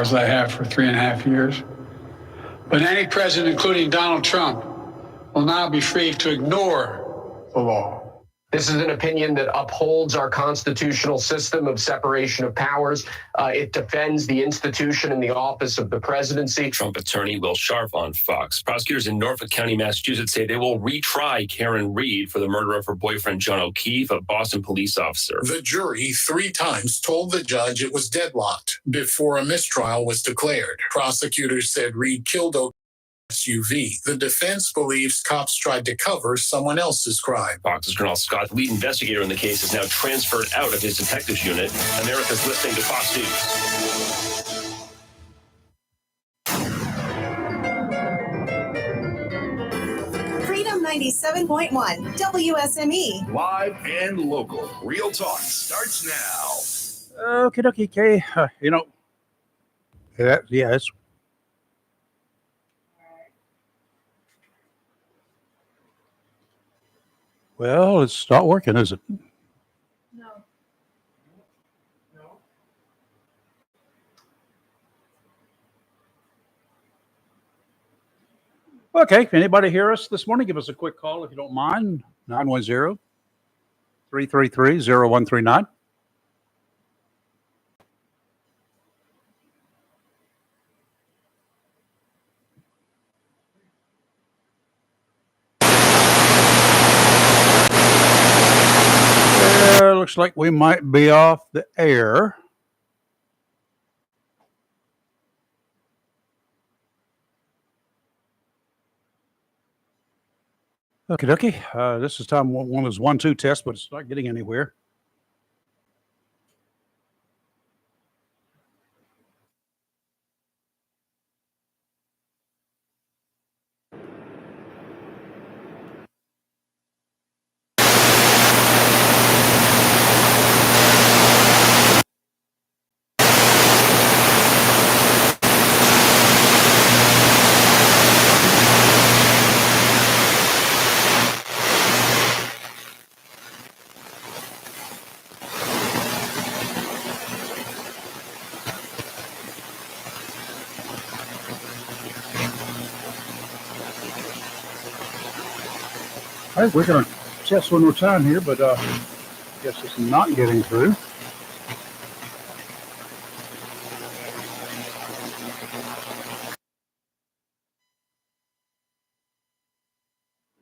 as I have for 3.5 years. But any president, including Donald Trump, will now be free to ignore the law. This is an opinion that upholds our constitutional system of separation of powers. It defends the institution and the office of the presidency. Trump attorney Will Sharp on Fox. Prosecutors in Norfolk County, Massachusetts say they will retry Karen Reed for the murder of her boyfriend, John O'Keefe, a Boston police officer. The jury 3 times told the judge it was deadlocked before a mistrial was declared. Prosecutors said Reed killed O'Keefe. SUV. The defense believes cops tried to cover someone else's crime. Fox's Colonel Scott, lead investigator in the case, is now transferred out of his detectives unit. America's listening to Fox News. Freedom 97.1 WSME. Live and local. Real talk starts now. Okay, okay. Yes. Well, it's not working, is it? No. Okay, anybody hear us this morning? Give us a quick call if you don't mind. 910-333-0139. Looks like we might be off the air. Okay. This is time one of those 1-2 tests, but it's not getting anywhere. All right, we're going to test one more time here, but I guess it's not getting through.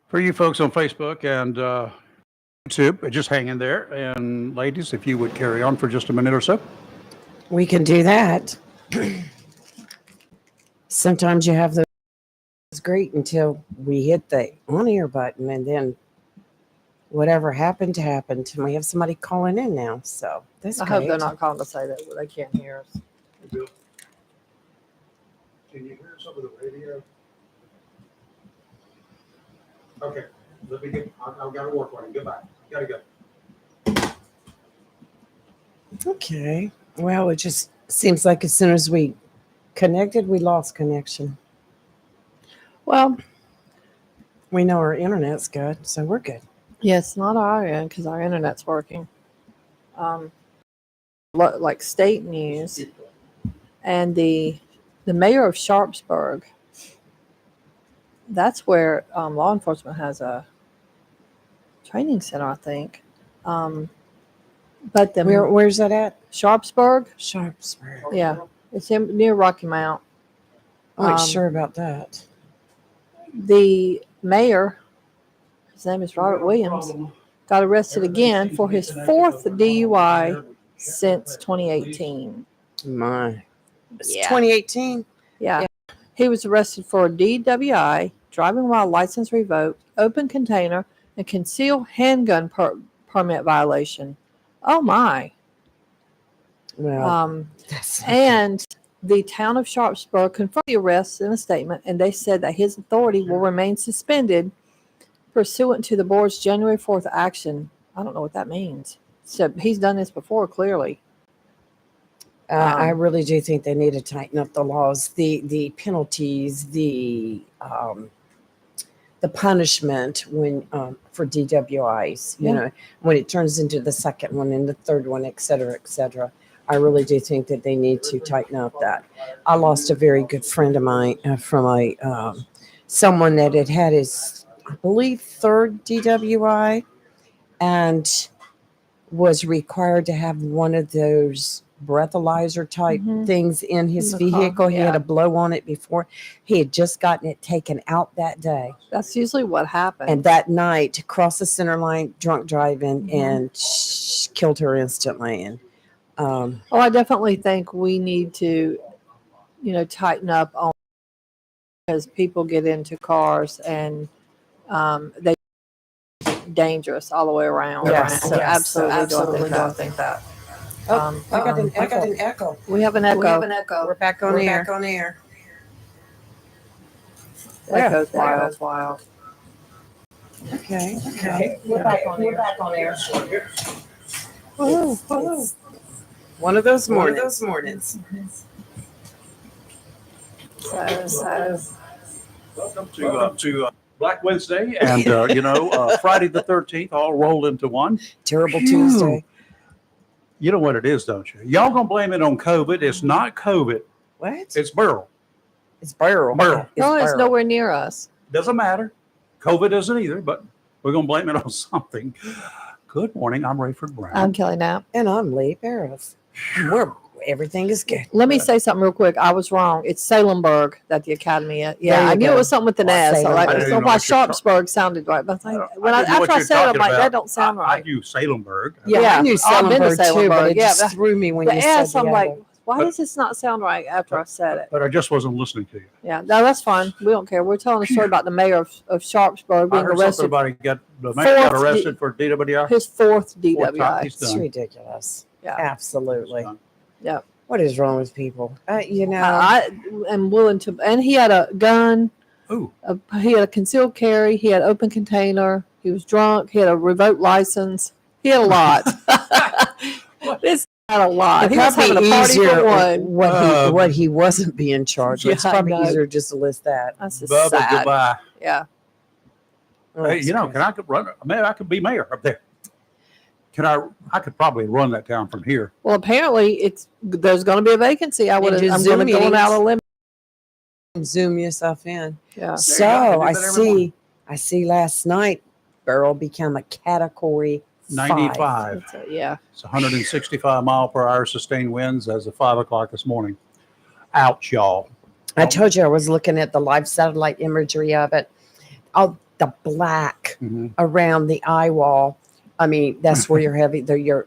For you folks on Facebook and YouTube, just hang in there. And ladies, if you would carry on for just a minute or so. We can do that. Sometimes you have those great until we hit the on-air button, and then whatever happened. And we have somebody calling in now, so that's great. I hope they're not calling to say that they can't hear us. Hey, Bill, can you hear us over the radio? Okay, let me get. I've got to work on it. Goodbye. Gotta go. Okay. Well, it just seems like as soon as we connected, we lost connection. Well, we know our internet's good, so we're good. Yes, not our end because our internet's working. Like state news, and the mayor of Sharpsburg. That's where law enforcement has a training center, I think. But Where's that at? Sharpsburg. Sharpsburg. Yeah, it's near Rocky Mount. I'm not sure about that. The mayor, his name is Robert Williams, got arrested again for his 4th DUI since 2018. My. It's Yeah. 2018? Yeah. He was arrested for a DWI, driving while license revoked, open container, and concealed handgun permit violation. Oh, my. Well, and the town of Sharpsburg confirmed the arrest in a statement, and they said that his authority will remain suspended pursuant to the board's January 4th action. I don't know what that means. So he's done this before, clearly. I really do think they need to tighten up the laws, the penalties, the punishment when for DWIs. You know, when it turns into the second one and the third one, et cetera, et cetera. I really do think that they need to tighten up that. I lost a very good friend of mine from someone that had his, I believe, third DWI, and was required to have one of those breathalyzer type things in his In the car, vehicle. He had yeah. to blow on it before. He had just gotten it taken out that day. That's usually what happens. And that night, crossed the center line, drunk driving, and killed her instantly. And Oh, I definitely think we need to, tighten up on, because people get into cars and they dangerous all the way around. Yes, So yes, absolutely don't think that. I got an echo. We have an echo. We're back on air. Echo's wild. Okay. We're back on air. It's one of those mornings. So Welcome to Black Wednesday and, Friday the 13th all rolled into one. Terrible Tuesday. You know what it is, don't you? Y'all gonna blame it on COVID. It's not COVID. What? It's Burl. It's Burl. Burl. no, it's Burl. nowhere near us. Doesn't matter. COVID isn't either, but we're gonna blame it on something. Good morning. I'm Rayford Brown. I'm Kelly Knapp. And I'm Lee Barrows. Everything is good. Let me say something real quick. I was wrong. It's Salemburg that the Academy is. Yeah, There you I knew go. it was something with an S. So I like, didn't so know why what you're Sharpsburg sounded right. But I didn't know after what I you're said it, I'm talking like, about. that don't sound I right. knew Salemburg. Yeah, Yeah. I knew I've been to Salemburg too, but Salemburg. it Yeah, just threw me when The you said S, I'm the like, other. why does this not sound right after I said it? But I just wasn't listening to you. Yeah, no, that's fine. We don't care. We're telling a story about the mayor of Sharpsburg I being heard something arrested. about the mayor got Fourth arrested for DWI. His fourth Fourth time. DWI. He's It's done. ridiculous. Yeah. Absolutely. Yeah. What is wrong with people? I am willing to, and he had a gun. Ooh. He had a concealed carry. He had open container. He was drunk. He had a revoked license. He had a lot. This had a lot. It's He was having probably a party easier for one. what he wasn't being charged with. It's Yeah, I probably know. easier just to list that. That's just Bubba sad. goodbye. Yeah. Hey, I could run. Maybe I could be mayor up there. I could probably run that town from here. Well, apparently there's going to be a vacancy. I'm do going to Zoom go meetings. out on a limb. Zoom yourself in. Yeah. So you go. I see last night Burl become a category 95. Yeah. It's 165 mile per hour sustained winds as of 5 o'clock this morning. Ouch, y'all. I told you I was looking at the live satellite imagery of it. Oh, the black Mhm. around the eye wall. I mean, that's where your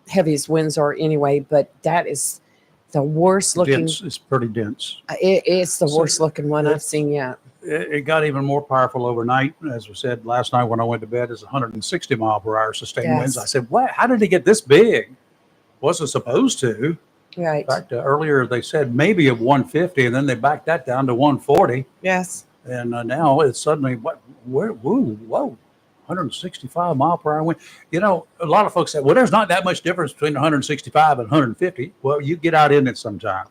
heaviest winds are anyway. But that is the worst looking. It's pretty dense. It's the So worst looking one I've it's- seen yet. It got even more powerful overnight. As we said last night when I went to bed, it's 160 mile per hour sustained winds. Yes. I said, what? How did it get this big? Wasn't supposed to. Right. In fact, earlier they said maybe of 150, and then they backed that down to 140. Yes. And now it's suddenly, whoa, 165 mile per hour wind. A lot of folks say, well, there's not that much difference between 165 and 150. Well, you get out in it sometime.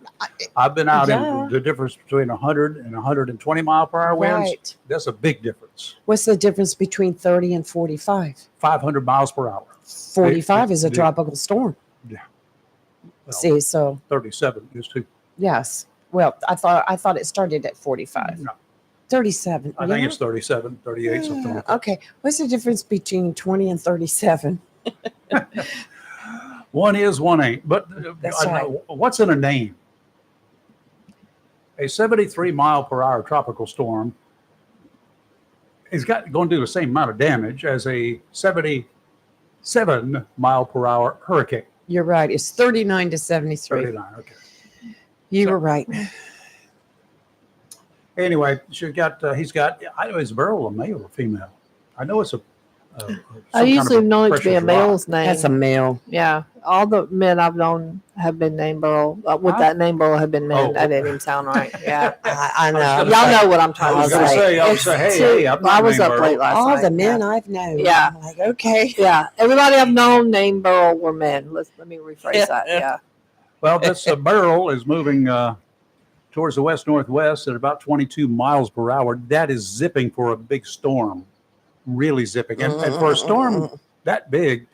I've been out Yeah. in the difference between 100 and 120 mile per hour winds. Right. That's a big difference. What's the difference between 30 and 45? 500 miles per hour. 45 is a the- tropical storm. Well, See, so 37 is too. yes. Well, I thought it started at 45. No, 37. I think it's 37, 38, something like that. Okay. What's the difference between 20 and 37? One is, one ain't. But That's I know, what's in a name? A 73 mile per hour tropical storm is going to do the same amount of damage as a 77 mile per hour hurricane. You're right. It's 39 to 73. 39, okay. You were right. Anyway, he's got, I know, is Burl a male or female? I know it's I usually know it to be a precious rock. male's name. That's a male. Yeah. All the men I've known have been named Burl. With Huh? that name Burl have been men. Oh. That didn't even sound right. Yeah. I know. gonna Y'all say- know what I'm I trying was to going to say. say, I was It's say, hey, too- hey, I'm not I was named up Burl. late last All night. the men Yeah. I've known. Yeah. I'm like, okay. Yeah. Everybody I've known named Burl were men. Let me rephrase that. Yeah. Well, this Burl is moving towards the west-northwest at about 22 miles per hour. That is zipping for a big storm, really zipping. And for a storm that big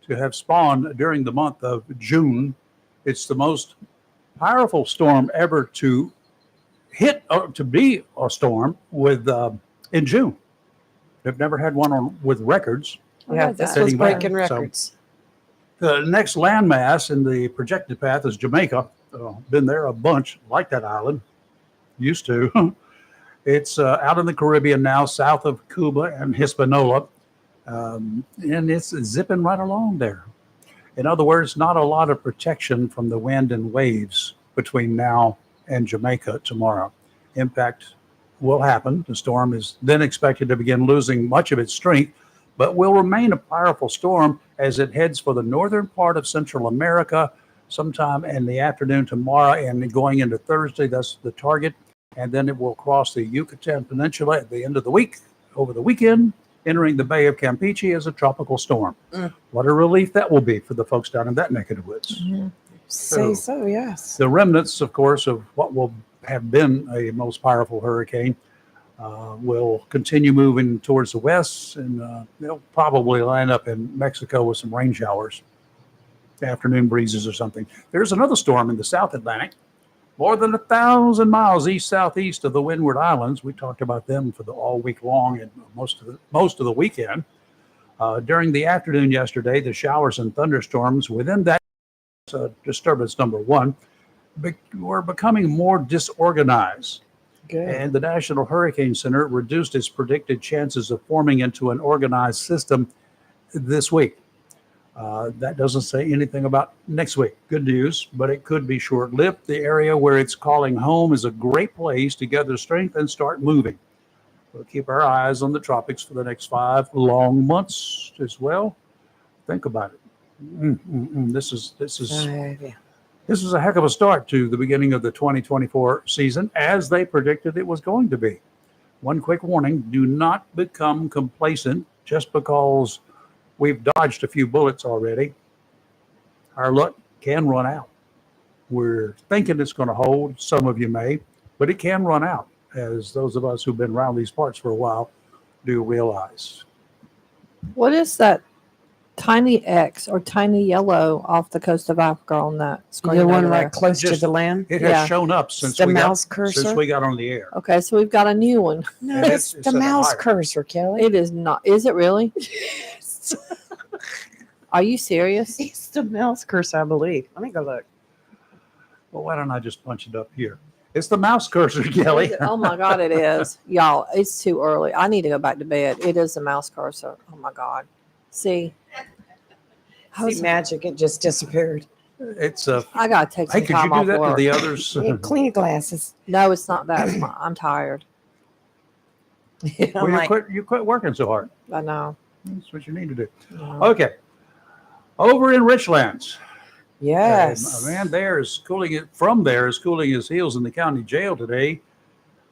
to have spawned during the month of June It's the most powerful storm ever to hit or to be a storm with in June. They've never had one with records. I Yeah, heard this that. was Sitting back. breaking So- records. The next landmass in the projected path is Jamaica. Been there a bunch, like that island. Used to. It's out in the Caribbean now, south of Cuba and Hispaniola. And it's zipping right along there. In other words, not a lot of protection from the wind and waves between now and Jamaica tomorrow. Impact will happen. The storm is then expected to begin losing much of its strength, but will remain a powerful storm as it heads for the northern part of Central America sometime in the afternoon tomorrow and going into Thursday. That's the target. And then it will cross the Yucatan Peninsula at the end of the week, over the weekend, entering the Bay of Campeche as a tropical storm. What a relief that will be for the folks down in that neck of the woods. Say so, yes. The remnants, of course, of what will have been a most powerful hurricane will continue moving towards the west, and they'll probably line up in Mexico with some rain showers, afternoon breezes or something. There's another storm in the South Atlantic, more than 1,000 miles east-southeast of the Windward Islands. We talked about them for all week long and most of the weekend. During the afternoon yesterday, the showers and thunderstorms within that disturbance number one were becoming more disorganized. Good. And the National Hurricane Center reduced its predicted chances of forming into an organized system this week. That doesn't say anything about next week. Good news, but it could be short-lived. The area where it's calling home is a great place to gather strength and start moving. We'll keep our eyes on the tropics for the next 5 long months as well. Think about it. This is This is a heck of a start to the beginning of the 2024 season, as they predicted it was going to be. One quick warning, do not become complacent just because we've dodged a few bullets already. Our luck can run out. We're thinking it's going to hold, some of you may, but it can run out, as those of us who've been around these parts for a while do realize. What is that tiny X or tiny yellow off the coast of Africa on that screen? The one over right there? close to Just- the land? It Yeah. has shown up since The we mouse got cursor? on the air. Okay, so we've got a new one. No, And it's it's the at a mouse higher. cursor, Kelly. It is not. Is it really? Are you serious? It's the mouse cursor, I believe. Let me go look. Well, why don't I just punch it up here? It's the mouse cursor, Kelly. Oh my God, it is. Y'all, it's too early. I need to go back to bed. It is the mouse cursor. Oh my God. See? See, magic, it just disappeared. It's I got to take hey, some could time you do off that to work. the others? Yeah, clean your glasses. No, it's not that. I'm tired. I'm Well, like, you quit working so hard. I know. That's what you need to do. No. Okay. Over in Richlands, yes. a man there is cooling his heels in the county jail today,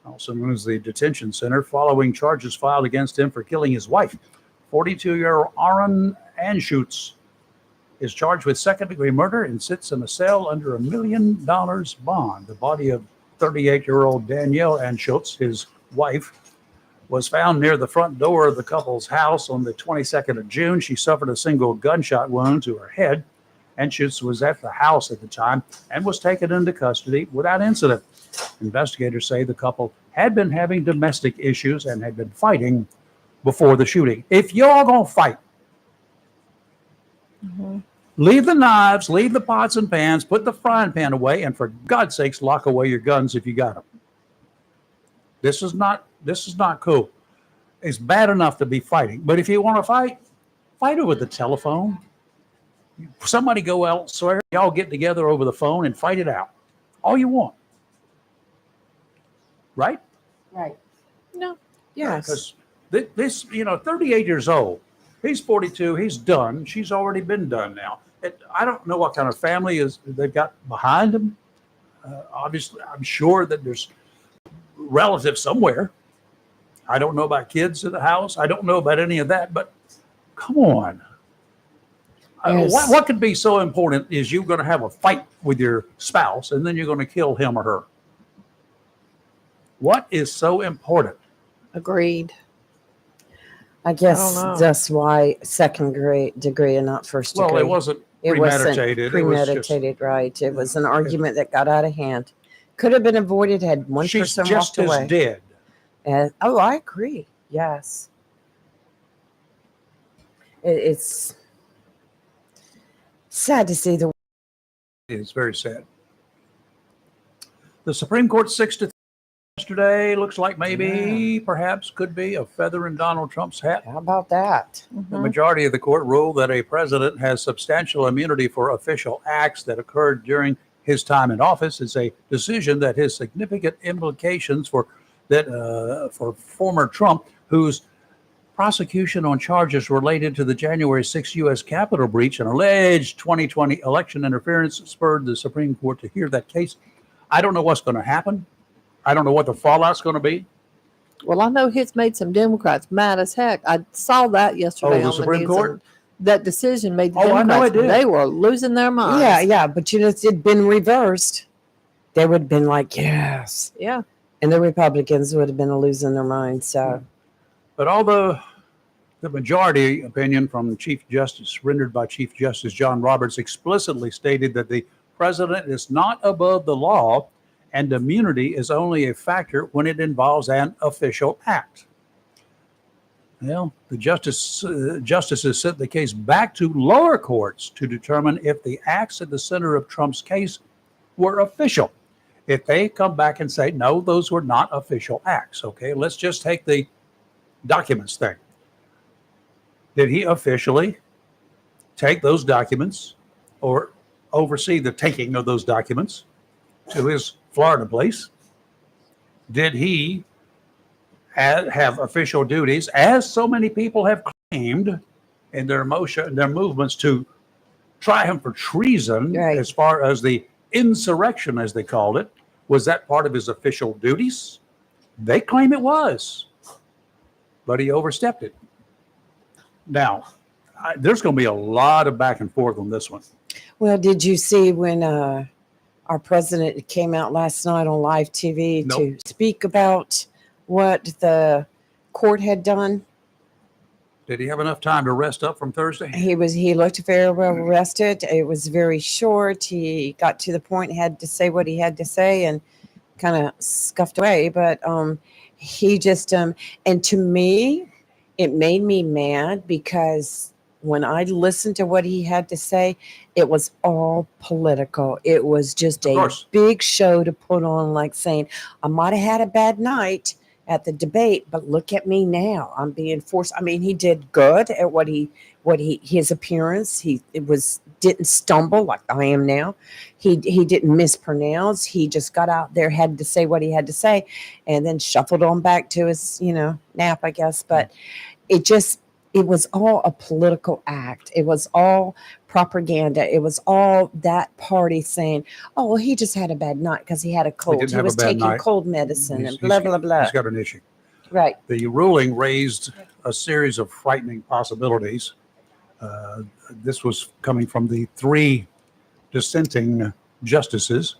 also known as the detention center, following charges filed against him for killing his wife. 42-year-old Aaron Anschutz is charged with second-degree murder and sits in a cell under $1 million bond. The body of 38-year-old Danielle Anschutz, his wife, was found near the front door of the couple's house on the 22nd of June. She suffered a single gunshot wound to her head. Anschutz was at the house at the time and was taken into custody without incident. Investigators say the couple had been having domestic issues and had been fighting before the shooting. If you're going to fight, leave the knives, leave the pots and pans, put the frying pan away, and for God's sakes, lock away your guns if you got them. This is not cool. It's bad enough to be fighting, but if you want to fight over the telephone. Somebody go elsewhere, y'all get together over the phone and fight it out. All you want. Right? Right. No. Yes. Because this, 38 years old. He's 42. He's done. She's already been done now. I don't know what kind of family they've got behind him. Obviously, I'm sure that there's relatives somewhere. I don't know about kids in the house. I don't know about any of that. But come on. Yes. What could be so important is you're going to have a fight with your spouse and then you're going to kill him or her? What is so important? Agreed. I guess I don't know. that's why second degree and not first degree. Well, it wasn't It wasn't premeditated. It was just- premeditated, right? It was an argument that got out of hand. Could have been avoided had one She's person just walked as away. dead. And, oh, I agree. Yes. It's sad to see the. It's very sad. The Supreme Court 6-3 yesterday looks like maybe, perhaps, could be a feather in Donald Trump's hat. How about that? The majority of the court ruled that a president has substantial immunity for official acts that occurred during his time in office. It's a decision that has significant implications for former Trump, whose prosecution on charges related to the January 6 U.S. Capitol breach and alleged 2020 election interference spurred the Supreme Court to hear that case. I don't know what's going to happen. I don't know what the fallout's going to be. Well, I know it's made some Democrats mad as heck. I saw that yesterday the on Supreme news, Court? and that decision made the Oh, I know Democrats. it did. They were losing their minds. Yeah, but if it had been reversed, they would have been like, yes. Yeah. And the Republicans would have been losing their minds. So, But although the majority opinion from Chief Justice, rendered by Chief Justice John Roberts, explicitly stated that the president is not above the law and immunity is only a factor when it involves an official act. Well, the justices sent the case back to lower courts to determine if the acts at the center of Trump's case were official. If they come back and say, no, those were not official acts, okay, let's just take the documents thing. Did he officially take those documents or oversee the taking of those documents to his Florida place? Did he have official duties, as so many people have claimed in their movements, to try him for treason, Right. as far as the insurrection, as they called it? Was that part of his official duties? They claim it was, but he overstepped it. Now, there's going to be a lot of back and forth on this one. well, did you see when our president came out last night on live TV Nope. to speak about what the court had done? Did he have enough time to rest up from Thursday? He looked very well rested. It was very short. He got to the point, had to say what he had to say, and kind of scuffed away. But he just and to me, it made me mad because when I listened to what he had to say, it was all political. It was just Of a course. big show to put on, like saying, I might have had a bad night at the debate, but look at me now. I'm being forced. I mean, he did good at his appearance. Didn't stumble like I am now. He didn't mispronounce. He just got out there, had to say what he had to say, and then shuffled on back to his, nap, I guess. But it was all a political act. It was all propaganda. It was all that party saying, oh, well, he just had a bad night because he had a cold. didn't He have a was bad taking night. cold medicine He's- and blah, blah, blah. He's got an issue. Right. The ruling raised a series of frightening possibilities. This was coming from the three dissenting justices,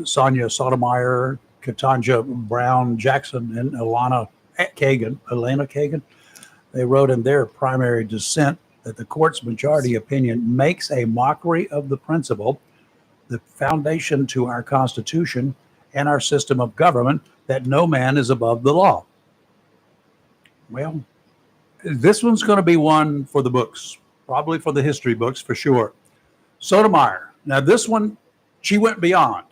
Sonia Sotomayor, Ketanji Brown Jackson, and Elena Kagan. They wrote in their primary dissent that the court's majority opinion makes a mockery of the principle, the foundation to our Constitution and our system of government, that no man is above the law. Well, this one's going to be one for the books, probably for the history books for sure. Sotomayor. Now, this one, she went beyond.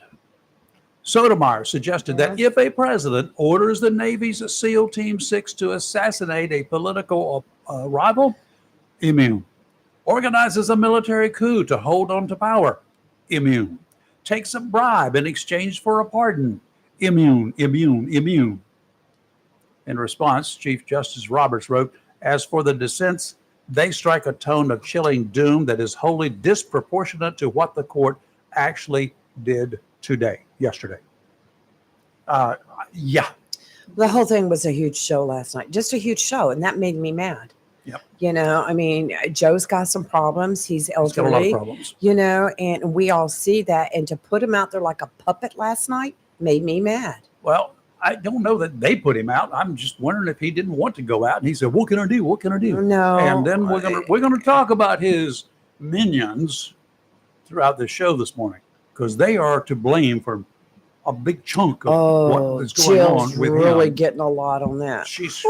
Sotomayor suggested that if a president orders the Navy's SEAL Team 6 to assassinate a political rival, immune. Organizes a military coup to hold on to power, immune. Takes a bribe in exchange for a pardon, immune. In response, Chief Justice Roberts wrote, as for the dissents, they strike a tone of chilling doom that is wholly disproportionate to what the court actually did yesterday. Yeah. The whole thing was a huge show last night, just a huge show. And that made me mad. Yep. I mean, Joe's got some problems. He's He's got a lot of elderly, problems. and we all see that. And to put him out there like a puppet last night made me mad. Well, I don't know that they put him out. I'm just wondering if he didn't want to go out. And he said, "What can I do? What can I do?" No. And then we're gonna talk about his minions throughout the show this morning because they are to blame for a big chunk of what is going Jill's on with really him. getting a lot on that. She's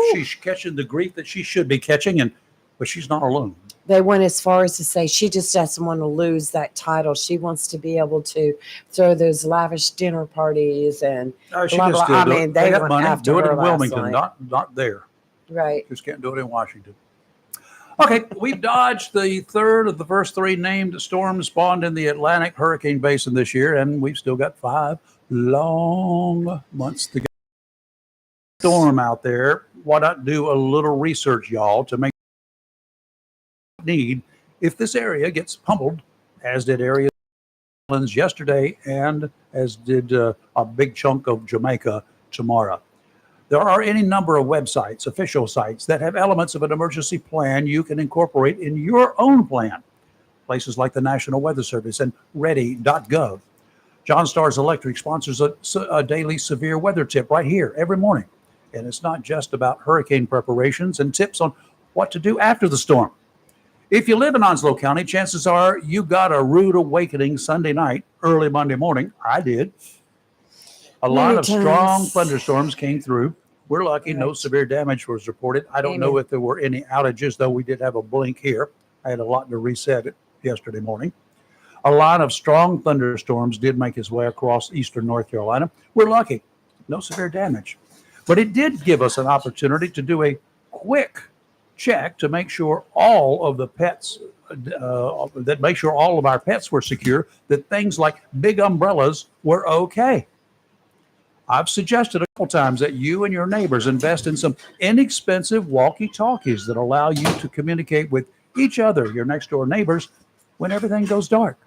catching the grief that she should be catching, but she's not alone. They went as far as to say she just doesn't want to lose that title. She wants to be able to throw those lavish dinner parties and She blah, can blah. still I do it. mean, They they got went money. after Do it her in last Wilmington, night. not there. Right. Just can't do it in Washington. Okay, we've dodged the third of the first three named storms spawned in the Atlantic hurricane basin this year, and we've still got 5 long months to go. Storm out there. Why not do a little research, y'all, to make need if this area gets pummeled, as did areas yesterday, and as did a big chunk of Jamaica tomorrow. There are any number of websites, official sites, that have elements of an emergency plan you can incorporate in your own plan. Places like the National Weather Service and ready.gov. John Stars Electric sponsors a daily severe weather tip right here every morning. And it's not just about hurricane preparations and tips on what to do after the storm. If you live in Onslow County, chances are you got a rude awakening Sunday night, early Monday morning. I did. A lot Many of strong times. thunderstorms came through. We're lucky no severe damage was reported. I don't know Amen. if there were any outages, though we did have a blink here. I had a lot to reset it yesterday morning. A lot of strong thunderstorms did make its way across eastern North Carolina. We're lucky. No severe damage. But it did give us an opportunity to do a quick check to make sure all of the pets, make sure all of our pets were secure, that things like big umbrellas were okay. I've suggested a couple times that you and your neighbors invest in some inexpensive walkie-talkies that allow you to communicate with each other, your next door neighbors, when everything goes dark.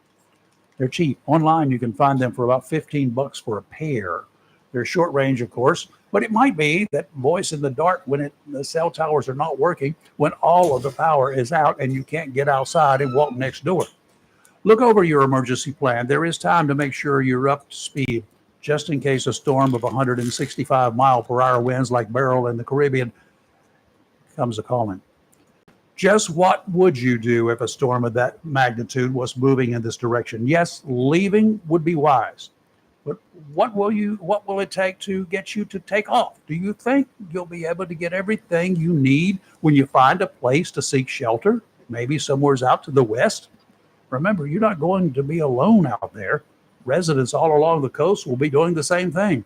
They're cheap. Online, you can find them for about $15 for a pair. They're short range, of course, but it might be that voice in the dark when the cell towers are not working, when all of the power is out and you can't get outside and walk next door. Look over your emergency plan. There is time to make sure you're up to speed, just in case a storm of 165 mile per hour winds like Beryl in the Caribbean comes a calling. Just what would you do if a storm of that magnitude was moving in this direction? Yes, leaving would be wise. But what will it take to get you to take off? Do you think you'll be able to get everything you need when you find a place to seek shelter? Maybe somewhere's out to the west? Remember, you're not going to be alone out there. Residents all along the coast will be doing the same thing.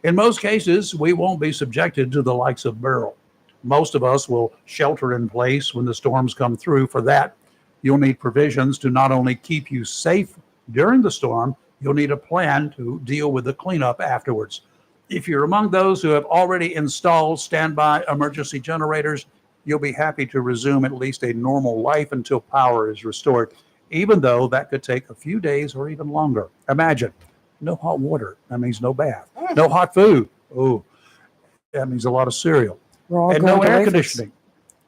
In most cases, we won't be subjected to the likes of Beryl. Most of us will shelter in place when the storms come through. For that, you'll need provisions to not only keep you safe during the storm, you'll need a plan to deal with the cleanup afterwards. If you're among those who have already installed standby emergency generators, you'll be happy to resume at least a normal life until power is restored, even though that could take a few days or even longer. Imagine, no hot water. That means no bath. No hot food. Oh, that means a lot of cereal. And no air conditioning.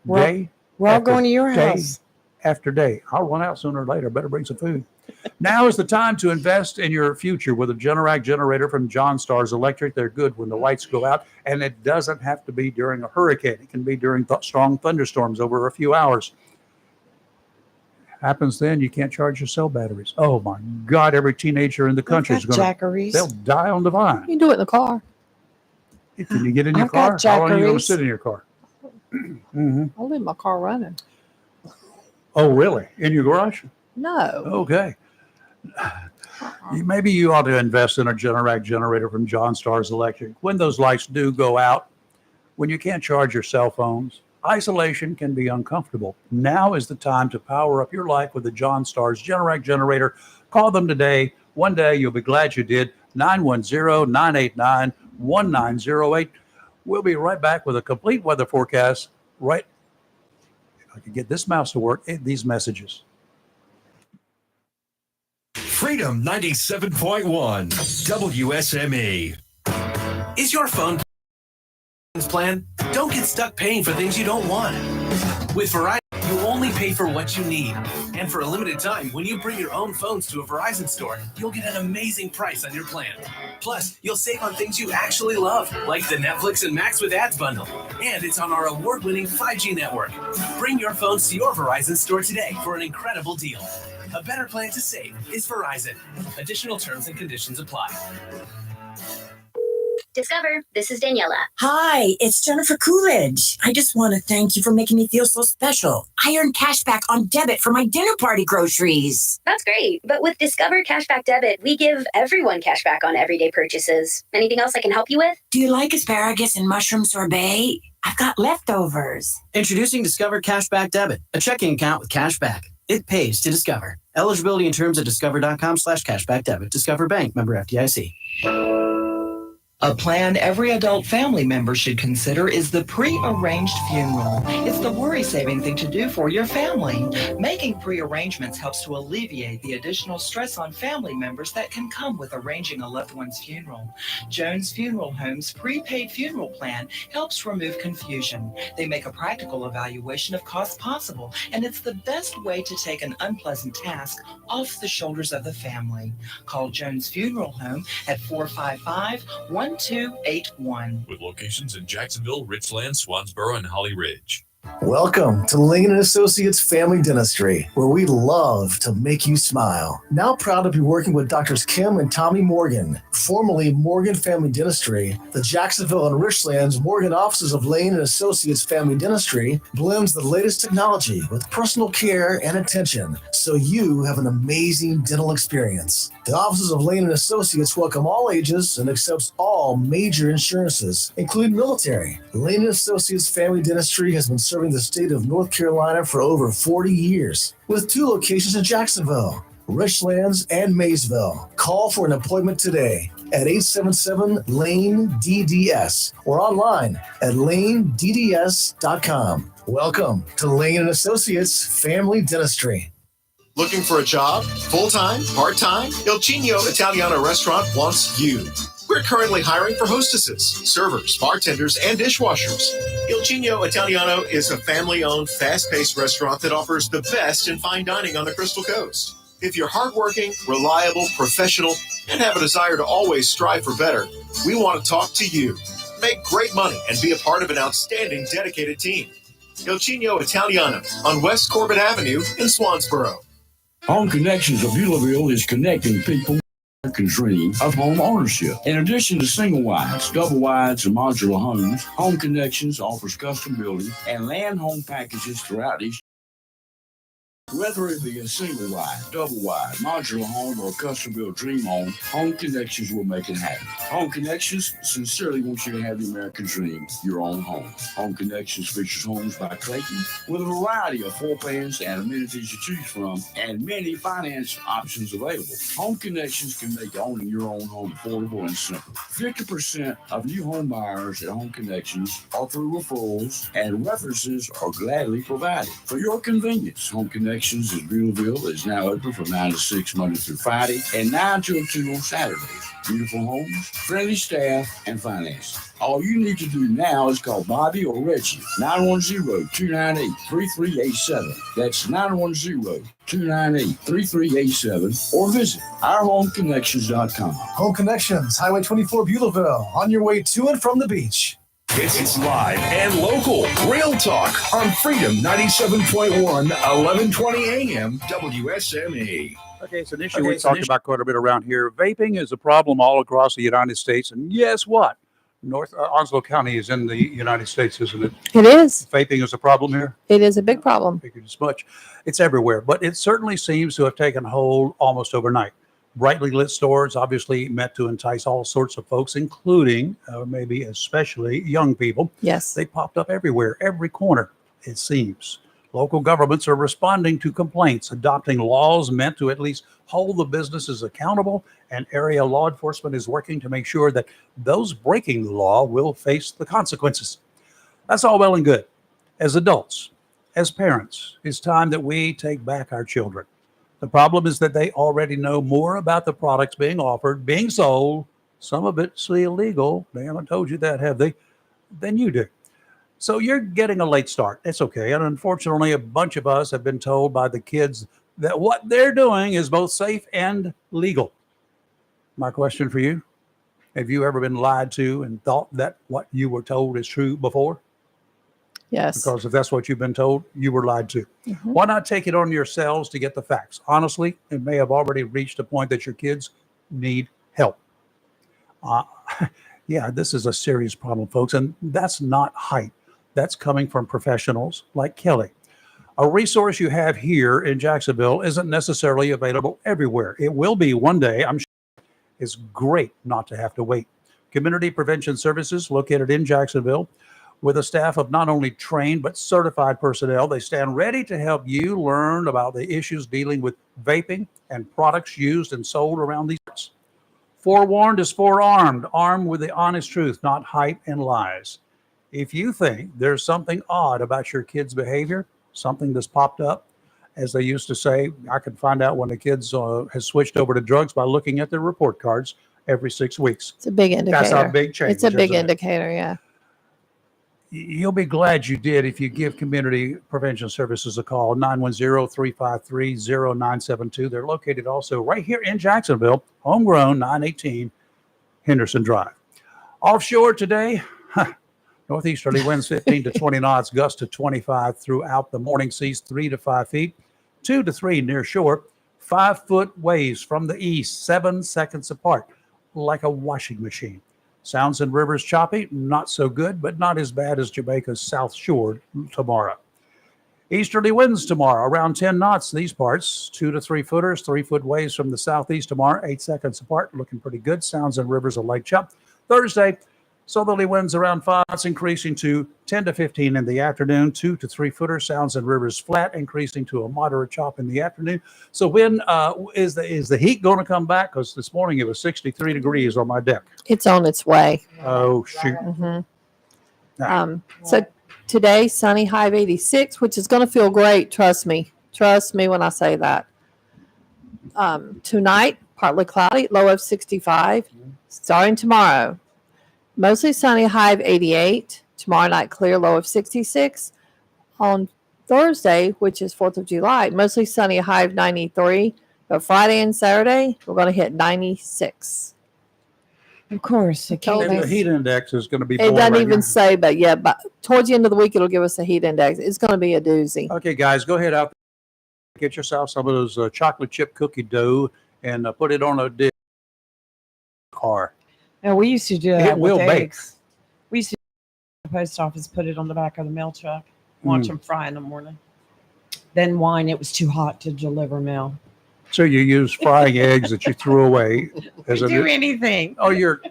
We're all going to your day house. after day. I'll run out sooner or later. Better bring some food. Now is the time to invest in your future with a Generac generator from John Stars Electric. They're good when the lights go out, and it doesn't have to be during a hurricane. It can be during strong thunderstorms over a few hours. Happens then, you can't charge your cell batteries. Oh my God, every teenager in the country is going to, they'll die on the You vine. can do it in the car. Can you get in your I've got car? How long are you going to Jackaries. sit in your car? Mhm. I'll leave my car running. Oh, really? In your garage? No. Okay. Maybe you ought to invest in a Generac generator from John Stars Electric. When those lights do go out, when you can't charge your cell phones, isolation can be uncomfortable. Now is the time to power up your life with the John Stars Generac generator. Call them today. One day you'll be glad you did. 910-989-1908. We'll be right back with a complete weather forecast. Right. If I could get this mouse to work, these messages. Freedom 97.1 WSME. Is your phone plan? Don't get stuck paying for things you don't want. With Verizon, you only pay for what you need. And for a limited time, when you bring your own phones to a Verizon store, you'll get an amazing price on your plan. Plus, you'll save on things you actually love, like the Netflix and Max with Ads bundle. And it's on our award-winning 5G network. Bring your phones to your Verizon store today for an incredible deal. A better plan to save is Verizon. Additional terms and conditions apply. Discover, this is Daniela. Hi, it's Jennifer Coolidge. I just want to thank you for making me feel so special. I earned cash back on debit for my dinner party groceries. That's great. But with Discover Cashback Debit, we give everyone cash back on everyday purchases. Anything else I can help you with? Do you like asparagus and mushroom sorbet? I've got leftovers. Introducing Discover Cashback Debit, a checking account with cash back. It pays to Discover. Eligibility and terms at discover.com/cashback debit. Discover Bank, member FDIC. A plan every adult family member should consider is the pre-arranged funeral. It's the worry-saving thing to do for your family. Making pre-arrangements helps to alleviate the additional stress on family members that can come with arranging a loved one's funeral. Jones Funeral Home's prepaid funeral plan helps remove confusion. They make a practical evaluation of costs possible, and it's the best way to take an unpleasant task off the shoulders of the family. Call Jones Funeral Home at 455-1281. With locations in Jacksonville, Richland, Swansboro, and Holly Ridge. Welcome to Lane & Associates Family Dentistry, where we love to make you smile. Now proud to be working with Doctors Kim and Tommy Morgan, formerly Morgan Family Dentistry. The Jacksonville and Richlands Morgan offices of Lane & Associates Family Dentistry blends the latest technology with personal care and attention, so you have an amazing dental experience. The offices of Lane & Associates welcome all ages and accepts all major insurances, including military. Lane & Associates Family Dentistry has been serving the state of North Carolina for over 40 years, with 2 locations in Jacksonville, Richlands, and Maysville. Call for an appointment today at 877-LANE-DDS or online at lanedds.com. Welcome to Lane & Associates Family Dentistry. Looking for a job? Full-time? Part-time? Il Cigno Italiano Restaurant wants you. We're currently hiring for hostesses, servers, bartenders, and dishwashers. Il Cigno Italiano is a family-owned, fast-paced restaurant that offers the best in fine dining on the Crystal Coast. If you're hardworking, reliable, professional, and have a desire to always strive for better, we want to talk to you. Make great money and be a part of an outstanding, dedicated team. Il Cigno Italiano on West Corbett Avenue in Swansboro. Home Connections of Beulaville is connecting people American dream of home ownership. In addition to single wides, double wides, and modular homes, Home Connections offers custom building and land home packages throughout East. Whether it be a single wide, double wide, modular home, or custom-built dream home, Home Connections will make it happen. Home Connections sincerely wants you to have the American dream, your own home. Home Connections features homes by Clayton with a variety of floor plans and amenities to choose from, and many finance options available. Home Connections can make owning your own home affordable and simple. 50% of new home buyers at Home Connections are through referrals, and references are gladly provided. For your convenience, Home Connections in Beulaville is now open from 9 to 6 Monday through Friday and 9 till 2 on Saturdays. Beautiful homes, friendly staff, and financing. All you need to do now is call Bobby or Reggie, 910-298-3387. That's 910-298-3387, or visit ourhomeconnections.com. Home Connections, Highway 24, Beulaville, on your way to and from the beach. It's live and local. Real talk on Freedom 97.1, 1120 AM, WSME. Okay, it's an issue we talked about quite a bit around here. Vaping is a problem all across the United States. And guess what? Onslow County is in the United States, isn't it? It is. Vaping is a problem here? It is a big problem. It's much. It's everywhere. But it certainly seems to have taken hold almost overnight. Brightly lit stores, obviously meant to entice all sorts of folks, including maybe especially young people. Yes. They popped up everywhere, every corner, it seems. Local governments are responding to complaints, adopting laws meant to at least hold the businesses accountable, and area law enforcement is working to make sure that those breaking the law will face the consequences. That's all well and good. As adults, as parents, it's time that we take back our children. The problem is that they already know more about the products being offered, being sold. Some of it's illegal. They haven't told you that, have they? Than you do. So you're getting a late start. It's okay. And unfortunately, a bunch of us have been told by the kids that what they're doing is both safe and legal. My question for you, have you ever been lied to and thought that what you were told is true before? Yes. Because if that's what you've been told, you were lied to. Mhm. Why not take it on yourselves to get the facts? Honestly, it may have already reached a point that your kids need help. Yeah, this is a serious problem, folks. And that's not hype. That's coming from professionals like Kelly. A resource you have here in Jacksonville isn't necessarily available everywhere. It will be one day, I'm sure. It's great not to have to wait. Community Prevention Services, located in Jacksonville, with a staff of not only trained but certified personnel. They stand ready to help you learn about the issues dealing with vaping and products used and sold around these parts. Forewarned is forearmed, armed with the honest truth, not hype and lies. If you think there's something odd about your kid's behavior, something that's popped up, as they used to say, I can find out when the kids has switched over to drugs by looking at their report cards every 6 weeks. It's a big indicator. That's a big change. It's a big isn't it? indicator, yeah. You'll be glad you did if you give Community Prevention Services a call, 910-353-0972. They're located also right here in Jacksonville, homegrown, 918 Henderson Drive. Offshore today, northeasterly winds 15 to 20 knots, gusts to 25 throughout the morning, seas 3 to 5 feet, 2 to 3 near shore, 5-foot waves from the east, 7 seconds apart, like a washing machine. Sounds and rivers choppy, not so good, but not as bad as Jamaica's South Shore tomorrow. Easterly winds tomorrow, around 10 knots these parts, 2 to 3 footers, 3-foot waves from the southeast tomorrow, 8 seconds apart, looking pretty good. Sounds and rivers a light chop. Thursday, southerly winds around 5 knots, increasing to 10 to 15 in the afternoon, 2 to 3 footers, sounds and rivers flat, increasing to a moderate chop in the afternoon. So when is the heat going to come back? Because this morning it was 63 degrees on my deck. It's on its way. Oh, shoot. So today, sunny, high of 86, which is going to feel great. Trust me. Trust me when I say that. Tonight, partly cloudy, low of 65. Starting tomorrow, mostly sunny, high of 88. Tomorrow night, clear, low of 66. On Thursday, which is 4th of July, mostly sunny, high of 93. But Friday and Saturday, we're going to hit 96. Of course, it told And us. the heat index is going to be It blowing doesn't right even now. say, but yeah, but towards the end of the week, it'll give us a heat index. It's going to be a doozy. Okay, guys, go ahead out there. Get yourself some of those chocolate chip cookie dough and put it on a dish. Car. Now, we used to do that It will with bake. eggs. We used to the post office, put it on the back of the mail truck, watch Mm. them fry in the morning. Then wine, it was too hot to deliver mail. So you use frying eggs that you threw away as We a do anything. Oh, your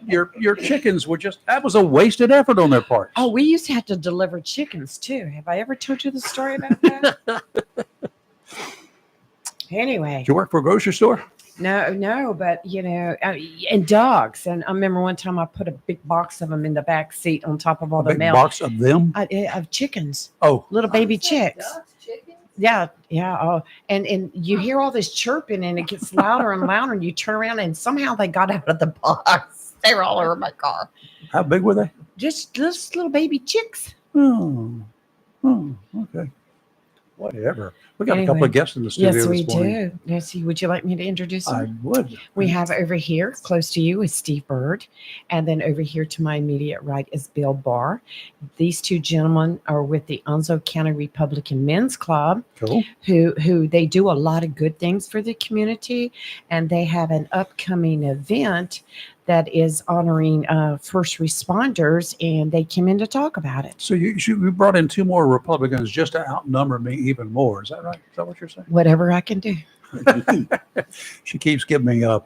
chickens were just that was a wasted effort on their part. Oh, we used to have to deliver chickens too. Have I ever told you the story about that? Anyway. Did you work for a grocery store? No, but and dogs. And I remember one time I put a big box of them in the back seat on top of all A the big mail. box of them? Of chickens. Oh. Little baby chicks. Yeah. Oh, and you hear all this chirping and it gets louder and louder and you turn around and somehow they got out of the box. They were all over my car. How big were they? Just little baby chicks. Oh, okay. Whatever. We got a couple Anyway. of guests in the studio Yes, we this morning. do. Yes, would you like me to introduce them? I would. We have over here, close to you, is Steve Bird. And then over here to my immediate right is Bill Barr. These two gentlemen are with the Onslow County Republican Men's Club, Cool. who they do a lot of good things for the community. And they have an upcoming event that is honoring first responders, and they came in to talk about it. So you brought in 2 more Republicans just to outnumber me even more. Is that right? Is that what you're saying? Whatever I can do. She keeps giving me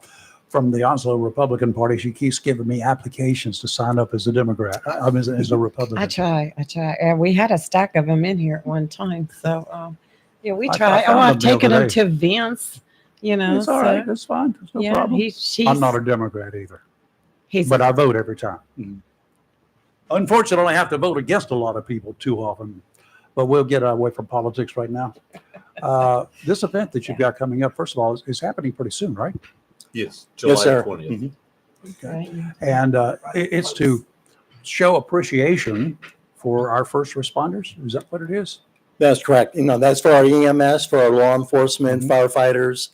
from the Onslow Republican Party. She keeps giving me applications to sign up as a Democrat. I mean, as a Republican. I try. And we had a stack of them in here at one time. So, yeah, we I try. found I've them the taken other them day. to events, It's all right. That's fine. There's no yeah, problem. she's I'm not a Democrat either. He's but I vote every time. Unfortunately, I have to vote against a lot of people too often, but we'll get away from politics right now. This event that you've got coming up, first of all, is happening pretty soon, right? Yes, July sir. 20th. Okay. And it's to show appreciation for our first responders. Is that what it is? That's correct. That's for our EMS, for our law enforcement, firefighters,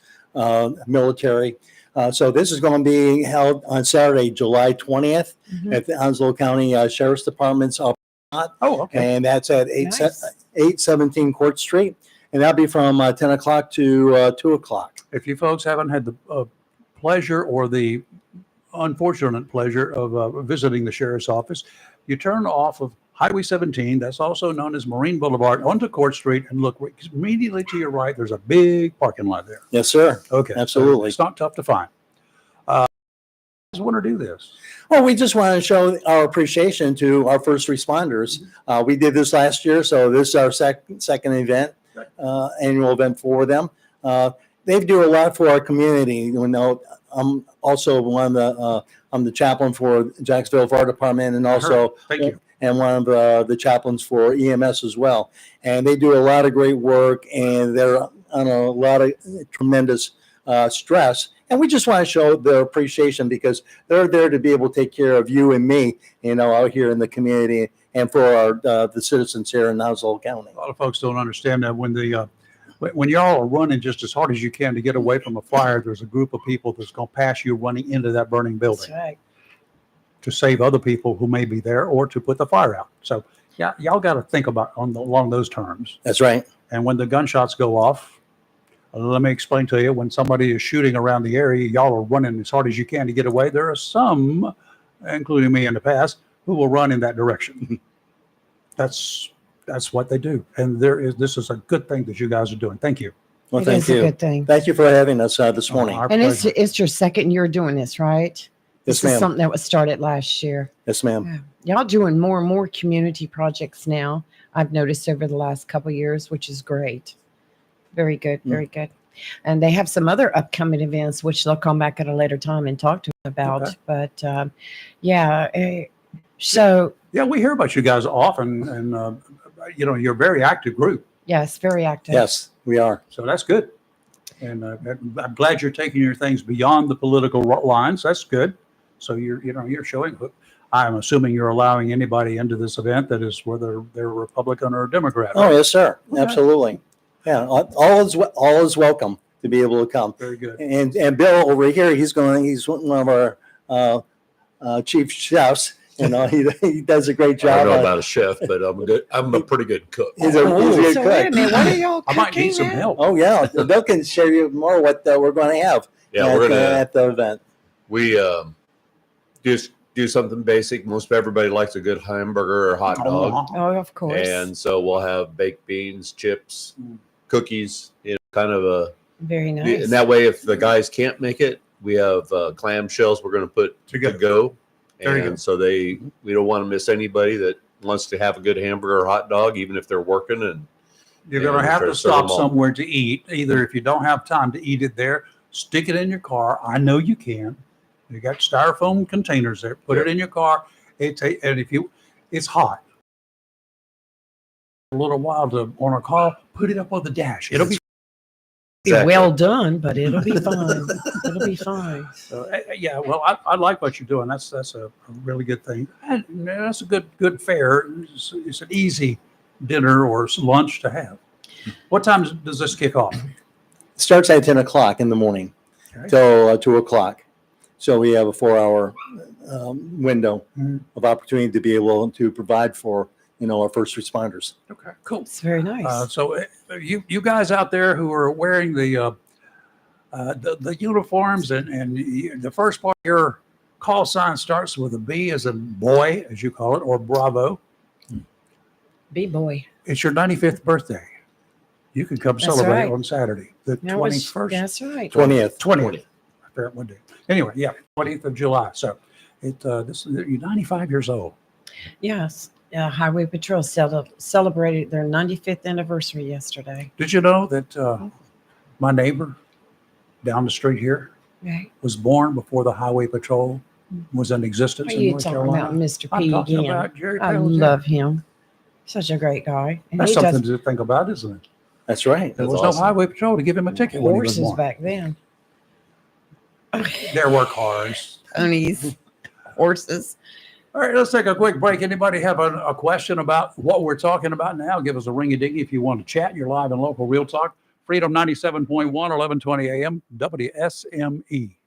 military. So this is going to be held on Saturday, July 20th at the Onslow County Sheriff's Department's up. Oh, okay. And that's at 817 Court Street. And that'll be from 10 o'clock to 2 o'clock. If you folks haven't had the pleasure or the unfortunate pleasure of visiting the sheriff's office, you turn off of Highway 17, that's also known as Marine Boulevard, onto Court Street, and look immediately to your right. There's a big parking lot there. Yes, sir. Okay. Absolutely. So it's not tough to find. I just want to do this. Well, we just want to show our appreciation to our first responders. We did this last year, so this is our second event, annual event for them. They do a lot for our community. I'm also I'm the chaplain for Jacksonville Fire Department, and also Thank you. And one of the chaplains for EMS as well. And they do a lot of great work, and they're on a lot of tremendous stress. And we just want to show their appreciation because they're there to be able to take care of you and me, out here in the community, and for the citizens here in Onslow County. A lot of folks don't understand that when y'all are running just as hard as you can to get away from a fire, there's a group of people that's going to pass you running into that burning building. That's right. To save other people who may be there or to put the fire out. So yeah, y'all got to think about along those terms. That's right. And when the gunshots go off, let me explain to you, when somebody is shooting around the area, y'all are running as hard as you can to get away. There are some, including me in the past, who will run in that direction. That's what they do. And this is a good thing that you guys are doing. Thank you. Well, It thank is a you. good thing. Thank you for having us this morning. Our And pleasure. it's your second year doing this, right? Yes, This is ma'am. something that was started last year. Yes, ma'am. Y'all doing more and more community projects now. I've noticed over the last couple of years, which is great. Very good, very good. And they have some other upcoming events, which they'll come back at a later time and talk to us about. Okay. But so Yeah, we hear about you guys often, and you're a very active group. yes, very active. Yes, we are. So that's good. And I'm glad you're taking your things beyond the political lines. That's good. So you're showing. I'm assuming you're allowing anybody into this event that is whether they're Republican or Democrat. Oh, yes, sir. Okay. Absolutely. Yeah, all is welcome to be able to come. Very good. And Bill over here, he's one of our chief chefs. He does a great job. I don't know about a chef, but I'm a pretty good cook. He's a good So cook. wait a minute, what are y'all I might cooking need some now? help. Oh yeah, Bill can share you more what we're going to have. Yeah, we're gonna at the event. we just do something basic. Most everybody likes a good hamburger or hot dog, Oh, of course. and so we'll have baked beans, chips, cookies. Kind of a. Very nice. And that way, if the guys can't make it, we have clam shells we're going to put to go. Very And good. so we don't want to miss anybody that wants to have a good hamburger or hot dog, even if they're working. And You're going to have try to serve stop them all. somewhere to eat. Either if you don't have time to eat it there, stick it in your car. I know you can. You got styrofoam containers there. Put it in your car. It's hot. A little while on a car, put it up on the dash. It'll be Be well done, but it'll be fine. It'll be fine. So, yeah, well, I like what you're doing. That's a really good thing. And that's a good fare. It's an easy dinner or lunch to have. What time does this kick off? Starts at 10 o'clock in the morning till 2 o'clock. So we have a 4-hour window of opportunity to be able to provide for our first responders. Okay, cool. It's very nice. So you guys out there who are wearing the uniforms and the first part of your call sign starts with a B as in boy, as you call it, or Bravo. B-boy. It's your 95th birthday. You can come That's celebrate right. on Saturday, the That was- 21st. that's right. 20th. 20th. I forgot what day. Anyway, yeah, 20th of July. So you're 95 years old. Yes. Highway Patrol celebrated their 95th anniversary yesterday. Did you know that my neighbor down the street here Right. was born before the Highway Patrol was in existence What are in you North talking Carolina? about, Mr. I'm P talking again? about Jerry I Pales, yeah. love him. Such a great guy. And That's he something does to think about, isn't it? That's right. There That's was awesome. no Highway Patrol to give him a ticket when he was horses born. back then. There were cars. Ponies, horses. All right, let's take a quick break. Anybody have a question about what we're talking about now? Give us a ring-a-dingy if you want to chat. You're live in local Real Talk. Freedom 97.1, 1120 AM, WSME.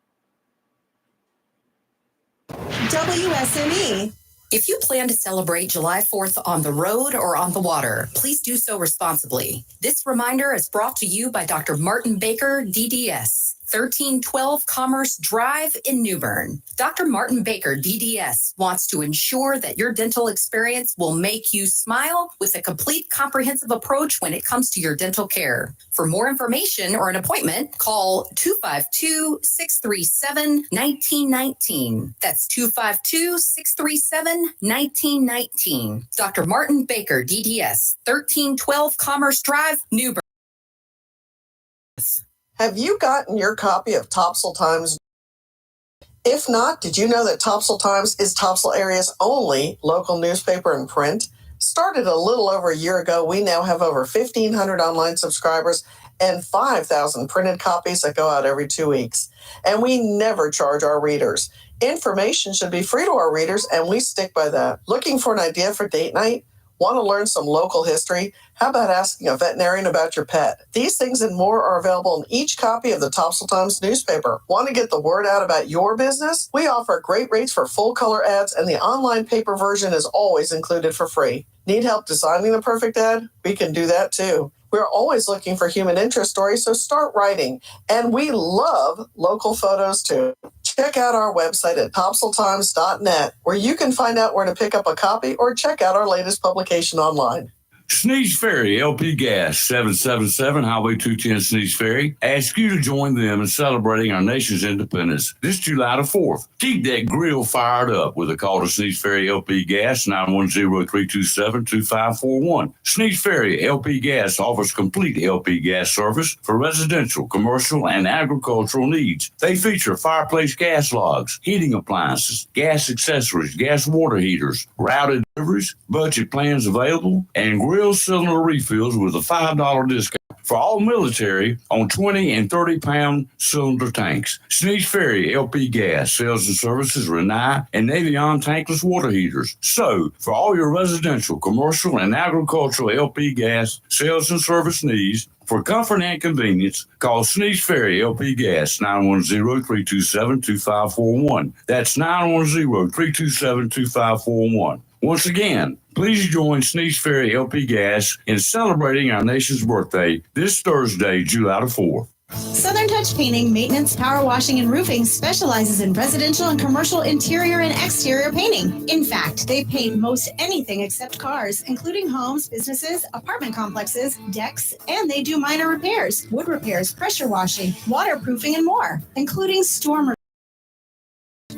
WSME. If you plan to celebrate July 4th on the road or on the water, please do so responsibly. This reminder is brought to you by Dr. Martin Baker, DDS, 1312 Commerce Drive in New Bern. Dr. Martin Baker, DDS, wants to ensure that your dental experience will make you smile with a complete comprehensive approach when it comes to your dental care. For more information or an appointment, call 252-637-1919. That's 252-637-1919. Dr. Martin Baker, DDS, 1312 Commerce Drive, New Bern. Have you gotten your copy of Topsail Times? If not, did you know that Topsail Times is Topsail area's only local newspaper in print? Started a little over a year ago, we now have over 1,500 online subscribers and 5,000 printed copies that go out every 2 weeks. And we never charge our readers. Information should be free to our readers, and we stick by that. Looking for an idea for date night? Want to learn some local history? How about asking a veterinarian about your pet? These things and more are available in each copy of the Topsail Times newspaper. Want to get the word out about your business? We offer great rates for full color ads, and the online paper version is always included for free. Need help designing the perfect ad? We can do that too. We're always looking for human interest stories, so start writing. And we love local photos too. Check out our website at topsailtimes.net, where you can find out where to pick up a copy or check out our latest publication online. Sneeze Ferry, LP Gas, 777 Highway 210 Sneeze Ferry, ask you to join them in celebrating our nation's independence this July the 4th. Keep that grill fired up with a call to Sneeze Ferry LP Gas, 910-327-2541. Sneeze Ferry LP Gas offers complete LP gas service for residential, commercial, and agricultural needs. They feature fireplace gas logs, heating appliances, gas accessories, gas water heaters, routed deliveries, budget plans available, and grill cylinder refills with a $5 discount for all military on 20 and 30-pound cylinder tanks. Sneeze Ferry LP Gas sales and services Renai and Navion tankless water heaters. So, for all your residential, commercial, and agricultural LP gas sales and service needs, for comfort and convenience, call Sneeze Ferry LP Gas, 910-327-2541. That's 910-327-2541. Once again, please join Sneeze Ferry LP Gas in celebrating our nation's birthday this Thursday, July the 4th. Southern Touch Painting, Maintenance, Power Washing, and Roofing specializes in residential and commercial interior and exterior painting. In fact, they paint most anything except cars, including homes, businesses, apartment complexes, decks, and they do minor repairs, wood repairs, pressure washing, waterproofing, and more, including storm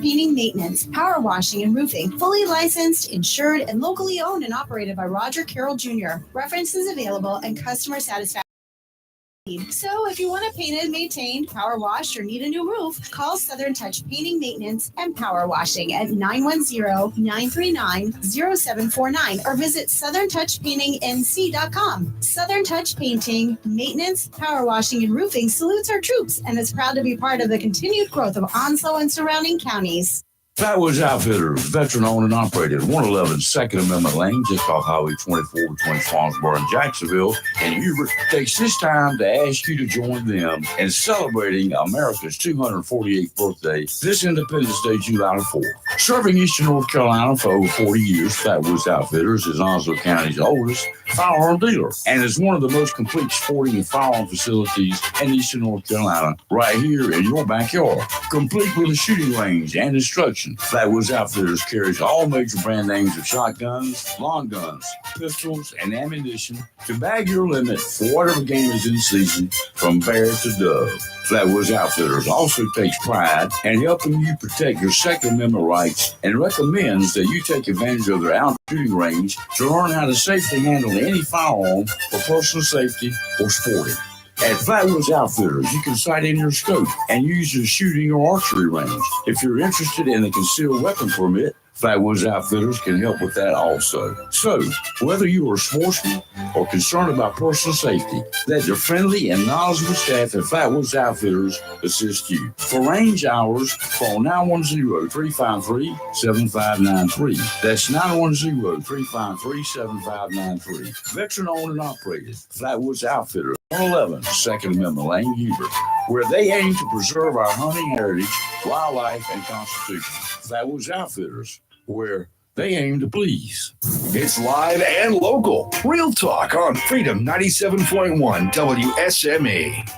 painting, maintenance, power washing, and roofing. Fully licensed, insured, and locally owned and operated by Roger Carroll Jr. References available and customer satisfaction. So if you want it painted, maintained, power washed, or need a new roof, call Southern Touch Painting, Maintenance, and Power Washing at 910-939-0749 or visit southerntouchpaintingnc.com. Southern Touch Painting, Maintenance, Power Washing, and Roofing salutes our troops and is proud to be part of the continued growth of Onslow and surrounding counties. Fatwoods Outfitters, veteran-owned and operated, 111 Second Amendment Lane, just off Highway 24 between Swansboro and Jacksonville. And Hubert takes this time to ask you to join them in celebrating America's 248th birthday this Independence Day, July 4th. Serving Eastern North Carolina for over 40 years, Fatwoods Outfitters is Onslow County's oldest firearm dealer and is one of the most complete sporting and firearm facilities in Eastern North Carolina, right here in your backyard. Complete with a shooting range and instruction. Fatwoods Outfitters carries all major brand names of shotguns, long guns, pistols, and ammunition to bag your limit for whatever game is in season, from bear to dove. Fatwoods Outfitters also takes pride in helping you protect your Second Amendment rights and recommends that you take advantage of their outdoor shooting range to learn how to safely handle any firearm for personal safety or sporting. At Fatwoods Outfitters, you can sight in your scope and use your shooting or archery range. If you're interested in a concealed weapon permit, Flatwoods Outfitters can help with that also. So, whether you are a sportsman or concerned about personal safety, let the friendly and knowledgeable staff at Flatwoods Outfitters assist you. For range hours, call 910-353-7593. That's 910-353-7593. Veteran owned and operated. Flatwoods Outfitters, 111 Second Amendment Lane, Hubert, where they aim to preserve our hunting heritage, wildlife, and constitution. Flatwoods Outfitters, where they aim to please. It's live and local. Real Talk on Freedom 97.1 WSME.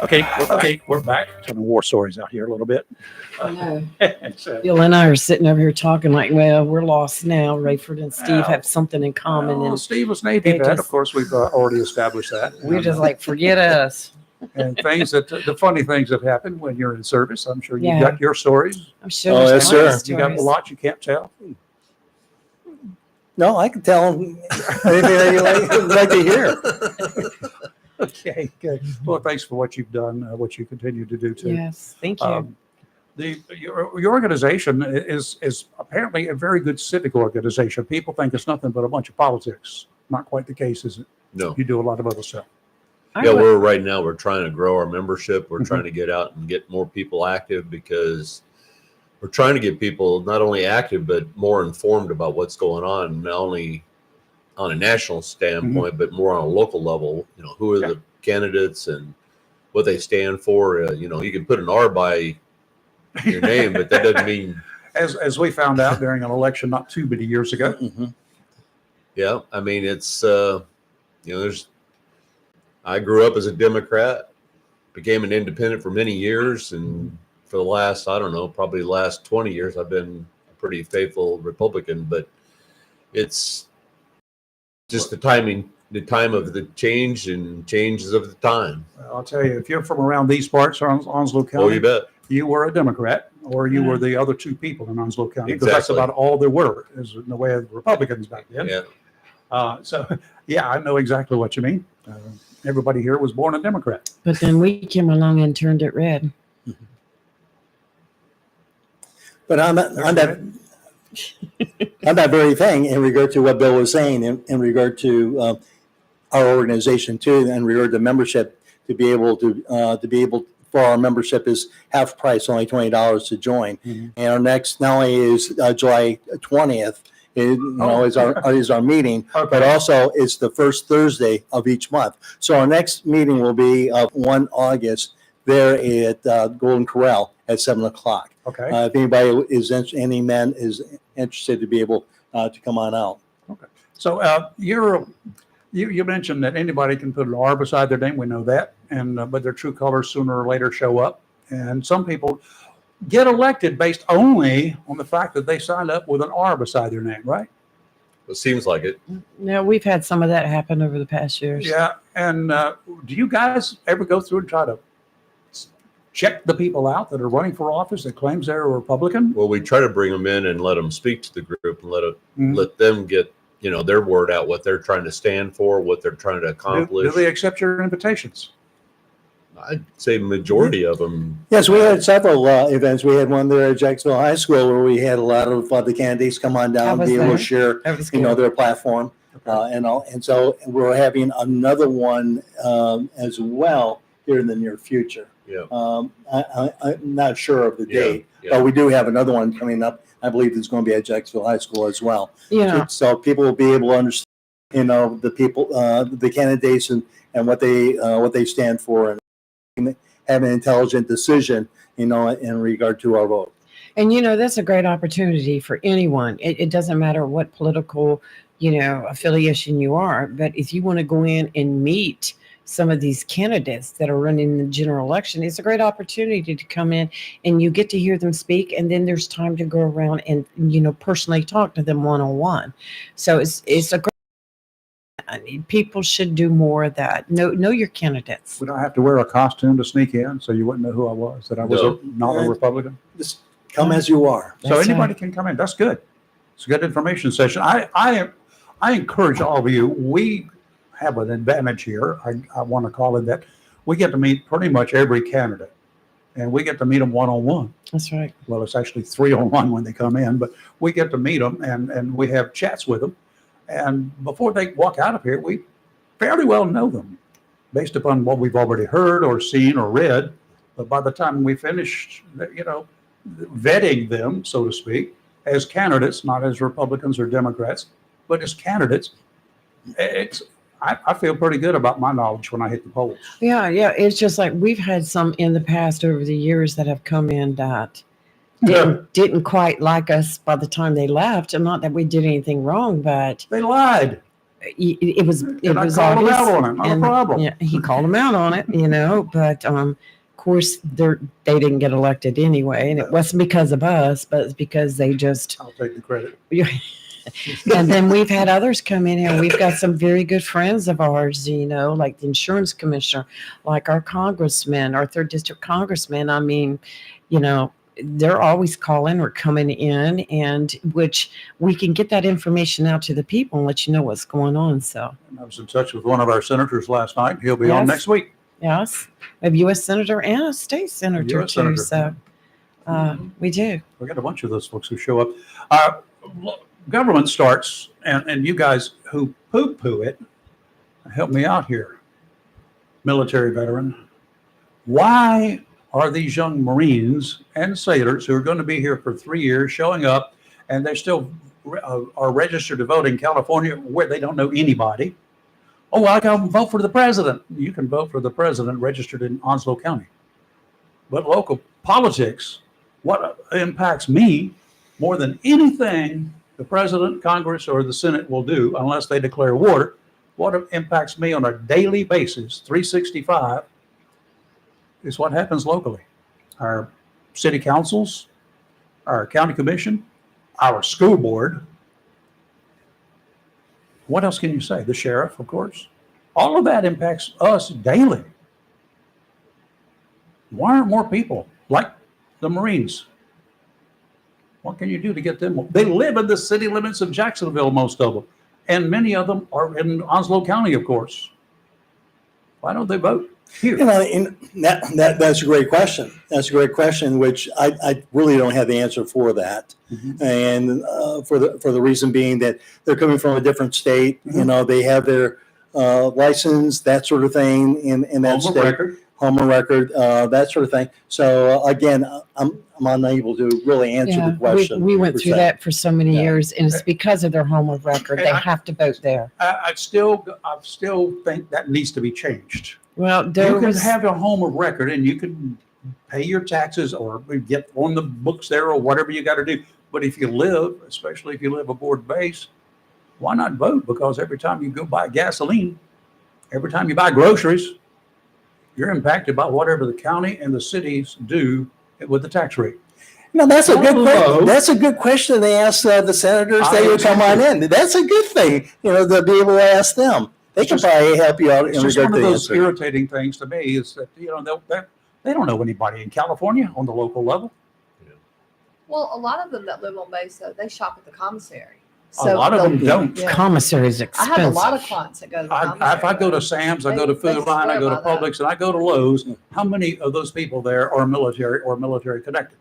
Okay, we're back. Some war stories out here a little bit. I know. So- Bill and I are sitting over here talking like, well, we're lost now. Rayford and Steve Well, have something in common. Well, And Steve was Navy they vet. just- Of course, we've already established that. we're just like, forget us. And things the funny things that happen when you're in service. I'm sure you Yeah. got your stories. I'm sure Oh, there's yes, lots of sir. You got a stories. lot you can't tell. No, I can tell them anything that you like to hear. Okay, good. Well, thanks for what you've done, what you continue to do too. Yes, thank you. Your organization is apparently a very good civic organization. People think it's nothing but a bunch of politics. Not quite the case, is it? No. You do a lot of other stuff. Yeah, we're trying to grow our membership. We're trying to get out and get more people active because we're trying to get people not only active but more informed about what's going on, not only on a national standpoint but more on a local level. You know, who are the candidates and what they stand for. You know, you can put an R by your name, but that doesn't mean. As we found out during an election not too many years ago. Yeah, I mean it's I grew up as a Democrat, became an independent for many years, and for the last, I don't know, probably the last 20 years, I've been a pretty faithful Republican. But it's just the time of the change and changes of the time. I'll tell you, if you're from around these parts, Onslow County, Oh, you bet. you were a Democrat, or you were the other two people in Onslow County, because that's Exactly. about all there were, is in the way of Republicans back then. Yeah. So, yeah, I know exactly what you mean. Everybody here was born a Democrat. But then we came along and turned it red. But on that very thing, in regard to what Bill was saying, in regard to our organization too, in regard to membership, to be able for our membership is half price, only $20 to join. And our next not only is July 20th, is our meeting, but also it's the first Thursday of each month. So our next meeting will be 1 August there at Golden Corral at 7:00. Okay. If anybody any man is interested to be able to come on out. Okay. So you mentioned that anybody can put an R beside their name. We know that, and but their true colors sooner or later show up. And some people get elected based only on the fact that they signed up with an R beside their name, right? It seems like it. No, we've had some of that happen over the past years. Yeah. And do you guys ever go through and try to check the people out that are running for office that claims they're a Republican? Well, we try to bring them in and let them speak to the group and let them get their word out, what they're trying to stand for, what they're trying to accomplish. Do they accept your invitations? I'd say majority of them. Yes, we had several events. We had one there at Jacksonville High School where we had a lot of the candidates come on down and be able to share, their platform, and so we're having another one as well here in the near future. Yeah. I'm not sure of the date, yeah. but we do have another one coming up. I believe it's going to be at Jacksonville High School as well. Yeah. So people will be able to understand, the people, the candidates and what they stand for, and have an intelligent decision, in regard to our vote. And, that's a great opportunity for anyone. It doesn't matter what political, affiliation you are, but if you want to go in and meet some of these candidates that are running the general election, it's a great opportunity to come in and you get to hear them speak. And then there's time to go around and, personally talk to them one-on-one. So it's a great, people should do more of that. Know your candidates. We don't have to wear a costume to sneak in, so you wouldn't know who I was, that I was not a Republican. Just come as you are. So anybody can come in. That's good. It's a good information session. I encourage all of you. We have an advantage here. I want to call it that. We get to meet pretty much every candidate. and we get to meet them one-on-one. That's right. Well, it's actually 3-on-1 when they come in, but we get to meet them and we have chats with them. And before they walk out of here, we fairly well know them based upon what we've already heard or seen or read. But by the time we finish, vetting them, so to speak, as candidates, not as Republicans or Democrats, but as candidates, I feel pretty good about my knowledge when I hit the polls. Yeah. It's just like we've had some in the past over the years that have come in that didn't quite like us by the time they left. And not that we did anything wrong, but they lied. It was I obvious. called them out on it, not a problem. Yeah, he called them out on it, but of course they didn't get elected anyway, and it wasn't because of us, but it's because they just. I'll take the credit. And then we've had others come in here. We've got some very good friends of ours, like the insurance commissioner, like our congressman, our 3rd district congressman. I mean, they're always calling or coming in, and which we can get that information out to the people and let you know what's going on. So I was in touch with one of our senators last night. He'll be on next week. Yes, a U.S. senator and a state senator US too. senator. So we do. We got a bunch of those folks who show up. Government starts, and you guys who poo-poo it, help me out here. Military veteran, why are these young Marines and sailors who are going to be here for 3 years showing up, and they still are registered to vote in California where they don't know anybody? Oh, I can vote for the president. You can vote for the president registered in Onslow County. But local politics, what impacts me more than anything the president, Congress, or the Senate will do, unless they declare war, what impacts me on a daily basis, 365, is what happens locally. Our city councils, our county commission, our school board. What else can you say? The sheriff, of course. All of that impacts us daily. Why aren't more people like the Marines? What can you do to get them? They live in the city limits of Jacksonville, most of them. And many of them are in Onslow County, of course. Why don't they vote here? That's a great question. That's a great question, which I really don't have the answer for that. Mm-hmm. And for the reason being that they're coming from a different state. Mm-hmm. They have their license, that sort of thing in that state. Home record, that sort of thing. So again, I'm unable to really answer the question. We went through that for so many years, and it's because of their home of record. They have to vote there. I still think that needs to be changed. Well, You can have a home of record, and you can pay your taxes or get on the books there or whatever you got to do. But if you live, especially if you live aboard base, why not vote? Because every time you go buy gasoline, every time you buy groceries, you're impacted by whatever the county and the cities do with the tax rate. No, that's a good question. That's a good question. They asked the senators. They would come on in. That's a good thing, to be able to ask them. They can probably help you out. It's just one of those irritating things to me is that they don't know anybody in California on the local level. Well, a lot of them that live on base, though, they shop at the commissary. A lot of them don't. Yeah. Commissary is I expensive. have a lot of clients that go to the commissary. If I go to Sam's, I go to Food Line, I go to Publix, and I go to Lowe's, how many of those people there are military or military connected?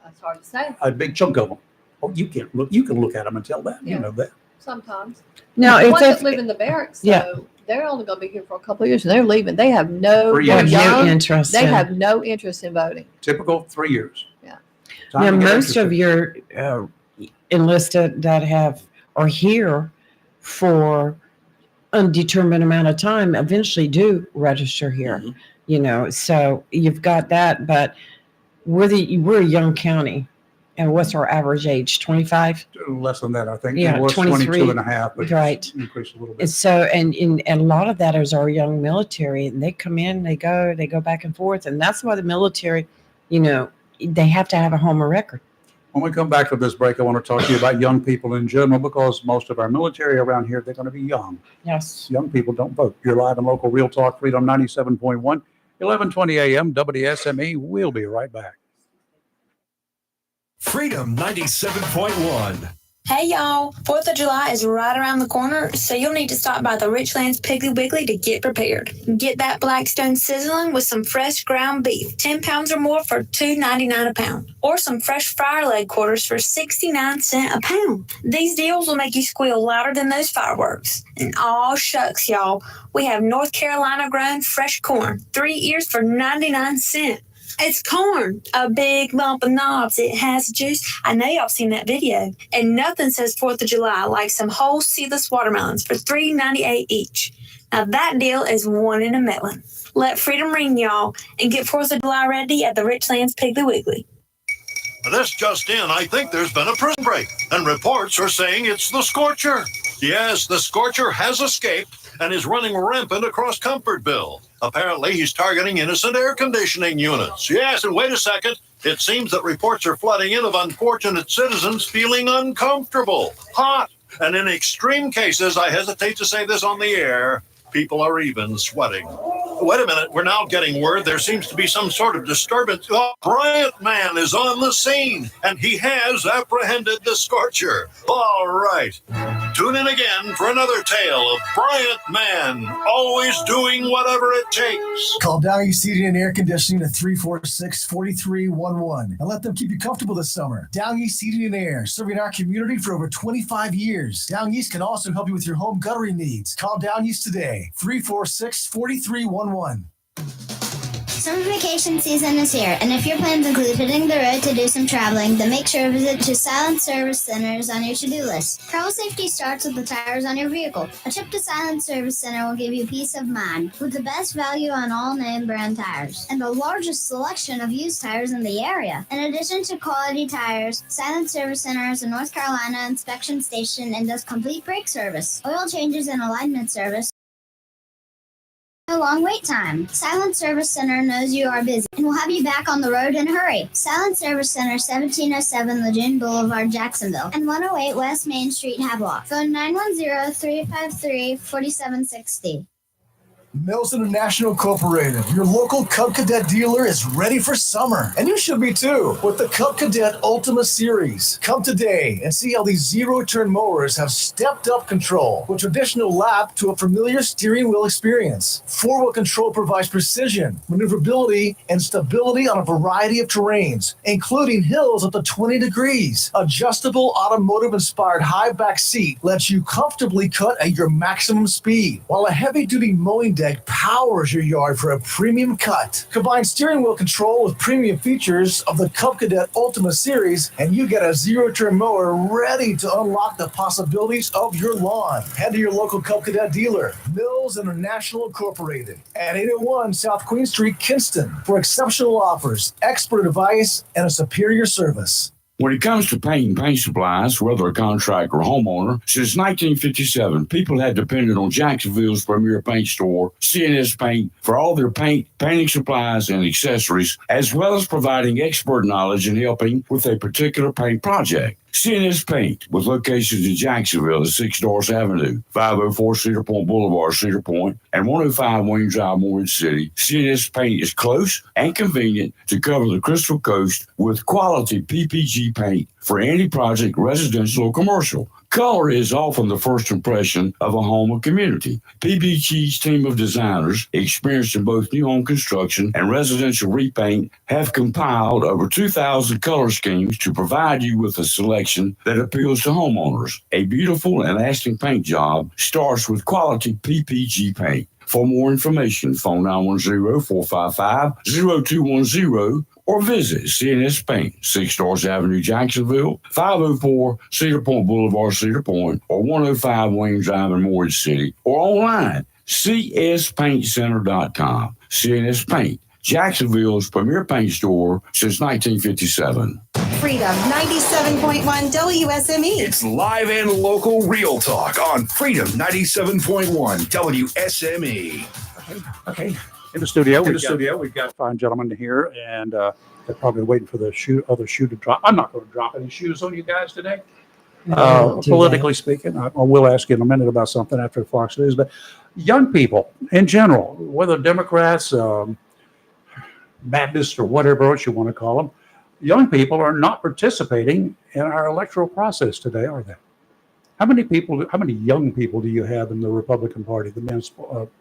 That's hard to say. A big chunk of them. Oh, you can look at them and tell that. You know that. Sometimes. No, the it's ones that live in the barracks, so they're only going to be here for a couple of years, and they're leaving. They have no interest. They have no interest in voting. Typical 3 years. Yeah. Now, most of your enlisted that are here for undetermined amount of time eventually do register here. So you've got that, but we're a young county. And what's our average age? 25? Less than that, I think. Yeah, it was 22 and a half, but right. Increased a little bit. And so, and a lot of that is our young military, and they come in, they go back and forth, and that's why the military, they have to have a home of record. When we come back from this break, I want to talk to you about young people in general, because most of our military around here, they're going to be young. Yes. Young people don't vote. You're live and local, Real Talk, Freedom 97.1, 1120 AM, WSME. We'll be right back. Freedom 97.1. Hey y'all, 4th of July is right around the corner, so you'll need to stop by the Richlands Piggly Wiggly to get prepared. Get that Blackstone sizzling with some fresh ground beef, 10 pounds or more for $2.99 a pound, or some fresh fryer leg quarters for 69 cents a pound. These deals will make you squeal louder than those fireworks. And aw shucks, y'all, we have North Carolina grown fresh corn, 3 ears for 99 cents. It's corn, a big lump of knobs. It has juice. I know y'all seen that video. And nothing says 4th of July like some whole seedless watermelons for $3.98 each. Now that deal is one in a million. Let freedom ring, y'all, and get 4th of July ready at the Richlands Piggly Wiggly. This just in, I think there's been a prison break, and reports are saying it's the Scorcher. Yes, the Scorcher has escaped and is running rampant across Comfortville. Apparently, he's targeting innocent air conditioning units. Yes, and wait a second. It seems that reports are flooding in of unfortunate citizens feeling uncomfortable, hot, and in extreme cases, I hesitate to say this on the air, people are even sweating. Wait a minute, we're now getting word there seems to be some sort of disturbance. Oh, Bryant Man is on the scene, and he has apprehended the Scorcher. All right. Tune in again for another tale of Bryant Man, always doing whatever it takes. Call Down East Heating and Air Conditioning at 346-4311 and let them keep you comfortable this summer. Down East Heating and Air, serving our community for over 25 years. Down East can also help you with your home guttering needs. Call Down East today, 346-4311. Summer vacation season is here, and if your plans include hitting the road to do some traveling, then make sure to visit to Silent Service Centers on your to-do list. Travel safety starts with the tires on your vehicle. A trip to Silent Service Center will give you peace of mind, with the best value on all name brand tires, and the largest selection of used tires in the area. In addition to quality tires, Silent Service Center is a North Carolina inspection station and does complete brake service, oil changes, and alignment service. A long wait time. Silent Service Center knows you are busy and will have you back on the road in a hurry. Silent Service Center, 1707 Lejeune Boulevard, Jacksonville, and 108 West Main Street, Havelock. Phone 910-353-4760. Mills International Incorporated, your local Cub Cadet dealer, is ready for summer. And you should be too, with the Cub Cadet Ultima Series. Come today and see how these zero-turn mowers have stepped up control with traditional lap to a familiar steering wheel experience. Four-wheel control provides precision, maneuverability, and stability on a variety of terrains, including hills up to 20 degrees. Adjustable automotive-inspired high back seat lets you comfortably cut at your maximum speed, while a heavy-duty mowing deck powers your yard for a premium cut. Combine steering wheel control with premium features of the Cub Cadet Ultima Series, and you get a zero-turn mower ready to unlock the possibilities of your lawn. Head to your local Cub Cadet dealer, Mills International Incorporated, at 801 South Queen Street, Kinston, for exceptional offers, expert advice, and a superior service. When it comes to paint and paint supplies, whether a contractor or homeowner, since 1957, people have depended on Jacksonville's premier paint store, CNS Paint, for all their paint, painting supplies, and accessories, as well as providing expert knowledge and helping with a particular paint project. CNS Paint, with locations in Jacksonville at 6 Doris Avenue, 504 Cedar Point Boulevard, Cedar Point, and 105 Wayne Drive, Morehead City. CNS Paint is close and convenient to cover the Crystal Coast with quality PPG paint for any project, residential or commercial. Color is often the first impression of a home or community. PPG's team of designers, experienced in both new home construction and residential repaint, have compiled over 2,000 color schemes to provide you with a selection that appeals to homeowners. A beautiful and lasting paint job starts with quality PPG paint. For more information, phone 910-455-0210 or visit CNS Paint, 6 Doris Avenue, Jacksonville, 504 Cedar Point Boulevard, Cedar Point, or 105 Wayne Drive in Morehead City, or online, cspaintcenter.com. CNS Paint, Jacksonville's premier paint store since 1957. Freedom 97.1 WSME. It's live and local real talk on Freedom 97.1 WSME. Okay. In the studio, we've got a fine gentleman here, and they're probably waiting for the other shoe to drop. I'm not going to drop any shoes on you guys today. Politically speaking, I will ask you in a minute about something after Fox News, but young people in general, whether Democrats, Baptists, or whatever else you want to call them, young people are not participating in our electoral process today, are they? How many young people do you have in the Republican Party, the men's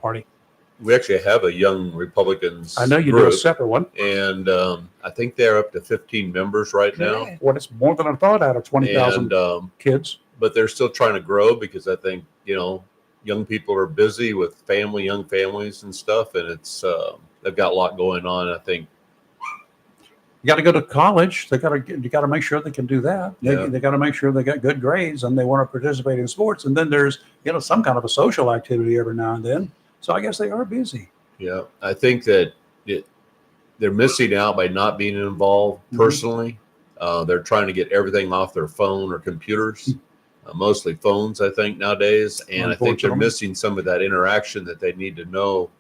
party? We actually have a young Republicans. I know you group, do a separate one. and I think they're up to 15 members right now. Well, it's more than I thought out of 20,000 kids. But they're still trying to grow because I think, young people are busy with young families and stuff, and it's they've got a lot going on. I think you got to go to college. You got to make sure they can do that. Yeah. They got to make sure they got good grades and they want to participate in sports. And then there's some kind of a social activity every now and then. So I guess they are busy. Yeah, I think that they're missing out by not being involved personally. They're trying to get everything off their phone or computers, mostly phones, I think, nowadays. And I think they're missing some of that interaction that they need to know.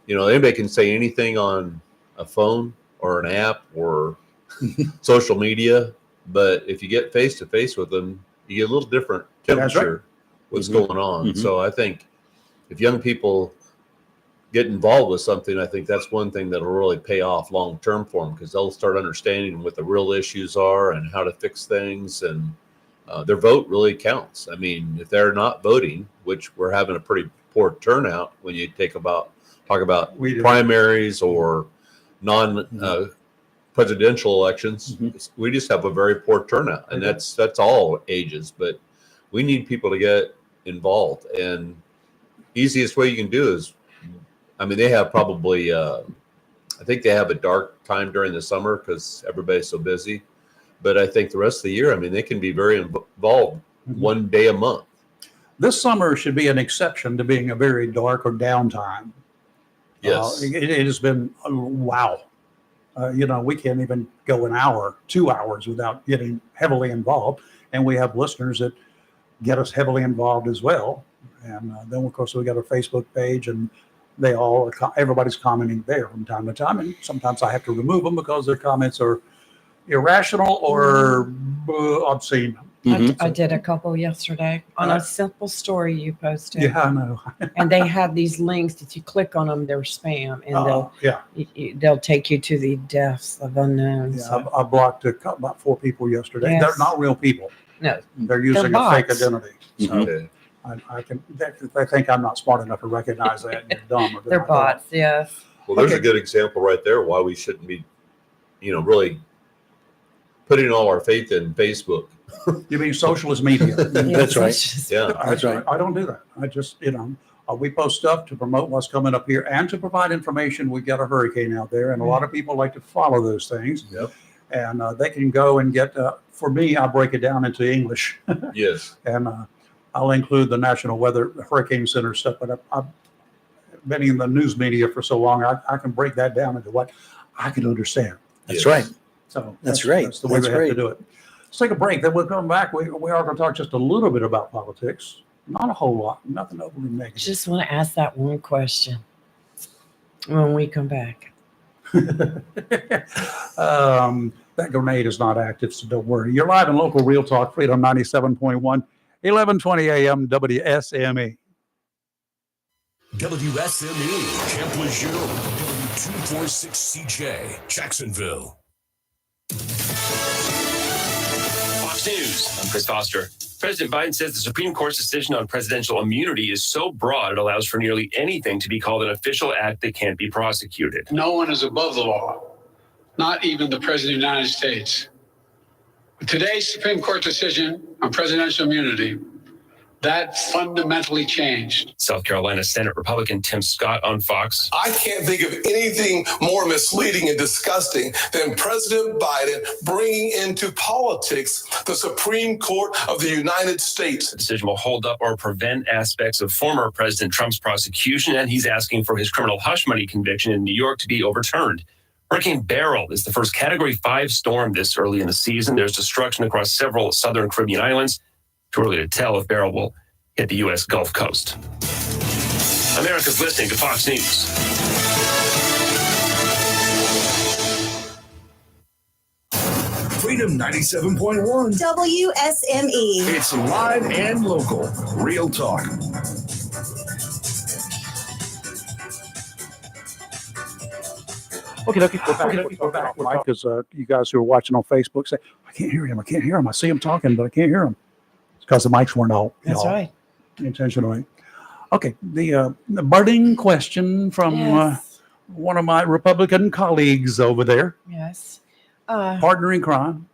Anybody can say anything on a phone or an app or social media, but if you get face to face with them, you get a little different temperature what's going on. So I think if young people get involved with something, I think that's one thing that'll really pay off long term for them, because they'll start understanding what the real issues are and how to fix things, and their vote really counts. I mean, if they're not voting, which we're having a pretty poor turnout when you talk about primaries or non-presidential elections, we just have a very poor turnout, and that's all ages. But we need people to get involved, and easiest way you can do is, they have probably, I think they have a dark time during the summer because everybody's so busy. But I think the rest of the year, they can be very involved one day a month. This summer should be an exception to being a very dark or downtime. Yes. It has been, wow. We can't even go an hour, 2 hours without getting heavily involved. And we have listeners that get us heavily involved as well. And then, of course, we got a Facebook page, and everybody's commenting there from time to time. And sometimes I have to remove them because their comments are irrational or obscene. I did a couple yesterday on a simple story you posted. Yeah, I know. And they have these links that you click on them, they're spam, and they'll take you to the depths of unknown. Yeah, I blocked about 4 people yesterday. Yes. They're not real people. No, they're using a fake bots. identity. So I can. They think I'm not smart enough to recognize that. And they're dumb. They're bots. Yes. Well, there's a good example right there why we shouldn't be, really putting all our faith in Facebook. You mean socialist media? That's right. Yeah, that's right. I don't do that. I just, we post stuff to promote what's coming up here and to provide information. We've got a hurricane out there, and a lot of people like to follow those things. Yep. And they can go and get. For me, I break it down into English. Yes. And I'll include the National Weather Hurricane Center stuff. But I've been in the news media for so long, I can break that down into what I can understand. That's right. So that's great. That's the way we have to do it. Let's take a break. Then we'll come back. We are going to talk just a little bit about politics. Not a whole lot. Nothing overly negative. Just want to ask that one question when we come back. That grenade is not active, so don't worry. You're live in local Real Talk, Freedom 97.1, 1120 AM WSME. WSME, Camp Lejeune, W246CJ, Jacksonville. Fox News, I'm Chris Foster. President Biden says the Supreme Court's decision on presidential immunity is so broad it allows for nearly anything to be called an official act that can't be prosecuted. No one is above the law, not even the President of the United States. With today's Supreme Court decision on presidential immunity, that fundamentally changed. South Carolina Senate Republican Tim Scott on Fox. I can't think of anything more misleading and disgusting than President Biden bringing into politics the Supreme Court of the United States. The decision will hold up or prevent aspects of former President Trump's prosecution, and he's asking for his criminal hush money conviction in New York to be overturned. Hurricane Beryl is the first Category 5 storm this early in the season. There's destruction across several southern Caribbean islands. Too early to tell if Beryl will hit the U.S. Gulf Coast. America's listening to Fox News. Freedom 97.1. WSME. It's live and local. Real talk. Okay, we're back. Right, because you guys who are watching on Facebook say, I can't hear him. I see him talking, but I can't hear him. It's because the mics weren't all. That's right. Intentionally. Okay, the burning question from one of my Republican colleagues over there, Yes. partner in crime.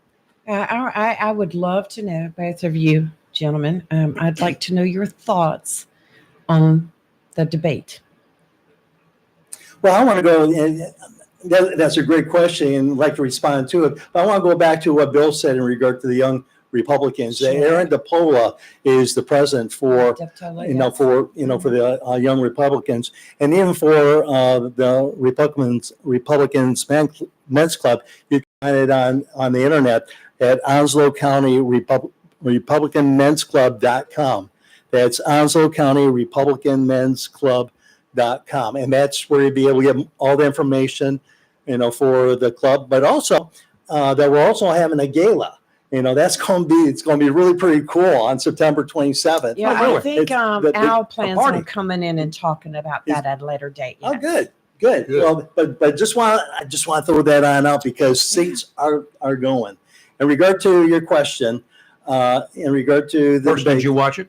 I would love to know, both of you gentlemen, I'd like to know your thoughts on the debate. Well, I want to go, and that's a great question, and I'd like to respond to it. But I want to go back to what Bill said in regard to the young Republicans. Sure. Aaron DePola is the president for Deptola, for the young Republicans, and even for the Republicans Men's Club. You can find it on the internet at Onslow County Republican Men's Club.com. That's Onslow County Republican Men's Club.com, and that's where you'll be able to get all the information, for the club. But also that we're also having a gala. It's going to be really pretty cool on September 27th. Yeah, really? I think Al plans party. on coming in and talking about that at a later date. Oh, good. Well, but I just want to throw that on out because seats are going. In regard to your question, in regard to the First, did you watch it?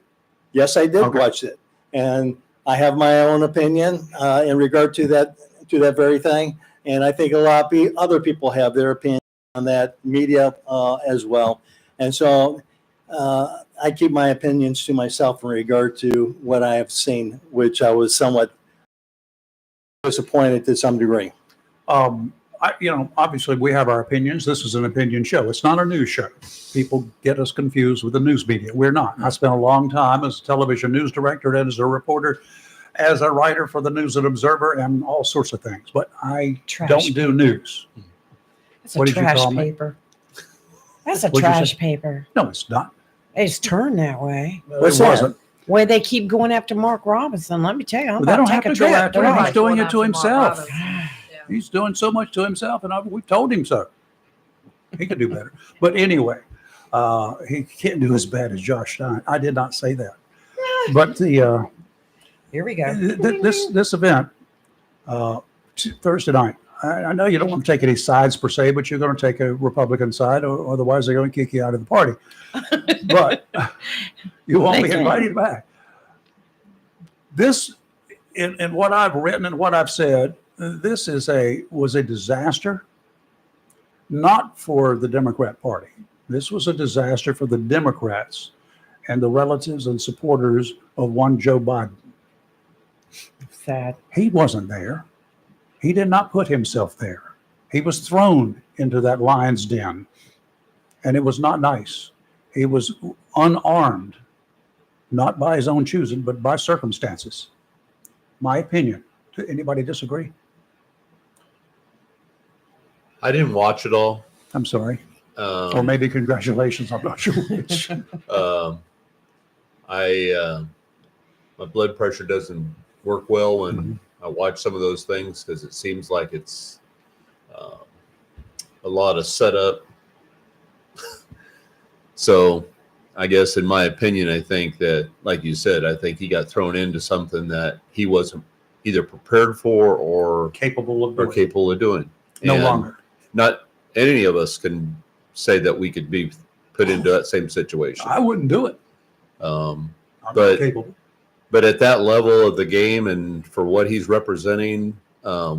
Yes, I did watch it, and I have my own opinion in regard to that very thing, and I think a lot of other people have their opinion on that, media as well, and so I keep my opinions to myself in regard to what I have seen, which I was somewhat disappointed to some degree. Obviously we have our opinions. This is an opinion show. It's not a news show. People get us confused with the news media. We're not. I spent a long time as a television news director and as a reporter, as a writer for the News and Observer and all sorts of things, but I don't do news. That's a trash paper. That's a trash paper. No, it's not. It's turned that way. It wasn't. Where they keep going after Mark Robinson. Let me tell you, I'm They about don't to have take to a go trip. after him. He's doing it to himself. He's doing so much to himself, and we told him so. He could do better. But anyway, he can't do as bad as Josh Stein. I did not say that. But the here we go. This event Thursday night. I know you don't want to take any sides per se, but you're going to take a Republican side, or otherwise they're going to kick you out of the party. But you won't be invited back. This, in what I've written and what I've said, this was a disaster, not for the Democrat Party. This was a disaster for the Democrats and the relatives and supporters of one Joe Biden. Sad. He wasn't there. He did not put himself there. He was thrown into that lion's den, and it was not nice. He was unarmed, not by his own choosing, but by circumstances. My opinion. Anybody disagree? I didn't watch it all. I'm sorry. Or maybe congratulations. I'm not sure which. My blood pressure doesn't work well when I watch some of those things because it seems like it's a lot of setup. So I guess in my opinion, I think that, like you said, I think he got thrown into something that he wasn't either prepared for or capable of doing. No And longer. Not any of us can say that we could be put into that same situation. I wouldn't do it. I'm not capable. But at that level of the game and for what he's representing,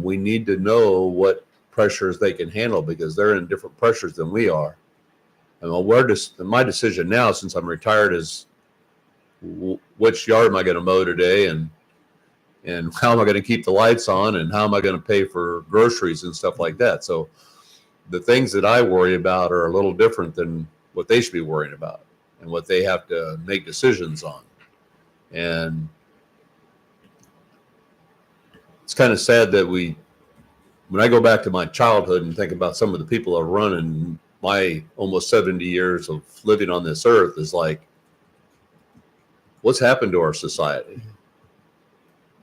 we need to know what pressures they can handle because they're in different pressures than we are. And my decision now, since I'm retired, is which yard am I going to mow today, and how am I going to keep the lights on, and how am I going to pay for groceries and stuff like that. So the things that I worry about are a little different than what they should be worrying about and what they have to make decisions on. And it's kind of sad that when I go back to my childhood and think about some of the people that run in my almost 70 years of living on this earth, is like, what's happened to our society?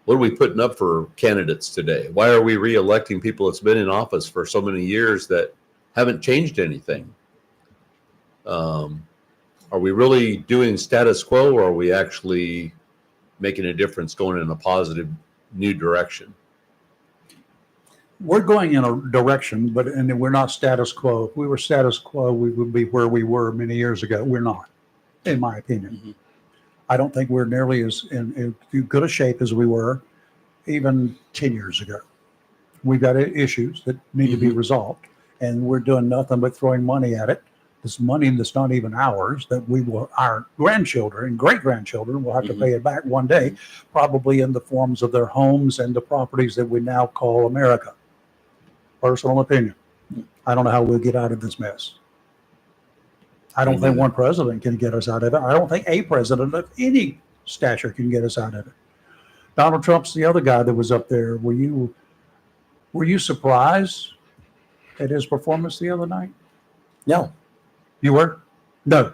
What are we putting up for candidates today? Why are we re-electing people that's been in office for so many years that haven't changed anything? Are we really doing status quo, or are we actually making a difference, going in a positive new direction? we're going in a direction, and we're not status quo. If we were status quo, we would be where we were many years ago. We're not, in my opinion. I don't think we're nearly as in good a shape as we were even 10 years ago. We've got issues that need to be resolved, and we're doing nothing but throwing money at it. This money that's not even ours, that our grandchildren and great-grandchildren will have to pay it back one day, probably in the forms of their homes and the properties that we now call America. Personal opinion. I don't know how we'll get out of this mess. I don't think one president can get us out of it. I don't think a president of any stature can get us out of it. Donald Trump's the other guy that was up there. Were you surprised at his performance the other night? No. You were? No.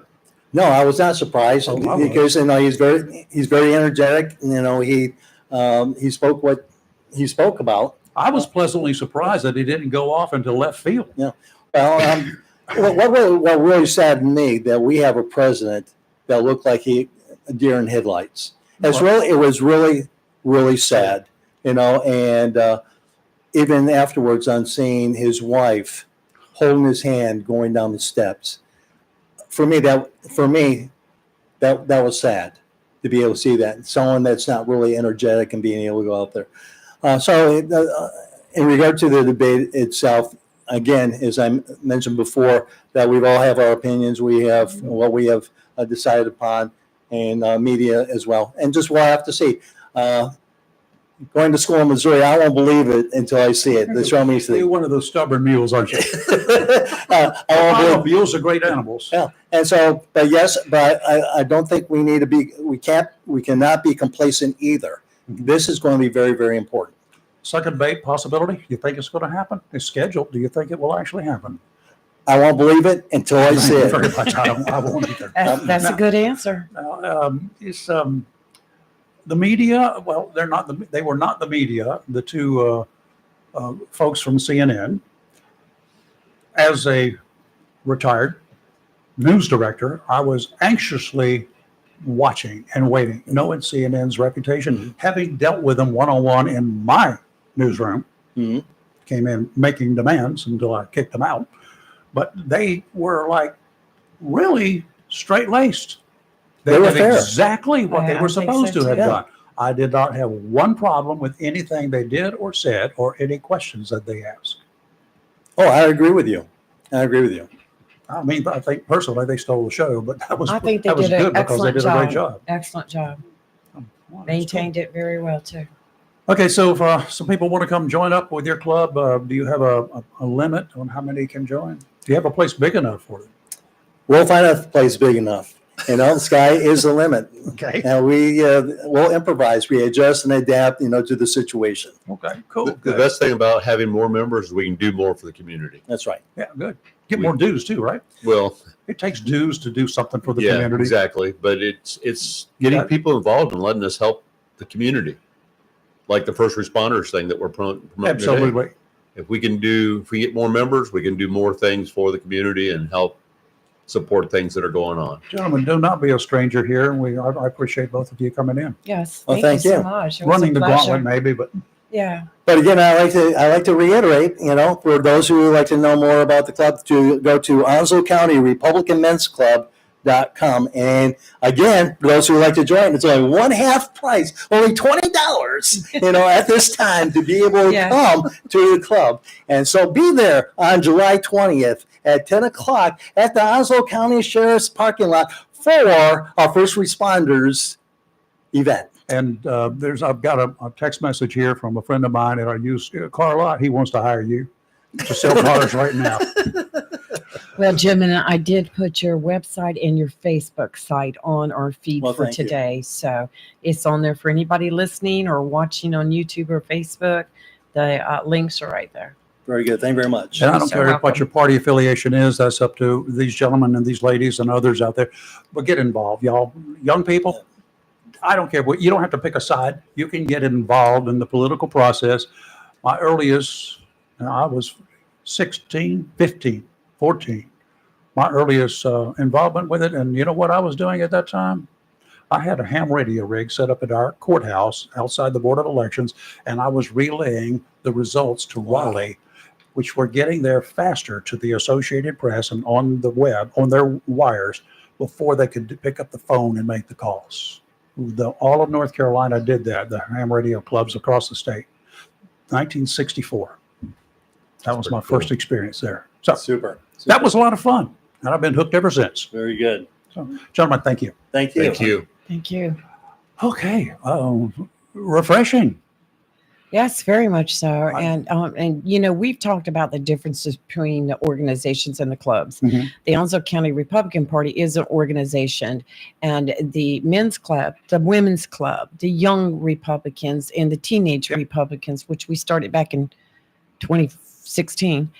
No, I was not surprised because he's very energetic. He spoke what he spoke about. I was pleasantly surprised that he didn't go off into left field. Yeah. Well, what really saddened me that we have a president that looked like a deer in headlights. It was really sad, and even afterwards on seeing his wife holding his hand going down the steps. For me, that was sad to be able to see that. Someone that's not really energetic and being able to go out there. In regard to the debate itself, again, as I mentioned before, that we all have our opinions. We have what we have decided upon, and media as well. And just we'll have to see. Going to school in Missouri, I won't believe it until I see it. They show me things. You're one of those stubborn mules, aren't you? Mules are great animals. Yeah, and so, but I don't think we need to be. We cannot be complacent either. This is going to be very, very important. Second debate possibility? You think it's going to happen? It's scheduled. Do you think it will actually happen? I won't believe it until I see it. Very much. I won't either. That's a good answer. The media, well, they were not the media, the two folks from CNN. As a retired news director, I was anxiously watching and waiting, knowing CNN's reputation, having dealt with them one-on-one in my newsroom, came in making demands until I kicked them out. But they were like really straight-laced. They were did fair. exactly what they were supposed to have Yeah. done. I did not have one problem with anything they did or said or any questions that they asked. Oh, I agree with you. I mean, I think personally they stole the show, but that was I think they that was did good an because they excellent did a great job. Excellent job. Maintained it very well too. Okay, so if some people want to come join up with your club, do you have a limit on how many can join? Do you have a place big enough for them? We'll find a place big enough. The sky is the limit. Okay. And we'll improvise, we adjust and adapt, to the situation. Okay, cool. The best thing about having more members is we can do more for the community. That's right. Yeah, good. Get more dues too, right? Well, it takes dues to do something for the yeah, community. exactly. But it's getting people involved and letting us help the community, like the first responders thing that we're promoting today. Absolutely. If we get more members, we can do more things for the community and help support things that are going on. Gentlemen, do not be a stranger here. I appreciate both of you coming in. Yes. Well, thank you so you. much. It was Running a the pleasure. gauntlet, maybe, but Yeah. But again, I like to reiterate, for those who would like to know more about the club, to go to Onslow County Republican Men's Club.com. And again, for those who would like to join, it's only one half price, only $20, at this time to be able to come to the club. And so be there on July 20th at 10 o'clock at the Onslow County Sheriff's parking lot for our first responders event. And I've got a text message here from a friend of mine at our used car lot. He wants to hire you to sell cars right now. Well, Jim, and I did put your website and your Facebook site on our feed Well, for thank you. today. So it's on there for anybody listening or watching on YouTube or Facebook. The links are right there. Very good. Thank you very much. And I don't So care what welcome. your party affiliation is. That's up to these gentlemen and these ladies and others out there. But get involved, y'all. Young people, I don't care what. You don't have to pick a side. You can get involved in the political process. My earliest, I was 16, 15, 14. My earliest involvement with it. And you know what I was doing at that time? I had a ham radio rig set up at our courthouse outside the Board of Elections, and I was relaying the results to Raleigh, which were getting there faster to the Associated Press and on the web, on their wires, before they could pick up the phone and make the calls. All of North Carolina did that, the ham radio clubs across the state. 1964. That was my first experience there. So Super. that was a lot of fun, and I've been hooked ever since. Very good. So, gentlemen, thank you. Thank you. Thank you. Thank you. Okay. Refreshing. Yes, very much so. And you know, we've talked about the differences between the organizations and the clubs. Mhm. The Onslow County Republican Party is an organization, and the men's club, the women's club, the young Republicans, and the teenage Republicans, which we started back in 2016,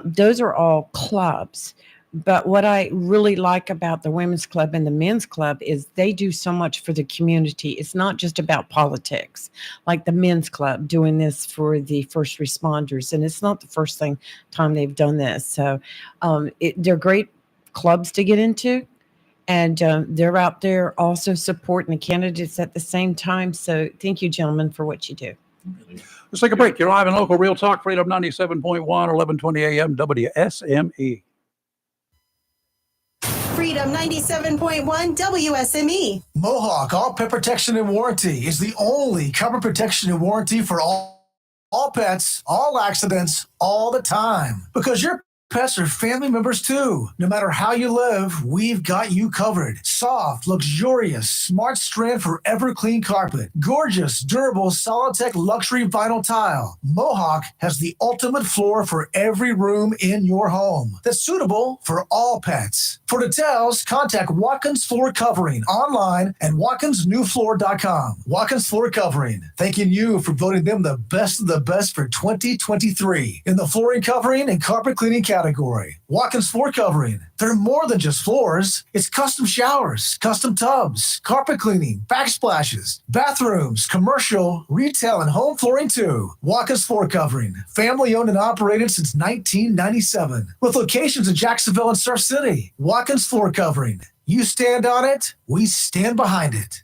those are all clubs. But what I really like about the women's club and the men's club is they do so much for the community. It's not just about politics, like the men's club doing this for the first responders. And it's not the first time they've done this. So they're great clubs to get into. And they're out there also supporting the candidates at the same time. So thank you, gentlemen, for what you do. Let's take a break. You're live in local Real Talk, Freedom 97.1, 1120 AM, WSME. Freedom 97.1 WSME. Mohawk All Pet Protection and Warranty is the only cover protection and warranty for all pets, all accidents, all the time. Because your pets are family members too. No matter how you live, we've got you covered. Soft, luxurious, smart strand forever clean carpet. Gorgeous, durable, Solitech luxury vinyl tile. Mohawk has the ultimate floor for every room in your home that's suitable for all pets. For details, contact Watkins Floor Covering online at watkinsnewfloor.com. Watkins Floor Covering, thanking you for voting them the best of the best for 2023 in the flooring covering and carpet cleaning category. Watkins Floor Covering. They're more than just floors. It's custom showers, custom tubs, carpet cleaning, backsplashes, bathrooms, commercial, retail, and home flooring too. Watkins Floor Covering. Family owned and operated since 1997. With locations in Jacksonville and Surf City. Watkins Floor Covering. You stand on it, we stand behind it.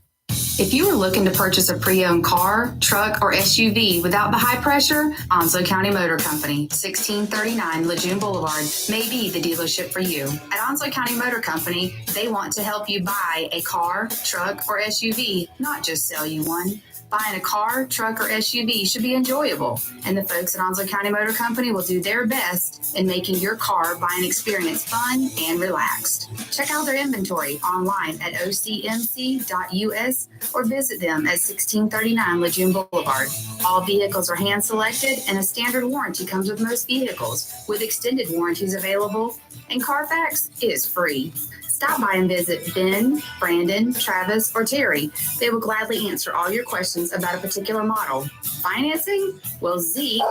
If you are looking to purchase a pre-owned car, truck, or SUV without the high pressure, Onslow County Motor Company, 1639 Lejeune Boulevard, may be the dealership for you. At Onslow County Motor Company, they want to help you buy a car, truck, or SUV, not just sell you one. Buying a car, truck, or SUV should be enjoyable, and the folks at Onslow County Motor Company will do their best in making your car buying experience fun and relaxed. Check out their inventory online at ocmc.us or visit them at 1639 Lejeune Boulevard. All vehicles are hand-selected, and a standard warranty comes with most vehicles, with extended warranties available, and Carfax is free. Stop by and visit Ben, Brandon, Travis, or Terry. They will gladly answer all your questions about a particular model. Financing? Well, Zeke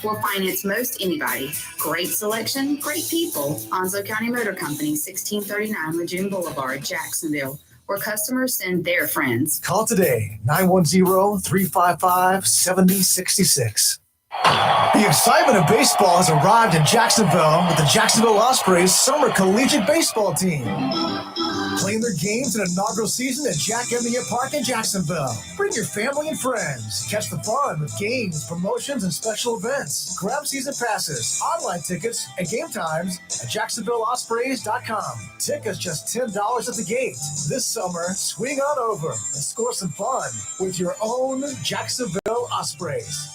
will finance most anybody. Great selection, great people. Onslow County Motor Company, 1639 Lejeune Boulevard, Jacksonville, where customers send their friends. Call today, 910-355-7066. The excitement of baseball has arrived in Jacksonville with the Jacksonville Ospreys Summer Collegiate Baseball Team. Playing their games in inaugural season at Jack Elliott Park in Jacksonville. Bring your family and friends. Catch the fun with games, promotions, and special events. Grab season passes, online tickets, and game times at JacksonvilleOspreys.com. Tickets just $10 at the gate. This summer, swing on over and score some fun with your own Jacksonville Ospreys.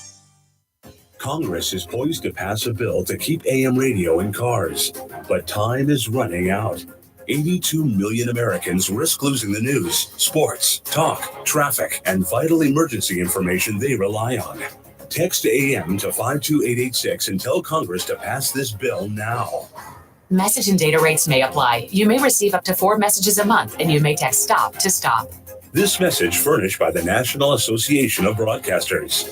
Congress is poised to pass a bill to keep AM radio in cars, but time is running out. 82 million Americans risk losing the news, sports, talk, traffic, and vital emergency information they rely on. Text AM to 52886 and tell Congress to pass this bill now. Message and data rates may apply. You may receive up to 4 messages a month, and you may text STOP to stop. This message furnished by the National Association of Broadcasters.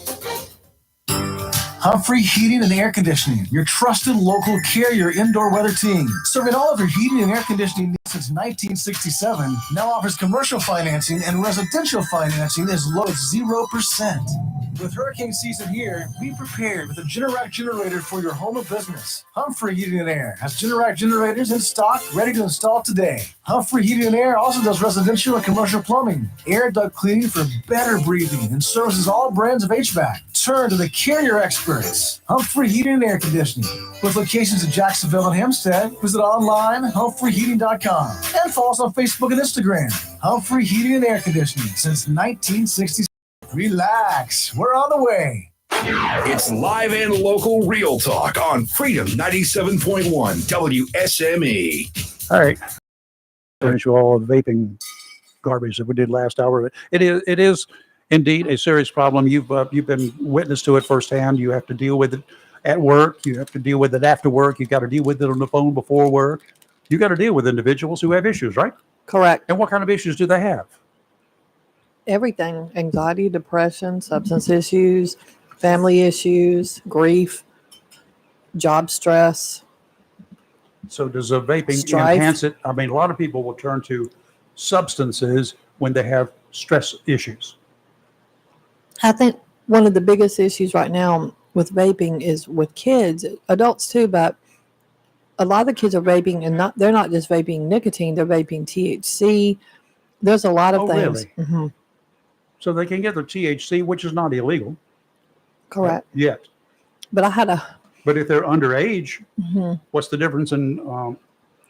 Humphrey Heating and Air Conditioning, your trusted local carrier indoor weather team. Serving all of your heating and air conditioning needs since 1967. Now offers commercial financing and residential financing as low as 0%. With hurricane season here, be prepared with a Generac generator for your home or business. Humphrey Heating and Air has Generac generators in stock, ready to install today. Humphrey Heating and Air also does residential and commercial plumbing, air duct cleaning for better breathing, and services all brands of HVAC. Turn to the Carrier experts, Humphrey Heating and Air Conditioning. With locations in Jacksonville and Hempstead, visit online humphreyheating.com and follow us on Facebook and Instagram. Humphrey Heating and Air Conditioning since 1966. Relax, we're on the way. It's live and local Real Talk on Freedom 97.1 WSME. All right. Finish with all the vaping garbage that we did last hour. It is indeed a serious problem. You've been witness to it firsthand. You have to deal with it at work. You have to deal with it after work. You got to deal with it on the phone before work. You got to deal with individuals who have issues, right? Correct. And what kind of issues do they have? Everything: anxiety, depression, substance issues, family issues, grief, job stress. So does vaping Strife. enhance it? I mean, a lot of people will turn to substances when they have stress issues. I think one of the biggest issues right now with vaping is with kids, adults too, but a lot of the kids are vaping, and they're not just vaping nicotine, they're vaping THC. There's a lot of things. Really? Mm-hmm. So they can get their THC, which is not illegal. Correct. Yet. But I had a But if they're underage, mm-hmm. what's the difference in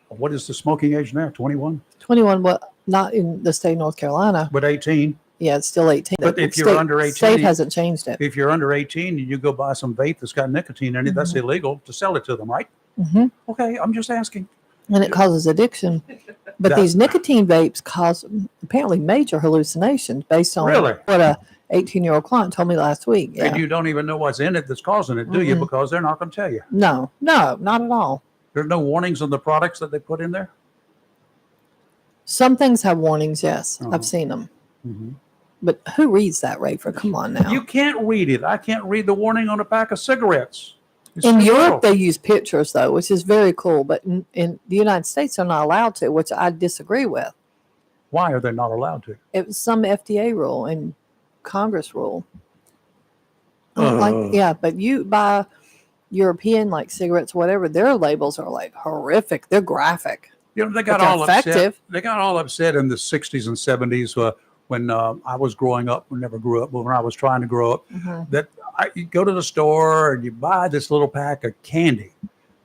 what is the smoking age now? 21? 21, but not in the state of North Carolina. But 18? Yeah, it's still 18. But The if you're under 18, state hasn't changed it. If you're under 18 and you go buy some vape that's got nicotine in it, that's Mhm. illegal to sell it to them, right? Mm-hmm. Okay, I'm just asking. And it causes addiction. But these nicotine vapes cause apparently major hallucinations based on Really? what a 18-year-old client told me last week. Yeah. And you don't even know what's in it that's causing it, do you? Mm-mm. Because they're not going to tell you. No, not at all. There's no warnings on the products that they put in there? Some things have warnings, yes. Uh-huh. I've seen them. Mhm. But who reads that, Rafer? Come on now. You can't read it. I can't read the warning on a pack of cigarettes. It's In too Europe, little. they use pictures, though, which is very cool. But in the United States, they're not allowed to, which I disagree with. Why are they not allowed to? It was some FDA rule and Congress rule. Yeah, but you buy European, like cigarettes, whatever, their labels are like horrific. They're graphic. You know, they got But they're all upset. effective. They got all upset in the 60s and 70s when I was growing up. We never grew up, but when I was trying to grow up, Mhm. that you go to the store and you buy this little pack of candy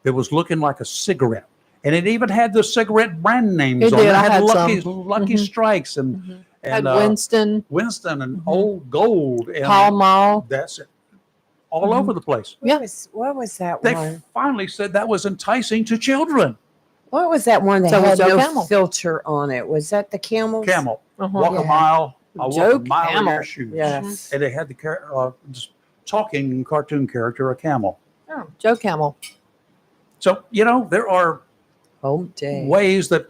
that was looking like a cigarette. And it even had the cigarette brand names It on did. it. I It had had Lucky, some. Lucky Mhm. Strikes and, Had and Winston, Winston and Old Gold. And Pall Mall. That's it. All Mhm. over the place. What was that They one? finally said that was enticing to children. What was that one that So was had Joe no Camel. filter on it? Was that the Camels? Camel. Uh-huh. Walk Yeah. a mile. I Joe walk a mile in Camel. your shoes. Yes. And they had the just talking cartoon character, a camel. Oh, Joe Camel. So, you know, there are Home day. ways that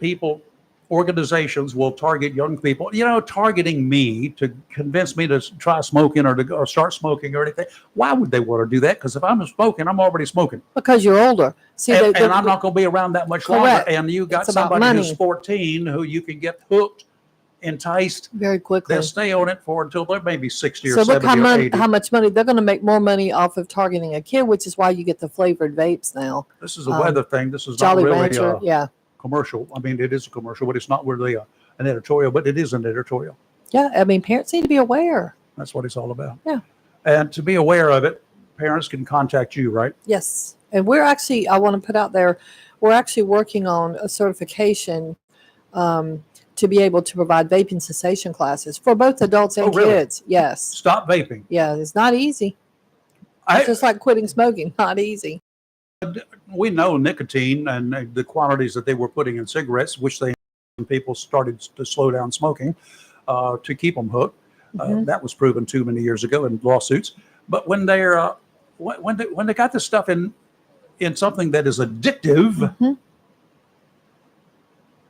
organizations will target young people, you know, targeting me to convince me to try smoking or to go or start smoking or anything. Why would they want to do that? Because if I'm smoking, I'm already smoking. Because you're older. See, And I'm not going to be around that much Correct. longer. And you got It's about somebody who's money. 14 who you can get hooked, enticed. very quickly. They'll stay on it for until they're maybe 60 or So look 70 or 80. how much money they're going to make more money off of targeting a kid, which is why you get the flavored vapes now. This is a weather thing. This is Jolly not really Rancher, yeah, commercial. I mean, it is a commercial, but it's not really an editorial, but it is an editorial. yeah. I mean, parents need to be aware. That's what it's all about. Yeah. And to be aware of it, parents can contact you, right? Yes, and we're actually. I want to put out there, we're actually working on a certification to be able to provide vaping cessation classes for both adults and Oh, really? kids. Yes. Stop vaping. Yeah, it's not easy. It's just like quitting smoking, not easy. We know nicotine and the quantities that they were putting in cigarettes, which people started to slow down smoking to keep them hooked. That was proven too many years ago in lawsuits. But when they're when they got this stuff in something that is addictive,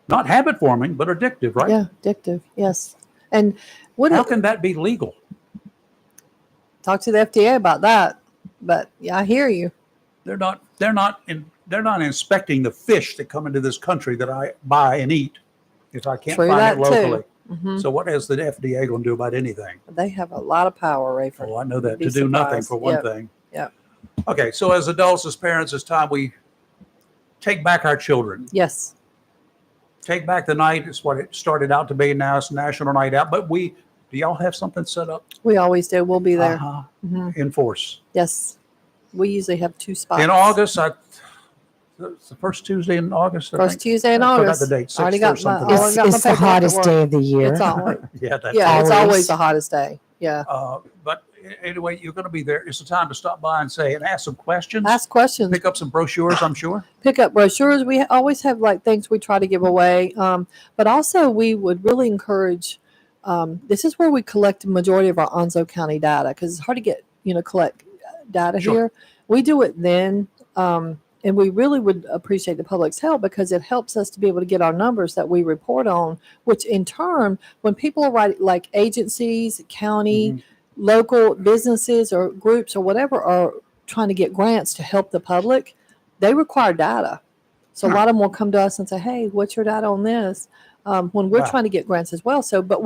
not habit forming, but addictive, right? Yeah, addictive. Yes. And how can that be legal? Talk to the FDA about that. But yeah, I hear you. They're not inspecting the fish that come into this country that I buy and eat if I can't True find that it locally. too. Mhm. So what is the FDA going to do about anything? They have a lot of power, Rayford. Oh, I know that. You'd be To do nothing surprised. for one Yep. thing. Yep. Okay, so as adults, as parents, it's time we take back our children. Yes. Take back the night. It's what it started out to be. Now it's National Night Out. But do y'all have something set up? We always do. We'll be there. Uh-huh. Mhm. In force. Yes. We usually have 2 spots. In August, it's the first Tuesday in August. I First think. Tuesday in I forgot August. the date. Already 6th got or my- something. already It's, got my it's the paperwork at hottest work. day of the year. It's always, Yeah, that's yeah, it's always. always the hottest day. Yeah. But anyway, you're going to be there. It's the time to stop by and ask some questions. Ask questions. Pick up some brochures, I'm sure. Pick up brochures. We always have like things we try to give away. But also we would really encourage, this is where we collect the majority of our Onslow County data because it's hard to get, collect data Sure. here. We do it then. And we really would appreciate the public's help because it helps us to be able to get our numbers that we report on, which in turn, when people are writing, like agencies, county, local businesses or groups or whatever are trying to get grants to help the public, they require data. So a lot of them will come to us and say, hey, what's your data on this? When we're Wow. trying to get grants as well. So, but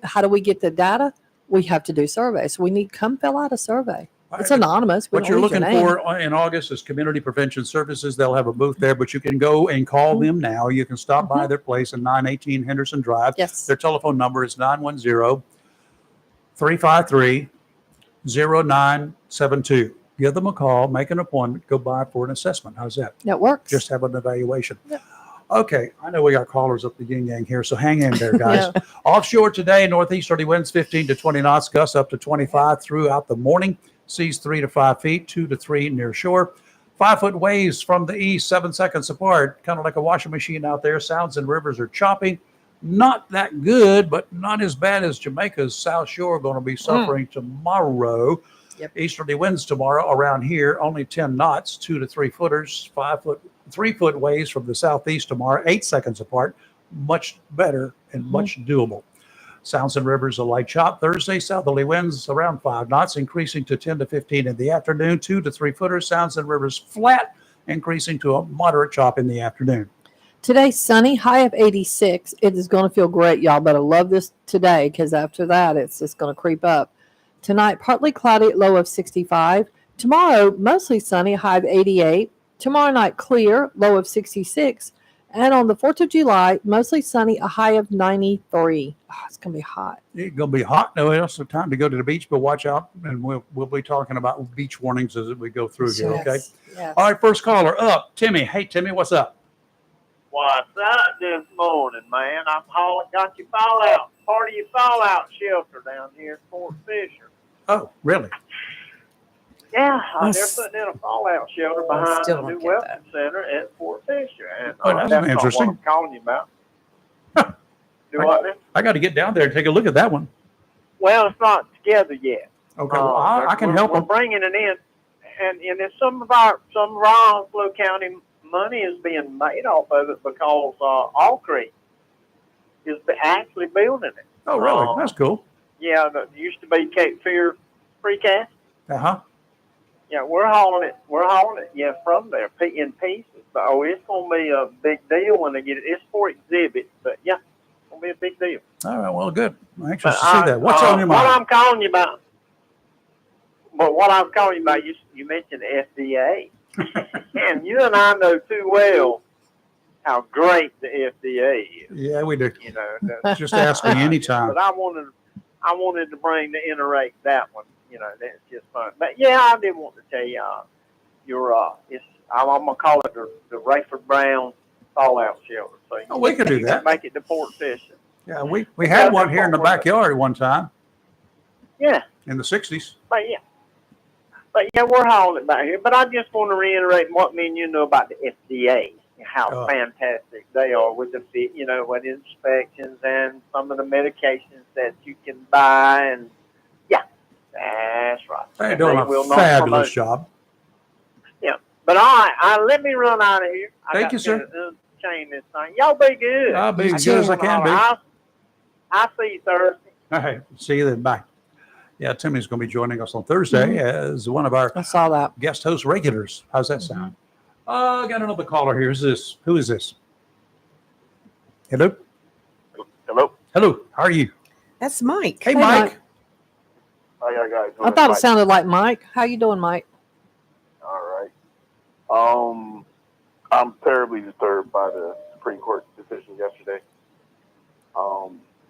how do we get the data? We have to do surveys. So come fill out a survey. It's anonymous. We What don't you're need your looking name. for in August is Community Prevention Services. They'll have a booth there, but you can go and call them now. You can stop by their place in 918 Henderson Drive. Yes. Their telephone number is 910-353-0972. Give them a call, make an appointment, go by for an assessment. How's that? That works. Just have an evaluation. Okay, I know we got callers up the yin yang here, so hang in there, guys. Offshore today, northeasterly winds 15 to 20 knots, gusts up to 25 throughout the morning. Seas 3 to 5 feet, 2 to 3 near shore. 5-foot waves from the east, 7 seconds apart, kind of like a washing machine out there. Sounds and rivers are choppy. Not that good, but not as bad as Jamaica's South Shore going to be suffering tomorrow. Yep. Easterly winds tomorrow around here, only 10 knots, 2 to 3 footers, 3-foot waves from the southeast tomorrow, 8 seconds apart. Much better and much doable. Sounds and rivers a light chop. Thursday, southerly winds around 5 knots, increasing to 10 to 15 in the afternoon, 2 to 3 footers. Sounds and rivers flat, increasing to a moderate chop in the afternoon. Today, sunny, high of 86. It is going to feel great, y'all. But I love this today because after that, it's just going to creep up. Tonight, partly cloudy, low of 65. Tomorrow, mostly sunny, high of 88. Tomorrow night, clear, low of 66. And on the 4th of July, mostly sunny, a high of 93. Oh, it's going to be hot. It's going to be hot. No, it's the time to go to the beach, but watch out. And we'll be talking about beach warnings as we go through here, okay? Yes. All right, first caller up. Timmy. Hey, Timmy, what's up? What's up this morning, man? I'm got your fallout, part of your fallout shelter down here at Fort Fisher. Oh, really? Yeah, they're Yes. putting in a fallout shelter I behind still the don't new get weapons center at Fort Fisher. And Oh, that's not interesting. what I'm calling you about. Do what now? I got to get down there and take a look at that one. Well, it's not together yet. Okay, well, I can help We're them. bringing it in, and it's some of our Onslow County money is being made off of it because All Creek is actually building it. Oh, really? That's cool. Yeah, that used to be Cape Fear Precast. Uh-huh. Yeah, we're hauling it. Yeah, from there in pieces. So it's gonna be a big deal when they get it. It's for exhibit, but yeah, it's gonna be a big deal. All right, well, good. I'm anxious But to see that. What's on your What mind? I'm calling you about? But what I'm calling you about, you mentioned the FDA, and you and I know too well how great the FDA is. Yeah, we do. You know, Just ask me anytime. But I wanted to bring to iterate that one. You know, that's just fun. But yeah, I did want to tell you, I'm gonna call it the Rayford Brown fallout shelter. So Oh, we could do you that. Make it to Fort Fisher. Yeah, we had one here in the backyard one time Yeah, in the 60s. but yeah, we're hauling it back here. But I just want to reiterate what me and you know about the FDA, how fantastic they are with the fit, with inspections and some of the medications that you can buy, and yeah, that's right. They're And doing they a will not fabulous promote- job. Yeah, but I let me run out of here. Thank you, sir. Chain this thing. Y'all be good. I'll be as good as I can be. I'll see you Thursday. All right, see you then. Bye. Yeah, Timmy's going to be joining us on Thursday as one of our I saw that. guest host regulars. How's that sound? I got another caller here. Who is this? Hello? Hello. Hello, how are you? That's Mike. Hey, Mike. How y'all guys doing? I thought it Mike. sounded like Mike. How you doing, Mike? All right. I'm terribly disturbed by the Supreme Court decision yesterday.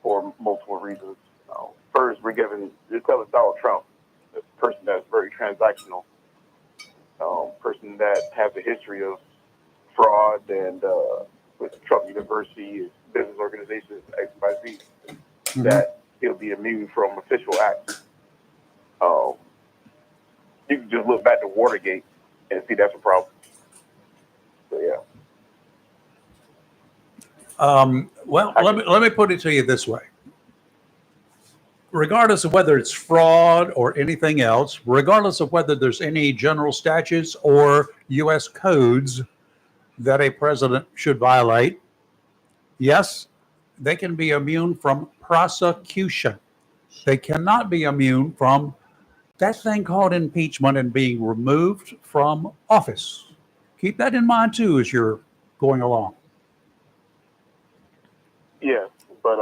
For multiple reasons. First, you're telling Donald Trump, a person that's very transactional, person that has a history of fraud and with Trump University, his business organization, XYZ, that he'll be immune from official acts. You can just look back to Watergate and see that's a problem. So yeah. Well, let me put it to you this way. Regardless of whether it's fraud or anything else, regardless of whether there's any general statutes or U.S. codes that a president should violate, yes, they can be immune from prosecution. They cannot be immune from that thing called impeachment and being removed from office. Keep that in mind, too, as you're going along. Yeah, but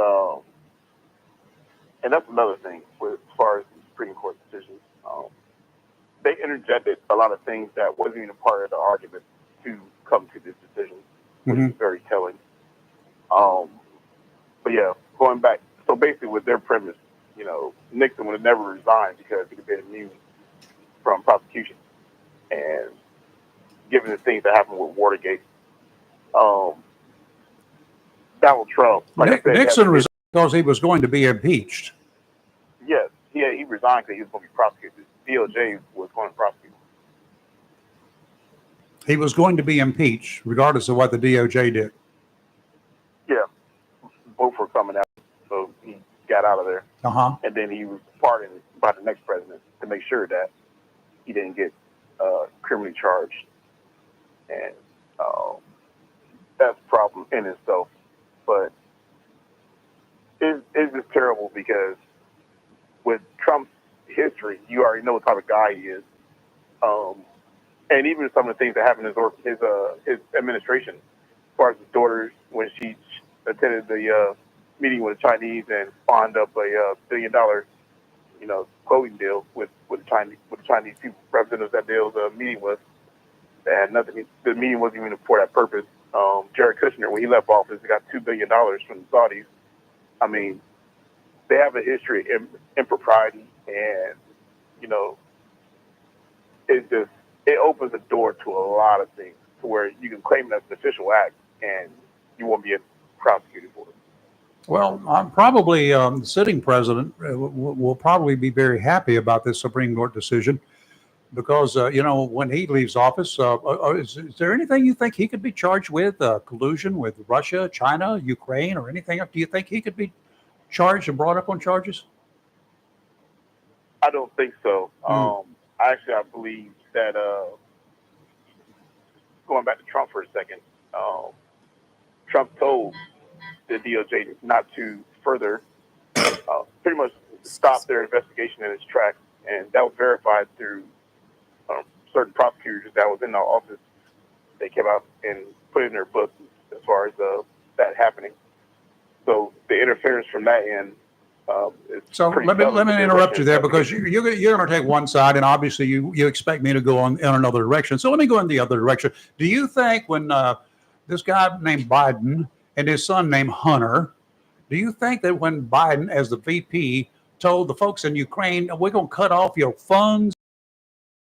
and that's another thing with as far as the Supreme Court decisions. They interjected a lot of things that wasn't even part of the argument to come to this decision, which is very telling. But yeah, going back, so basically with their premise, Nixon would have never resigned because he could have been immune from prosecution. And given the things that happened with Watergate, Donald Trump, like I said, Nixon resigned because he was going to be impeached. Yes, he resigned because he was going to be prosecuted. DOJ was going to prosecute him. He was going to be impeached, regardless of what the DOJ did. Yeah, both were coming out, so he got out of there. And then he was pardoned by the next president to make sure that he didn't get criminally charged. And that's a problem in itself. But it's just terrible because with Trump's history, you already know what type of guy he is. And even some of the things that happened in his administration, as far as his daughter, when she attended the meeting with the Chinese and spawned up a $1 billion, clothing deal with the Chinese people, representatives that they was meeting with. They had nothing. The meeting wasn't even for that purpose. Jared Kushner, when he left office, he got $2 billion from the Saudis. I mean, they have a history of impropriety, and it opens the door to a lot of things, to where you can claim it as an official act, and you won't be prosecuted for it. Well, probably the sitting president will probably be very happy about this Supreme Court decision because, when he leaves office, is there anything you think he could be charged with? Collusion with Russia, China, Ukraine, or anything? Do you think he could be charged and brought up on charges? I don't think so. I believe that, going back to Trump for a second, Trump told the DOJ not to further pretty much stop their investigation in its tracks, and that was verified through certain prosecutors that was in the office. They came out and put in their book as far as that happening. So the interference from that end is so let me interrupt you there because you're going to take one side, and obviously you expect me to go in another direction. So let me go in the other direction. Do you think when this guy named Biden and his son named Hunter, do you think that when Biden, as the VP, told the folks in Ukraine, we're going to cut off your funds,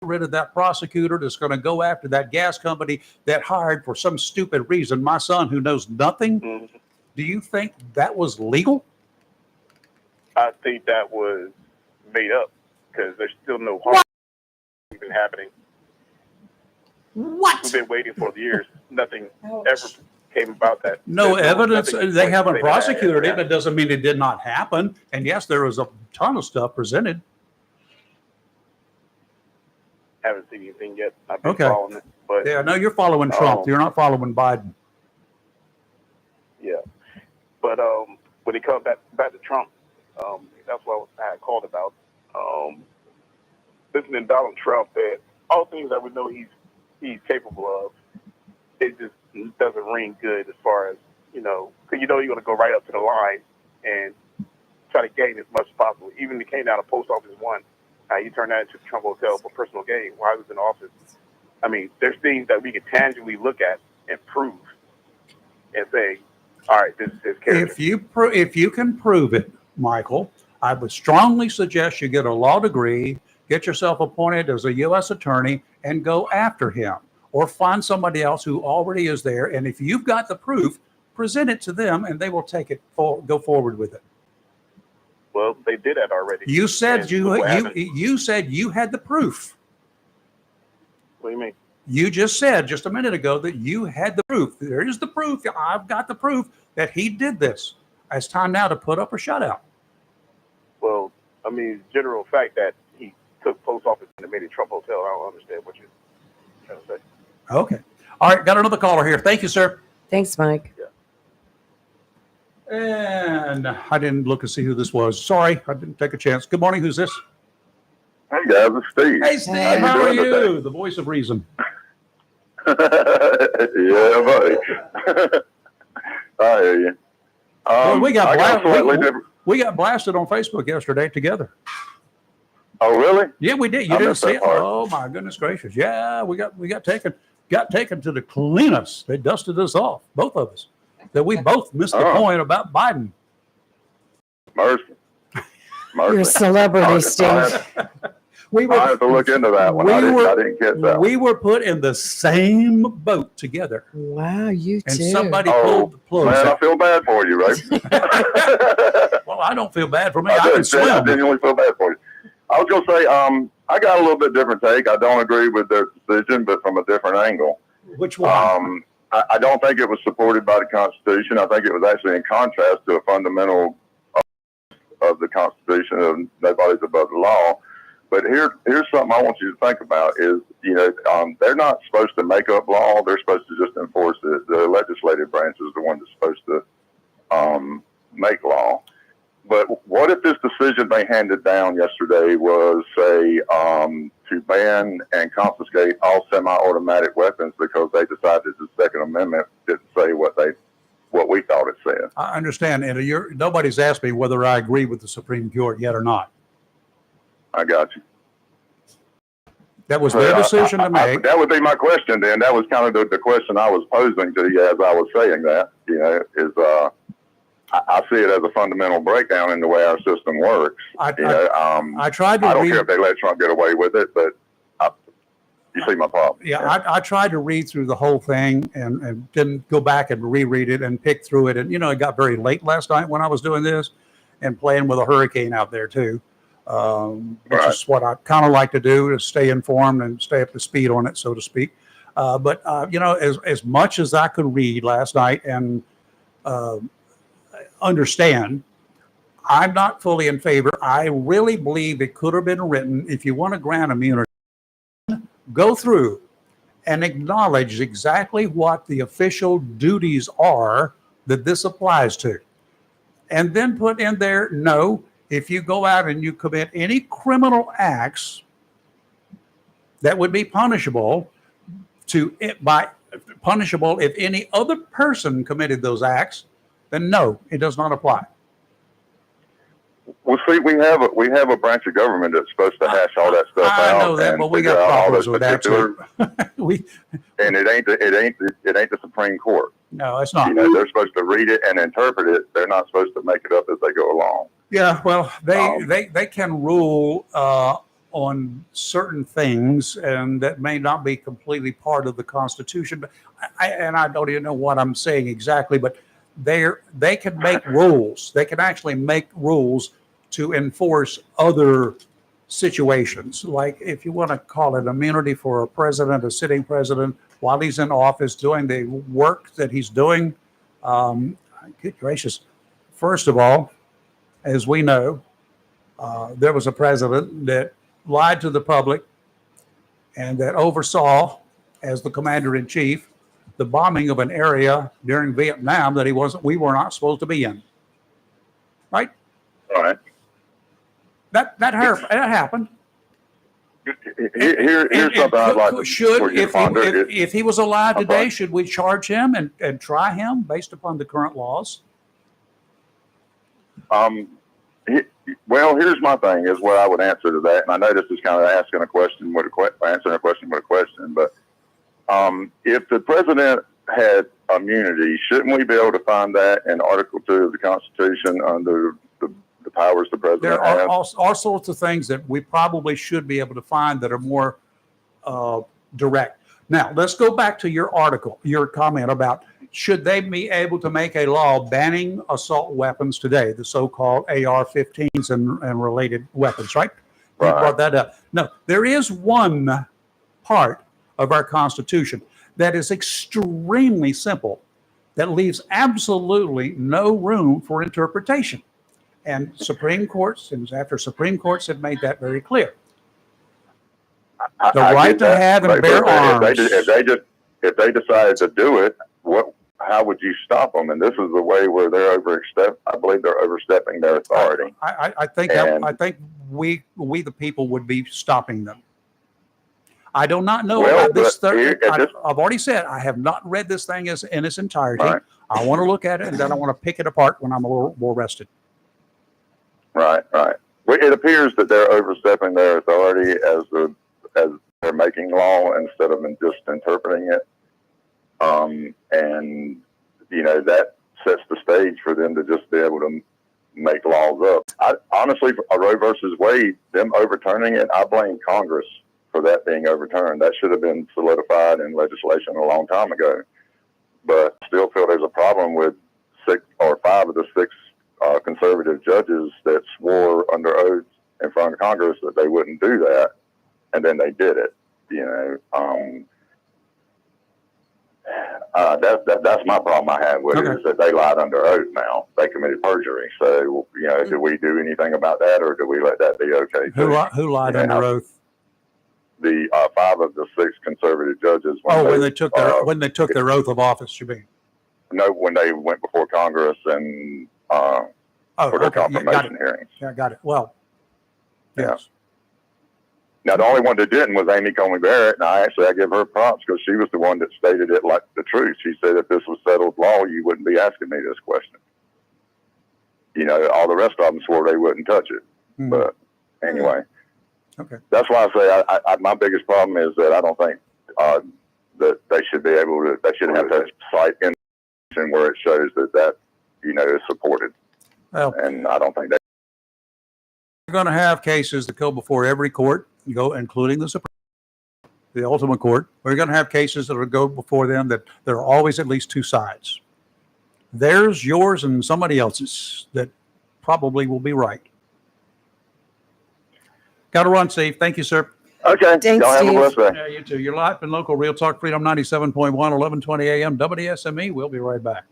get rid of that prosecutor that's going to go after that gas company that hired for some stupid reason my son who knows nothing, do you think that was legal? I think that was made up because there's still no harm even happening. What? We've been waiting for years. Nothing ever came about that. No evidence. They haven't say that prosecuted it, happened. but it doesn't mean it did not happen. And yes, there was a ton of stuff presented. Haven't seen anything yet. I've been following it. But yeah, no, you're following Trump. You're not following Biden. Yeah. But when it comes back to Trump, that's what I had called about. Listening to Donald Trump, that all things that we know he's capable of, it just doesn't ring good as far as, because you're going to go right up to the line and try to gain as much as possible. Even he came down to post office one, he turned that into the Trump Hotel for personal gain while he was in office. I mean, there's things that we can tangibly look at and prove and say, all right, this is his character. If you can prove it, Michael, I would strongly suggest you get a law degree, get yourself appointed as a U.S. attorney, and go after him, or find somebody else who already is there. And if you've got the proof, present it to them, and they will take it go forward with it. Well, they did that already. You said And you said you had the proof. What do you mean? You just said just a minute ago that you had the proof. There is the proof. I've got the proof that he did this. It's time now to put up or shut out. Well, I mean, general fact that he took post office and made it Trump Hotel. I don't understand what you're trying to say. Okay. All right. Got another caller here. Thank you, sir. Thanks, Mike. And I didn't look and see who this was. Sorry, I didn't take a chance. Good morning. Who's this? Hey guys, it's Steve. Hey, Steve. How are doing today? you? The voice of reason. Yeah, buddy. I hear you. Well, we I got a slightly different. we got blasted on Facebook yesterday together. Oh, really? Yeah, we did. You I didn't missed see that it? part. Oh my goodness gracious! Yeah, we got taken to the cleaners. They dusted us off, both of us. That we both missed the point about Biden. Mercy. You're a celebrity, Steve. I have to look into that one. I didn't get that. We were put in the same boat together. Wow, you And too. somebody pulled the plug. Man, I feel bad for you, right? Well, I don't feel bad for me. I I can I swim. genuinely feel bad for you. I was going to say, I got a little bit different take. I don't agree with their decision, but from a different angle. Which one? I don't think it was supported by the Constitution. I think it was actually in contrast to a fundamental of the Constitution of nobody's above the law. But here's something I want you to think about is, they're not supposed to make up law. They're supposed to just enforce it. The legislative branch is the one that's supposed to make law. But what if this decision they handed down yesterday was, say, to ban and confiscate all semi-automatic weapons because they decided the Second Amendment didn't say what we thought it said? I understand. And nobody's asked me whether I agree with the Supreme Court yet or not. I got you. That was their decision to make. That would be my question then. That was kind of the question I was posing to you as I was saying that, I see it as a fundamental breakdown in the way our system works. I tried to I don't read. care if they let Trump get away with it, but you see my problem. Yeah, I tried to read through the whole thing and didn't go back and reread it and pick through it. And, it got very late last night when I was doing this and playing with a hurricane out there too, which is what I kind of like to do, to stay informed and stay up to speed on it, so to speak. But as much as I could read last night and understand, I'm not fully in favor. I really believe it could have been written, if you want to grant immunity, go through and acknowledge exactly what the official duties are that this applies to. And then put in there, no, if you go out and you commit any criminal acts that would be punishable if any other person committed those acts, then no, it does not apply. Well, see, we have a branch of government that's supposed to hash all that stuff out. I know that, but we got problems with that too. And it ain't the Supreme Court. No, it's not. They're supposed to read it and interpret it. They're not supposed to make it up as they go along. Yeah, well, they can rule on certain things, and that may not be completely part of the Constitution. But I don't even know what I'm saying exactly, but they can make rules. They can actually make rules to enforce other situations. Like if you want to call it immunity for a sitting president, while he's in office doing the work that he's doing. Good gracious. First of all, as we know, there was a president that lied to the public and that oversaw, as the commander in chief, the bombing of an area during Vietnam that we were not supposed to be in. Right? All right. That happened. Here's something I'd like to ponder. If he was alive today, should we charge him and try him based upon the current laws? Well, here's my thing is what I would answer to that. And I know this is kind of answering a question with answering a question with a question, but if the president had immunity, shouldn't we be able to find that in Article 2 of the Constitution under the powers the president There are has? all sorts of things that we probably should be able to find that are more direct. Now, let's go back to your article, your comment about should they be able to make a law banning assault weapons today, the so-called AR-15s and related weapons, right? You brought that up. No, there is one part of our Constitution that is extremely simple, that leaves absolutely no room for interpretation. And Supreme Courts, and after Supreme Courts have made that very clear. The right to have and bear arms. If they decided to do it, how would you stop them? And this is the way where I believe they're overstepping their authority. I think we the people would be stopping them. I do not know about this. I've already said I have not read this thing in its entirety. Right. I want to look at it and then I want to pick it apart when I'm a little more rested. Right. Well, it appears that they're overstepping their authority as they're making law instead of just interpreting it. And that sets the stage for them to just be able to make laws up. Honestly, Roe versus Wade, them overturning it, I blame Congress for that being overturned. That should have been solidified in legislation a long time ago. But I still feel there's a problem with 5 of the 6 conservative judges that swore under oath in front of Congress that they wouldn't do that, and then they did it. That's my problem I have with it, is that they lied under oath now. They committed perjury. So, do we do anything about that, or do we let that be okay? Who lied under oath? The 5 of the 6 conservative judges. When they took their oath of office, you mean? No, when they went before Congress and for their confirmation hearings. Yeah, got it. Well, yes. Now, the only one that didn't was Amy Coney Barrett, and I give her props because she was the one that stated it like the truth. She said if this was settled law, you wouldn't be asking me this question. All the rest of them swore they wouldn't touch it. Mm-hmm. But anyway, that's why I say my biggest problem is that I don't think that they should be able to. They shouldn't have to cite information where it shows that is supported. Well, and I don't think that. We're going to have cases that go before every court, including the Supreme Court, the ultimate court. We're going to have cases that will go before them that there are always at least 2 sides. Theirs, yours, and somebody else's that probably will be right. Got to run, Steve. Thank you, sir. Okay. Thanks, y'all have Steve. a blessed day. Yeah, you too. You're live and local. Real Talk Freedom 97.1, 1120 a.m. WSME. We'll be right back.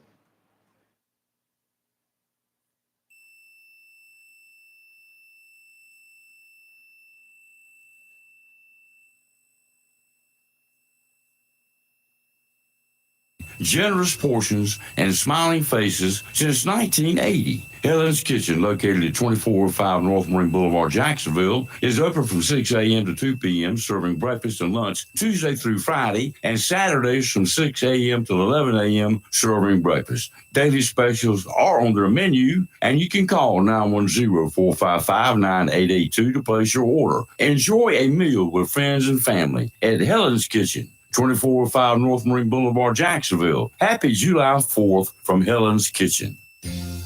Generous portions and smiling faces since 1980. Helen's Kitchen, located at 2405 North Marine Boulevard, Jacksonville, is open from 6 a.m. to 2 p.m., serving breakfast and lunch Tuesday through Friday, and Saturdays from 6 a.m. to 11 a.m., serving breakfast. Daily specials are on their menu, and you can call 910-455-9882 to place your order. Enjoy a meal with friends and family at Helen's Kitchen, 2405 North Marine Boulevard, Jacksonville. Happy July 4th from Helen's Kitchen.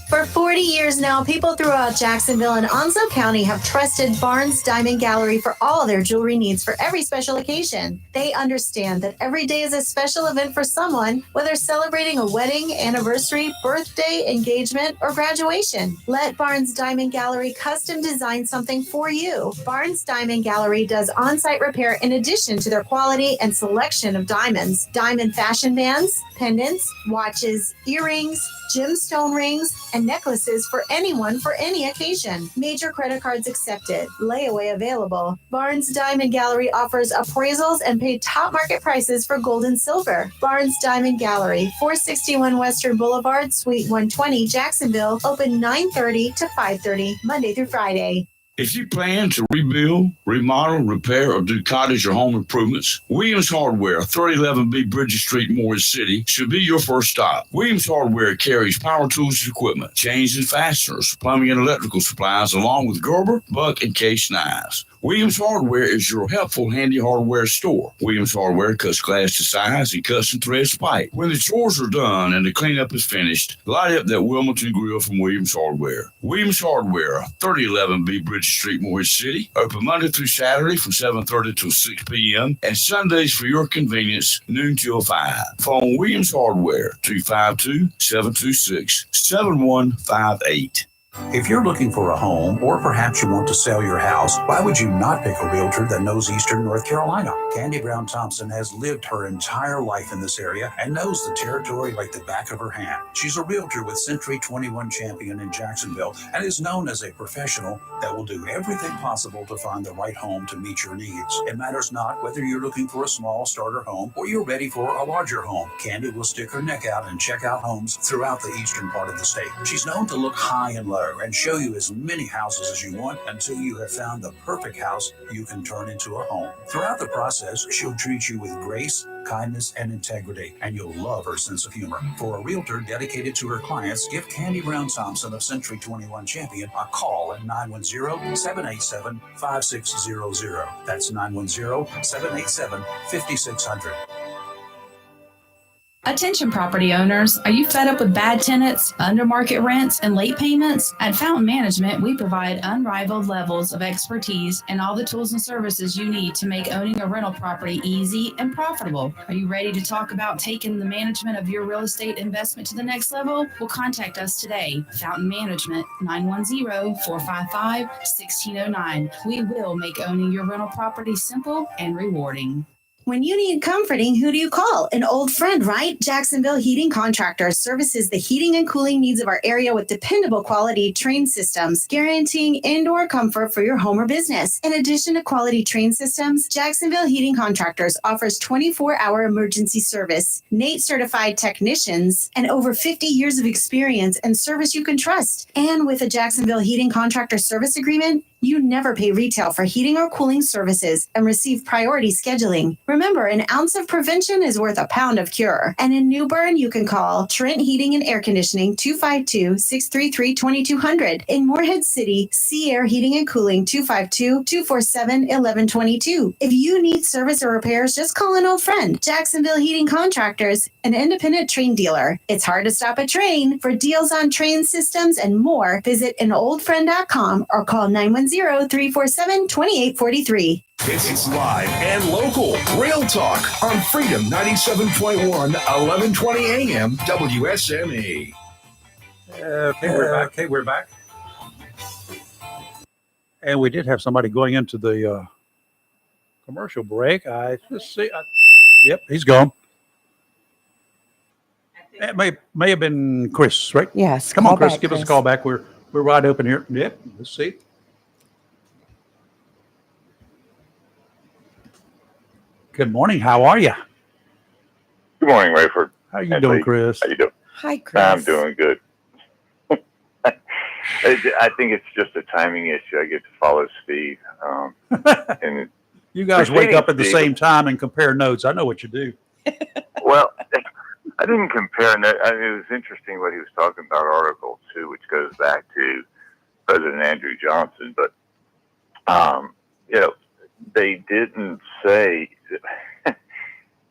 For 40 years now, people throughout Jacksonville and Onslow County have trusted Barnes Diamond Gallery for all their jewelry needs for every special occasion. They understand that every day is a special event for someone, whether celebrating a wedding, anniversary, birthday, engagement, or graduation. Let Barnes Diamond Gallery custom design something for you. Barnes Diamond Gallery does on-site repair in addition to their quality and selection of diamonds, diamond fashion bands, pendants, watches, earrings, gemstone rings, and necklaces for anyone for any occasion. Major credit cards accepted. Layaway available. Barnes Diamond Gallery offers appraisals and paid top market prices for gold and silver. Barnes Diamond Gallery, 461 Western Boulevard, Suite 120, Jacksonville, open 9:30 to 5:30, Monday through Friday. If you plan to rebuild, remodel, repair, or do cottage or home improvements, Williams Hardware, 3011B Bridges Street, Morris City, should be your first stop. Williams Hardware carries power tools and equipment, chains and fasteners, plumbing and electrical supplies, along with Gerber, Buck, and Case knives. Williams Hardware is your helpful, handy hardware store. Williams Hardware cuts glass to size and cuts and threads pipe. When the chores are done and the cleanup is finished, light up that Wilmington grill from Williams Hardware. Williams Hardware, 3011B Bridges Street, Morris City. Open Monday through Saturday from 7:30 till 6 p.m. and Sundays for your convenience, noon till 5. Phone Williams Hardware, 252-726-7158. If you're looking for a home, or perhaps you want to sell your house, why would you not pick a realtor that knows Eastern North Carolina? Candy Brown Thompson has lived her entire life in this area and knows the territory like the back of her hand. She's a realtor with Century 21 Champion in Jacksonville and is known as a professional that will do everything possible to find the right home to meet your needs. It matters not whether you're looking for a small starter home or you're ready for a larger home. Candy will stick her neck out and check out homes throughout the eastern part of the state. She's known to look high and low and show you as many houses as you want until you have found the perfect house you can turn into a home. Throughout the process, she'll treat you with grace, kindness, and integrity, and you'll love her sense of humor. For a realtor dedicated to her clients, give Candy Brown Thompson of Century 21 Champion a call at 910-787-5600. That's 910-787-5600. Attention property owners, are you fed up with bad tenants, under market rents, and late payments? At Fountain Management, we provide unrivaled levels of expertise and all the tools and services you need to make owning a rental property easy and profitable. Are you ready to talk about taking the management of your real estate investment to the next level? Well, contact us today. Fountain Management, 910-455-1609. We will make owning your rental property simple and rewarding. When you need comforting, who do you call? An old friend, right? Jacksonville Heating Contractors services the heating and cooling needs of our area with dependable quality train systems, guaranteeing indoor comfort for your home or business. In addition to quality train systems, Jacksonville Heating Contractors offers 24-hour emergency service, NATE certified technicians, and over 50 years of experience and service you can trust. And with a Jacksonville Heating Contractor service agreement, you never pay retail for heating or cooling services and receive priority scheduling. Remember, an ounce of prevention is worth a pound of cure. And in New Bern, you can call Trent Heating and Air Conditioning 252-633-2200. In Morehead City, Sea Air Heating and Cooling 252-247-1122. If you need service or repairs, just call an old friend. Jacksonville Heating Contractors, an independent train dealer. It's hard to stop a train. For deals on train systems and more, visit anoldfriend.com or call 910-347-2843. It's live and local. Real Talk on Freedom 97.1, 1120 AM, WSME. Okay, we're back. And we did have somebody going into the commercial break. Let's see. Yep, he's gone. It may have been Chris, right? Yes. Come on, Chris, give us a call back. We're wide open here. Yep, let's see. Good morning. How are you? Good morning, Rayford. How you doing, Chris? How you doing? Hi, Chris. I'm doing good. I think it's just a timing issue. I get to follow Steve. And you guys wake up at the same time and compare notes. I know what you do. Well, I didn't compare. It was interesting what he was talking about, Article 2, which goes back to President Andrew Johnson. But, they didn't say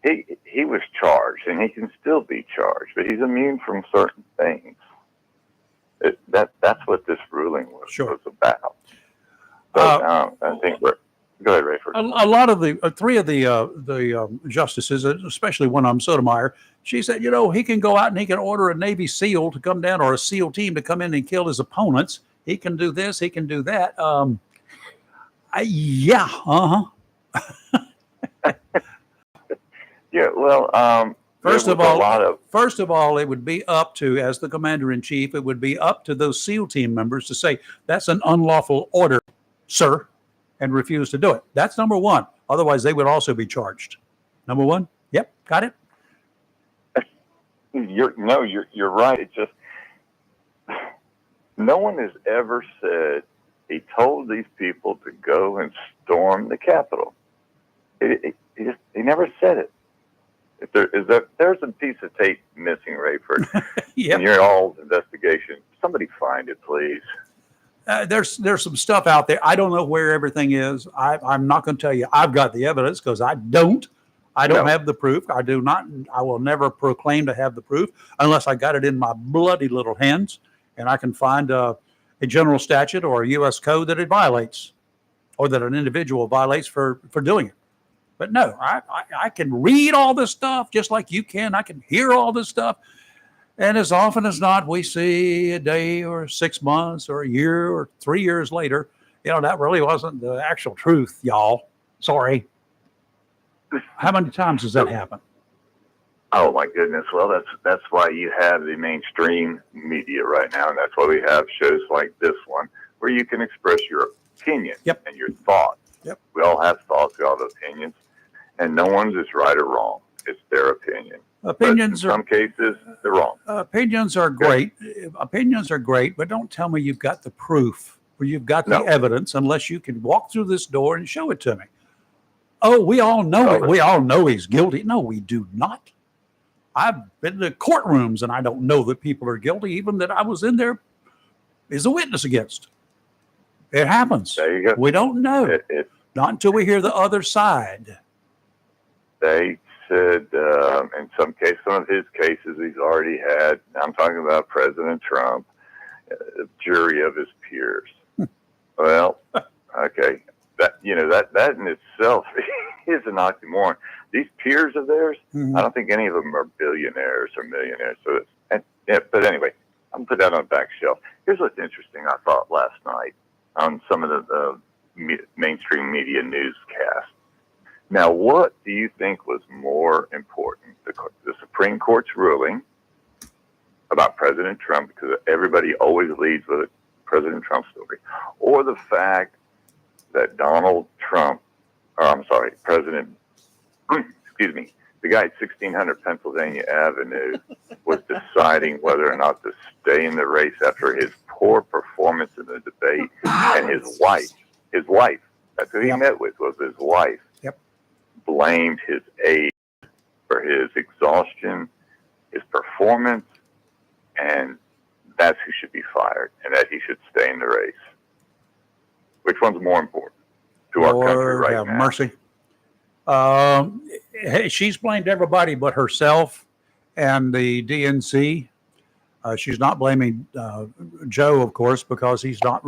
he was charged, and he can still be charged, but he's immune from certain things. That's what this ruling was about. So, I think go ahead, Rayford. A lot of the three of the justices, especially one of them, Sotomayor, she said, he can go out and he can order a Navy SEAL to come down or a SEAL team to come in and kill his opponents. He can do this. He can do that. Yeah. Yeah. Well, First of all, it would be up to, as the commander-in-chief, it would be up to those SEAL team members to say, that's an unlawful order, sir, and refuse to do it. That's number one. Otherwise, they would also be charged. Number one? Yep. Got it? You're right. It's just, no one has ever said He told these people to go and storm the Capitol. He never said it. If there's a piece of tape missing, Rayford, in your all investigation, somebody find it, please. There's some stuff out there. I don't know where everything is. I'm not going to tell you I've got the evidence, because I don't have the proof. I will never proclaim to have the proof unless I got it in my bloody little hands and I can find a general statute or a U.S. code that it violates, or that an individual violates for doing it. But no, I can read all this stuff just like you can. I can hear all this stuff. And as often as not, we see a day or 6 months or a year or 3 years later, that really wasn't the actual truth, y'all. Sorry. How many times does that happen? Oh my goodness! Well, that's why you have the mainstream media right now, and that's why we have shows like this one where you can express your opinion and your thoughts. We all have thoughts, we all have opinions, and no one's is right or wrong. It's their opinion. Opinions in some cases they're wrong. Opinions are great. Opinions are great, but don't tell me you've got the proof or you've got the evidence unless you can walk through this door and show it to me. Oh, we all know it. We all know he's guilty. No, we do not. I've been to courtrooms and I don't know that people are guilty, even that I was in there as a witness against. It happens. There you go. We don't know. Not until we hear the other side. They said in some cases, some of his cases he's already had, I'm talking about President Trump, a jury of his peers. Well, okay. That in itself is an oxymoron. These peers of theirs, I don't think any of them are billionaires or millionaires. So but anyway, I'm put that on the back shelf. Here's what's interesting. I thought last night on some of the mainstream media newscasts. Now, what do you think was more important? The Supreme Court's ruling about President Trump, because everybody always leads with a President Trump story, or the fact that President, excuse me, the guy at 1600 Pennsylvania Avenue was deciding whether or not to stay in the race after his poor performance in the debate, and his wife, that's who he met with, was his wife, blamed his age for his exhaustion, his performance, and that's who should be fired, and that he should stay in the race. Which one's more important to our country right now? Mercy. She's blamed everybody but herself and the DNC. She's not blaming Joe, of course, because he's not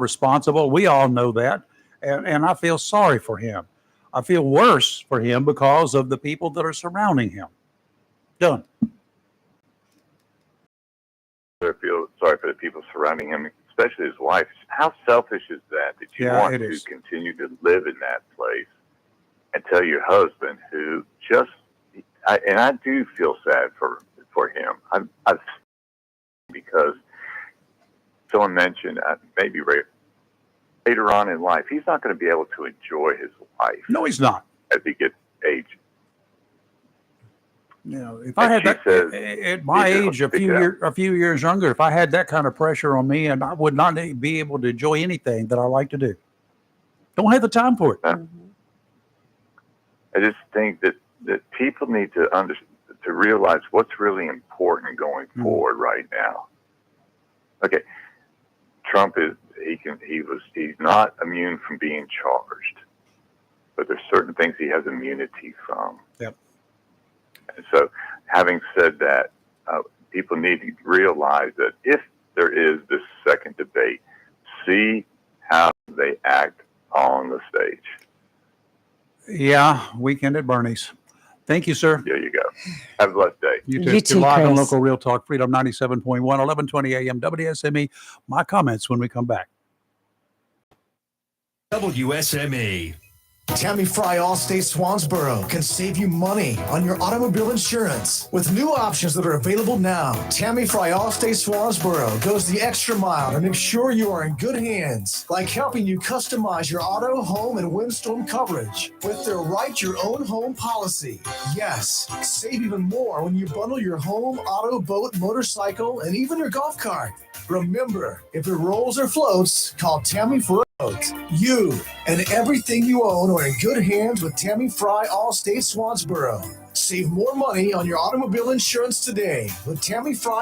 responsible. We all know that. And I feel sorry for him. I feel worse for him because of the people that are surrounding him. Done. I feel sorry for the people surrounding him, especially his wife. How selfish is that you want to continue to live in that place and tell your husband, who and I do feel sad for him. I've because someone mentioned maybe later on in life, he's not going to be able to enjoy his life. No, he's not. As he gets aged. If I had that at my age, a few years younger, if I had that kind of pressure on me, and I would not be able to enjoy anything that I like to do. Don't have the time for it. I just think that people need to realize what's really important going forward right now. Okay, Trump he's not immune from being charged, but there's certain things he has immunity from. Yep. And so, having said that, people need to realize that if there is this second debate, see how they act on the stage. Yeah, weekend at Bernie's. Thank you, sir. There you go. Have a blessed day. You too. Live on Local Real Talk, Freedom 97.1, 1120 a.m. WSME. My comments when we come back. WSME. Tammy Fry Allstate Swansboro can save you money on your automobile insurance with new options that are available now. Tammy Fry Allstate Swansboro goes the extra mile to make sure you are in good hands, like helping you customize your auto, home, and windstorm coverage with their Write Your Own Home policy. Yes, save even more when you bundle your home, auto, boat, motorcycle, and even your golf cart. Remember, if it rolls or floats, call Tammy for a quote. You and everything you own are in good hands with Tammy Fry Allstate Swansboro. Save more money on your automobile insurance today with Tammy Fry.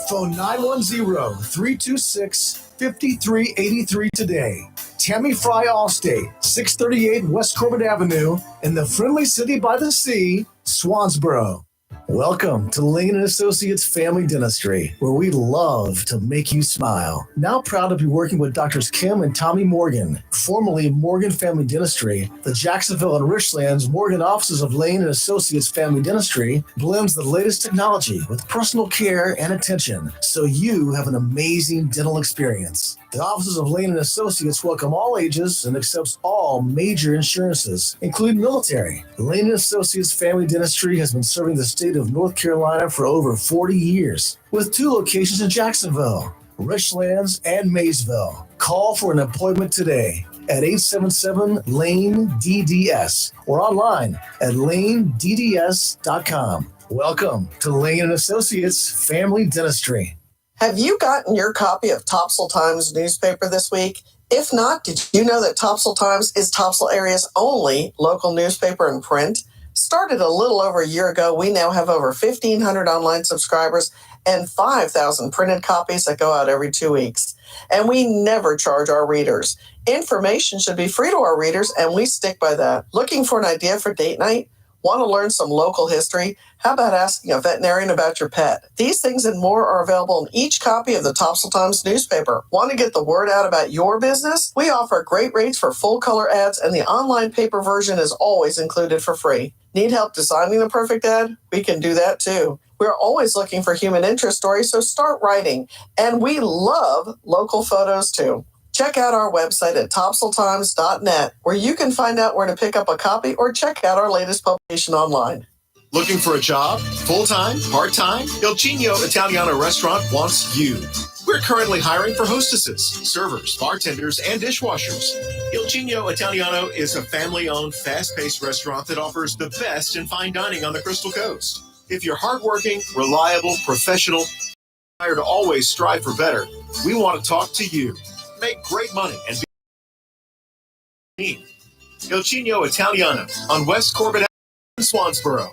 Phone 910-326-5383 today. Tammy Fry Allstate, 638 West Corbett Avenue in the friendly city by the sea, Swansboro. Welcome to Lane & Associates Family Dentistry, where we love to make you smile. Now proud to be working with Doctors Kim and Tommy Morgan, formerly Morgan Family Dentistry. The Jacksonville and Richlands Morgan offices of Lane & Associates Family Dentistry blends the latest technology with personal care and attention, so you have an amazing dental experience. The offices of Lane & Associates welcome all ages and accepts all major insurances, including military. Lane & Associates Family Dentistry has been serving the state of North Carolina for over 40 years, with 2 locations in Jacksonville, Richlands, and Maysville. Call for an appointment today at 877-LANE-DDS or online at lanedds.com. Welcome to Lane & Associates Family Dentistry. Have you gotten your copy of Topsail Times newspaper this week? If not, did you know that Topsail Times is Topsail area's only local newspaper in print? Started a little over a year ago, we now have over 1,500 online subscribers and 5,000 printed copies that go out every 2 weeks. And we never charge our readers. Information should be free to our readers, and we stick by that. Looking for an idea for date night? Want to learn some local history? How about asking a veterinarian about your pet? These things and more are available in each copy of the Topsail Times newspaper. Want to get the word out about your business? We offer great rates for full-color ads, and the online paper version is always included for free. Need help designing the perfect ad? We can do that too. We're always looking for human interest stories, so start writing. And we love local photos too. Check out our website at topsailtimes.net, where you can find out where to pick up a copy or check out our latest publication online. Looking for a job? Full-time? Part-time? Il Cigno Italiano Restaurant wants you. We're currently hiring for hostesses, servers, bartenders, and dishwashers. Il Cigno Italiano is a family-owned, fast-paced restaurant that offers the best in fine dining on the Crystal Coast. If you're hardworking, reliable, professional, desire to always strive for better, we want to talk to you. Make great money and be Il Cigno Italiano on West Corbett Avenue in Swansboro.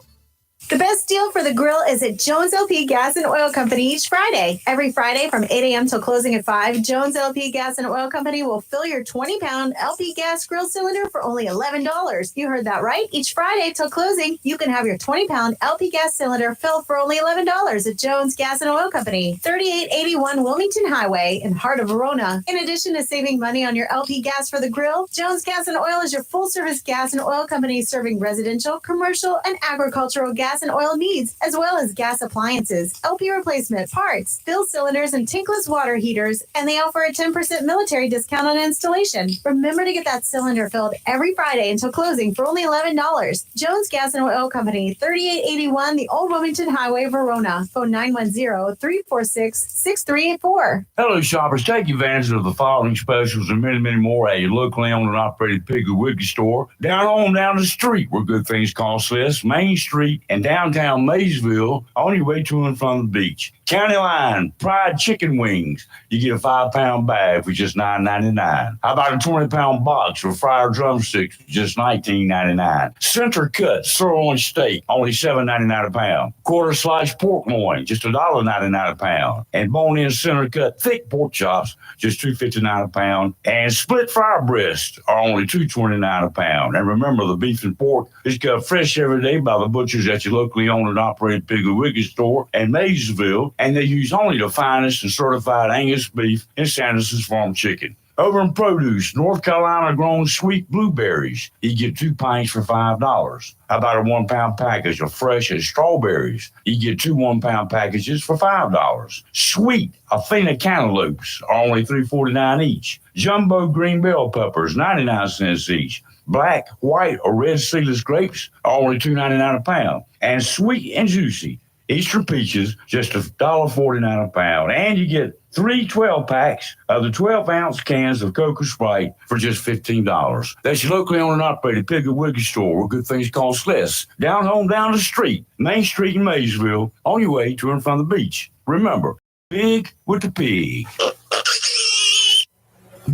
The best deal for the grill is at Jones LP Gas and Oil Company each Friday. Every Friday from 8 a.m. till closing at 5, Jones LP Gas and Oil Company will fill your 20-pound LP gas grill cylinder for only $11. You heard that right. Each Friday till closing, you can have your 20-pound LP gas cylinder filled for only $11 at Jones Gas and Oil Company, 3881 Wilmington Highway in heart of Verona. In addition to saving money on your LP gas for the grill, Jones Gas and Oil is your full-service gas and oil company serving residential, commercial, and agricultural gas and oil needs, as well as gas appliances, LP replacement, parts, fill cylinders, and tankless water heaters, and they offer a 10% military discount on installation. Remember to get that cylinder filled every Friday until closing for only $11. Jones Gas and Oil Company, 3881 the Old Wilmington Highway, Verona. Phone 910-346-6384. Hello, shoppers. Take advantage of the following specials and many, many more at your locally owned and operated Piggly Wiggly store down the street where good things cost less, Main Street and downtown Maysville on your way to and from the beach. County Line, Pride Chicken Wings. You get a 5-pound bag for just $9.99. How about a 20-pound box of fried drumsticks for just $19.99? Center Cut Sirloin Steak, only $7.99 a pound. Quarter slice pork loin, just $1.99 a pound. And bone-in center cut thick pork chops, just $2.59 a pound. And split fry breasts are only $2.29 a pound. And remember, the beef and pork is cut fresh every day by the butchers at your locally owned and operated Piggly Wiggly store in Maysville. And they use only the finest and certified Angus beef and Sanderson's Farm chicken. Over in produce, North Carolina grown sweet blueberries. You get 2 pints for $5. How about a 1-pound package of fresh and strawberries? You get 2 1-pound packages for $5. Sweet Athena cantaloupes are only $3.49 each. Jumbo green bell peppers, 99 cents each. Black, white, or red seedless grapes are only $2.99 a pound. And sweet and juicy Eastern peaches, just $1.49 a pound. And you get 3 12-packs of the 12-ounce cans of Coca Sprite for just $15. That's your locally owned and operated Piggly Wiggly store where good things cost less. Down home, down the street, Main Street in Maysville, on your way to and from the beach. Remember, Pig with the Pig.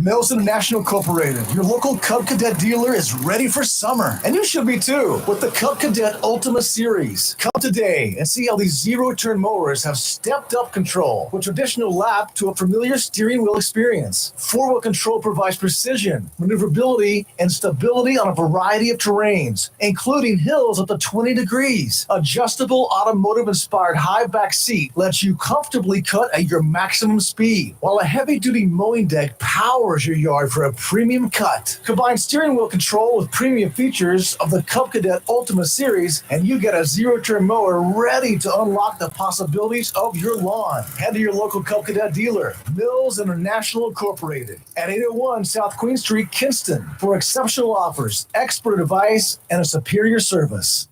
Mills International Incorporated, your local Cub Cadet dealer, is ready for summer. And you should be too, with the Cub Cadet Ultima Series. Come today and see how these zero-turn mowers have stepped up control with traditional lap to a familiar steering wheel experience. Four-wheel control provides precision, maneuverability, and stability on a variety of terrains, including hills up to 20 degrees. Adjustable automotive-inspired high back seat lets you comfortably cut at your maximum speed, while a heavy-duty mowing deck powers your yard for a premium cut. Combine steering wheel control with premium features of the Cub Cadet Ultima Series, and you get a zero-turn mower ready to unlock the possibilities of your lawn. Head to your local Cub Cadet dealer, Mills International Incorporated, at 801 South Queen Street, Kinston, for exceptional offers, expert advice, and a superior service.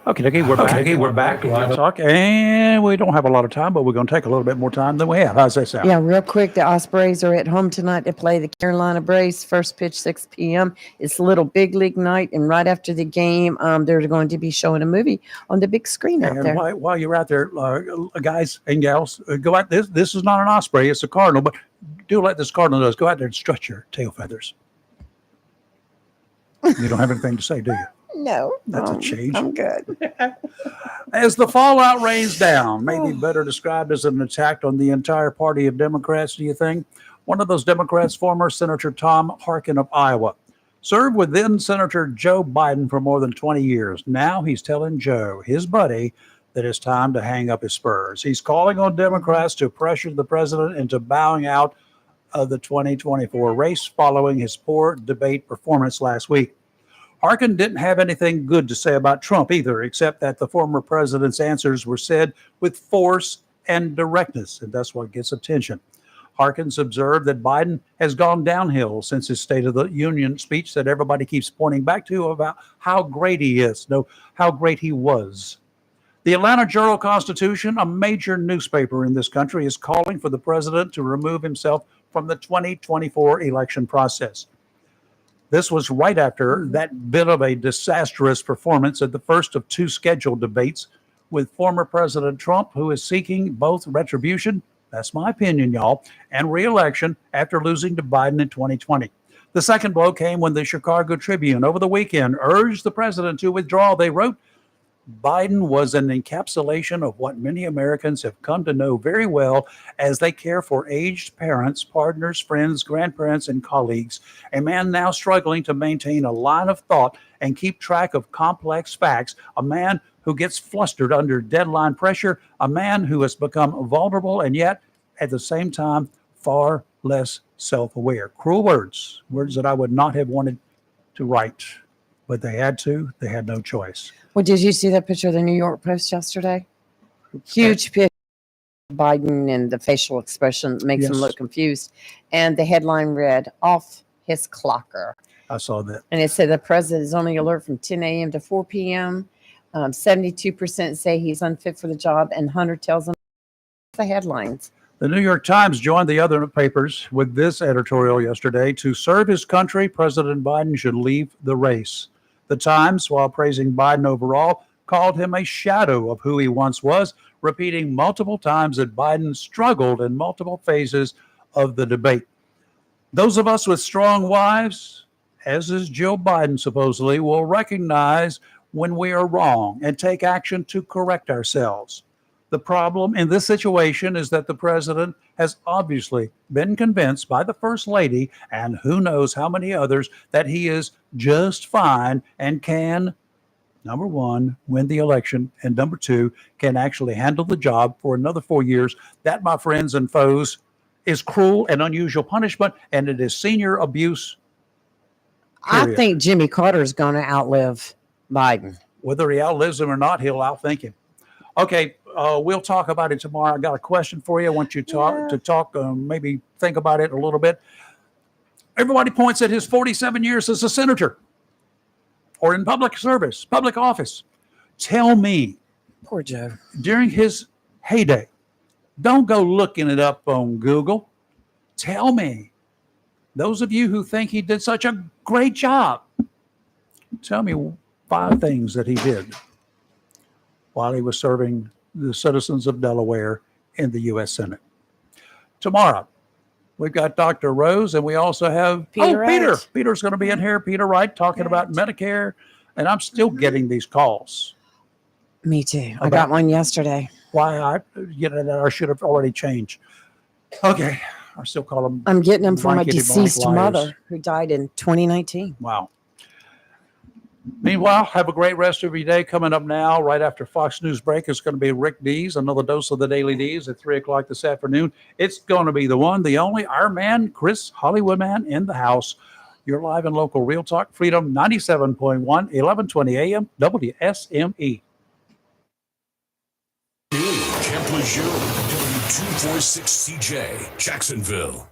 Okay, we're back. Live Talk, and we don't have a lot of time, but we're going to take a little bit more time than we have. How's that sound? Yeah, real quick, the Ospreys are at home tonight to play the Carolina Braves. First pitch, 6 p.m. It's a little big league night, and right after the game, they're going to be showing a movie on the big screen out And there. while you're out there, guys and gals, go out. This is not an osprey; it's a cardinal. But do let this cardinal know. Go out there and strut your tail feathers. You don't have anything to say, do you? No, That's a change. I'm good. As the fallout rains down, maybe better described as an attack on the entire party of Democrats, do you think? One of those Democrats, former Senator Tom Harkin of Iowa, served with then Senator Joe Biden for more than 20 years. Now he's telling Joe, his buddy, that it's time to hang up his spurs. He's calling on Democrats to pressure the president into bowing out of the 2024 race following his poor debate performance last week. Harkin didn't have anything good to say about Trump either, except that the former president's answers were said with force and directness, and that's what gets attention. Harkins observed that Biden has gone downhill since his State of the Union speech that everybody keeps pointing back to about how great he is, no, how great he was. The Atlanta Journal-Constitution, a major newspaper in this country, is calling for the president to remove himself from the 2024 election process. This was right after that bit of a disastrous performance at the first of two scheduled debates with former President Trump, who is seeking both retribution, that's my opinion, y'all, and re-election after losing to Biden in 2020. The second blow came when the Chicago Tribune over the weekend urged the president to withdraw. They wrote, Biden was an encapsulation of what many Americans have come to know very well as they care for aged parents, partners, friends, grandparents, and colleagues. A man now struggling to maintain a line of thought and keep track of complex facts. A man who gets flustered under deadline pressure. A man who has become vulnerable and yet, at the same time, far less self-aware. Cruel words, words that I would not have wanted to write, but they had to. They had no choice. Well, did you see that picture of the New York Post yesterday? Huge picture of Biden, and the facial expression makes him look confused. And the headline read, "Off his clocker." I saw that. And it said the president is only alert from 10 a.m. to 4 p.m. 72% say he's unfit for the job, and Hunter tells them the headlines. The New York Times joined the other papers with this editorial yesterday. To serve his country, President Biden should leave the race. The Times, while praising Biden overall, called him a shadow of who he once was, repeating multiple times that Biden struggled in multiple phases of the debate. Those of us with strong wives, as is Joe Biden supposedly, will recognize when we are wrong and take action to correct ourselves. The problem in this situation is that the president has obviously been convinced by the First Lady and who knows how many others that he is just fine and can, number one, win the election, and number two, can actually handle the job for another 4 years. That, my friends and foes, is cruel and unusual punishment, and it is senior abuse. I think Jimmy Carter is going to outlive Biden. Whether he outlives him or not, he'll outthink him. Okay, we'll talk about it tomorrow. I got a question for you. I want you to talk, maybe think about it a little bit. Everybody points at his 47 years as a senator or in public service, public office. Tell me, poor Joe, during his heyday, don't go looking it up on Google. Tell me, those of you who think he did such a great job, tell me 5 things that he did while he was serving the citizens of Delaware in the U.S. Senate. Tomorrow, we've got Dr. Rose, and we also have Peter Wright. Peter's going to be in here. Peter Wright talking about Medicare, and I'm still getting these calls. Me too. I got one yesterday. Why I should have already changed. Okay, I still call them. I'm getting them from a blankety deceased blank liars. mother who died in 2019. Wow. Meanwhile, have a great rest of your day. Coming up now, right after Fox News break, is going to be Rick Dees, another dose of the Daily Dees at 3 o'clock this afternoon. It's going to be the one, the only, our man, Chris Hollywood Man in the house. You're live and local Real Talk Freedom 97.1, 1120 AM, WSME. Camp Lejeune, W246CJ, Jacksonville.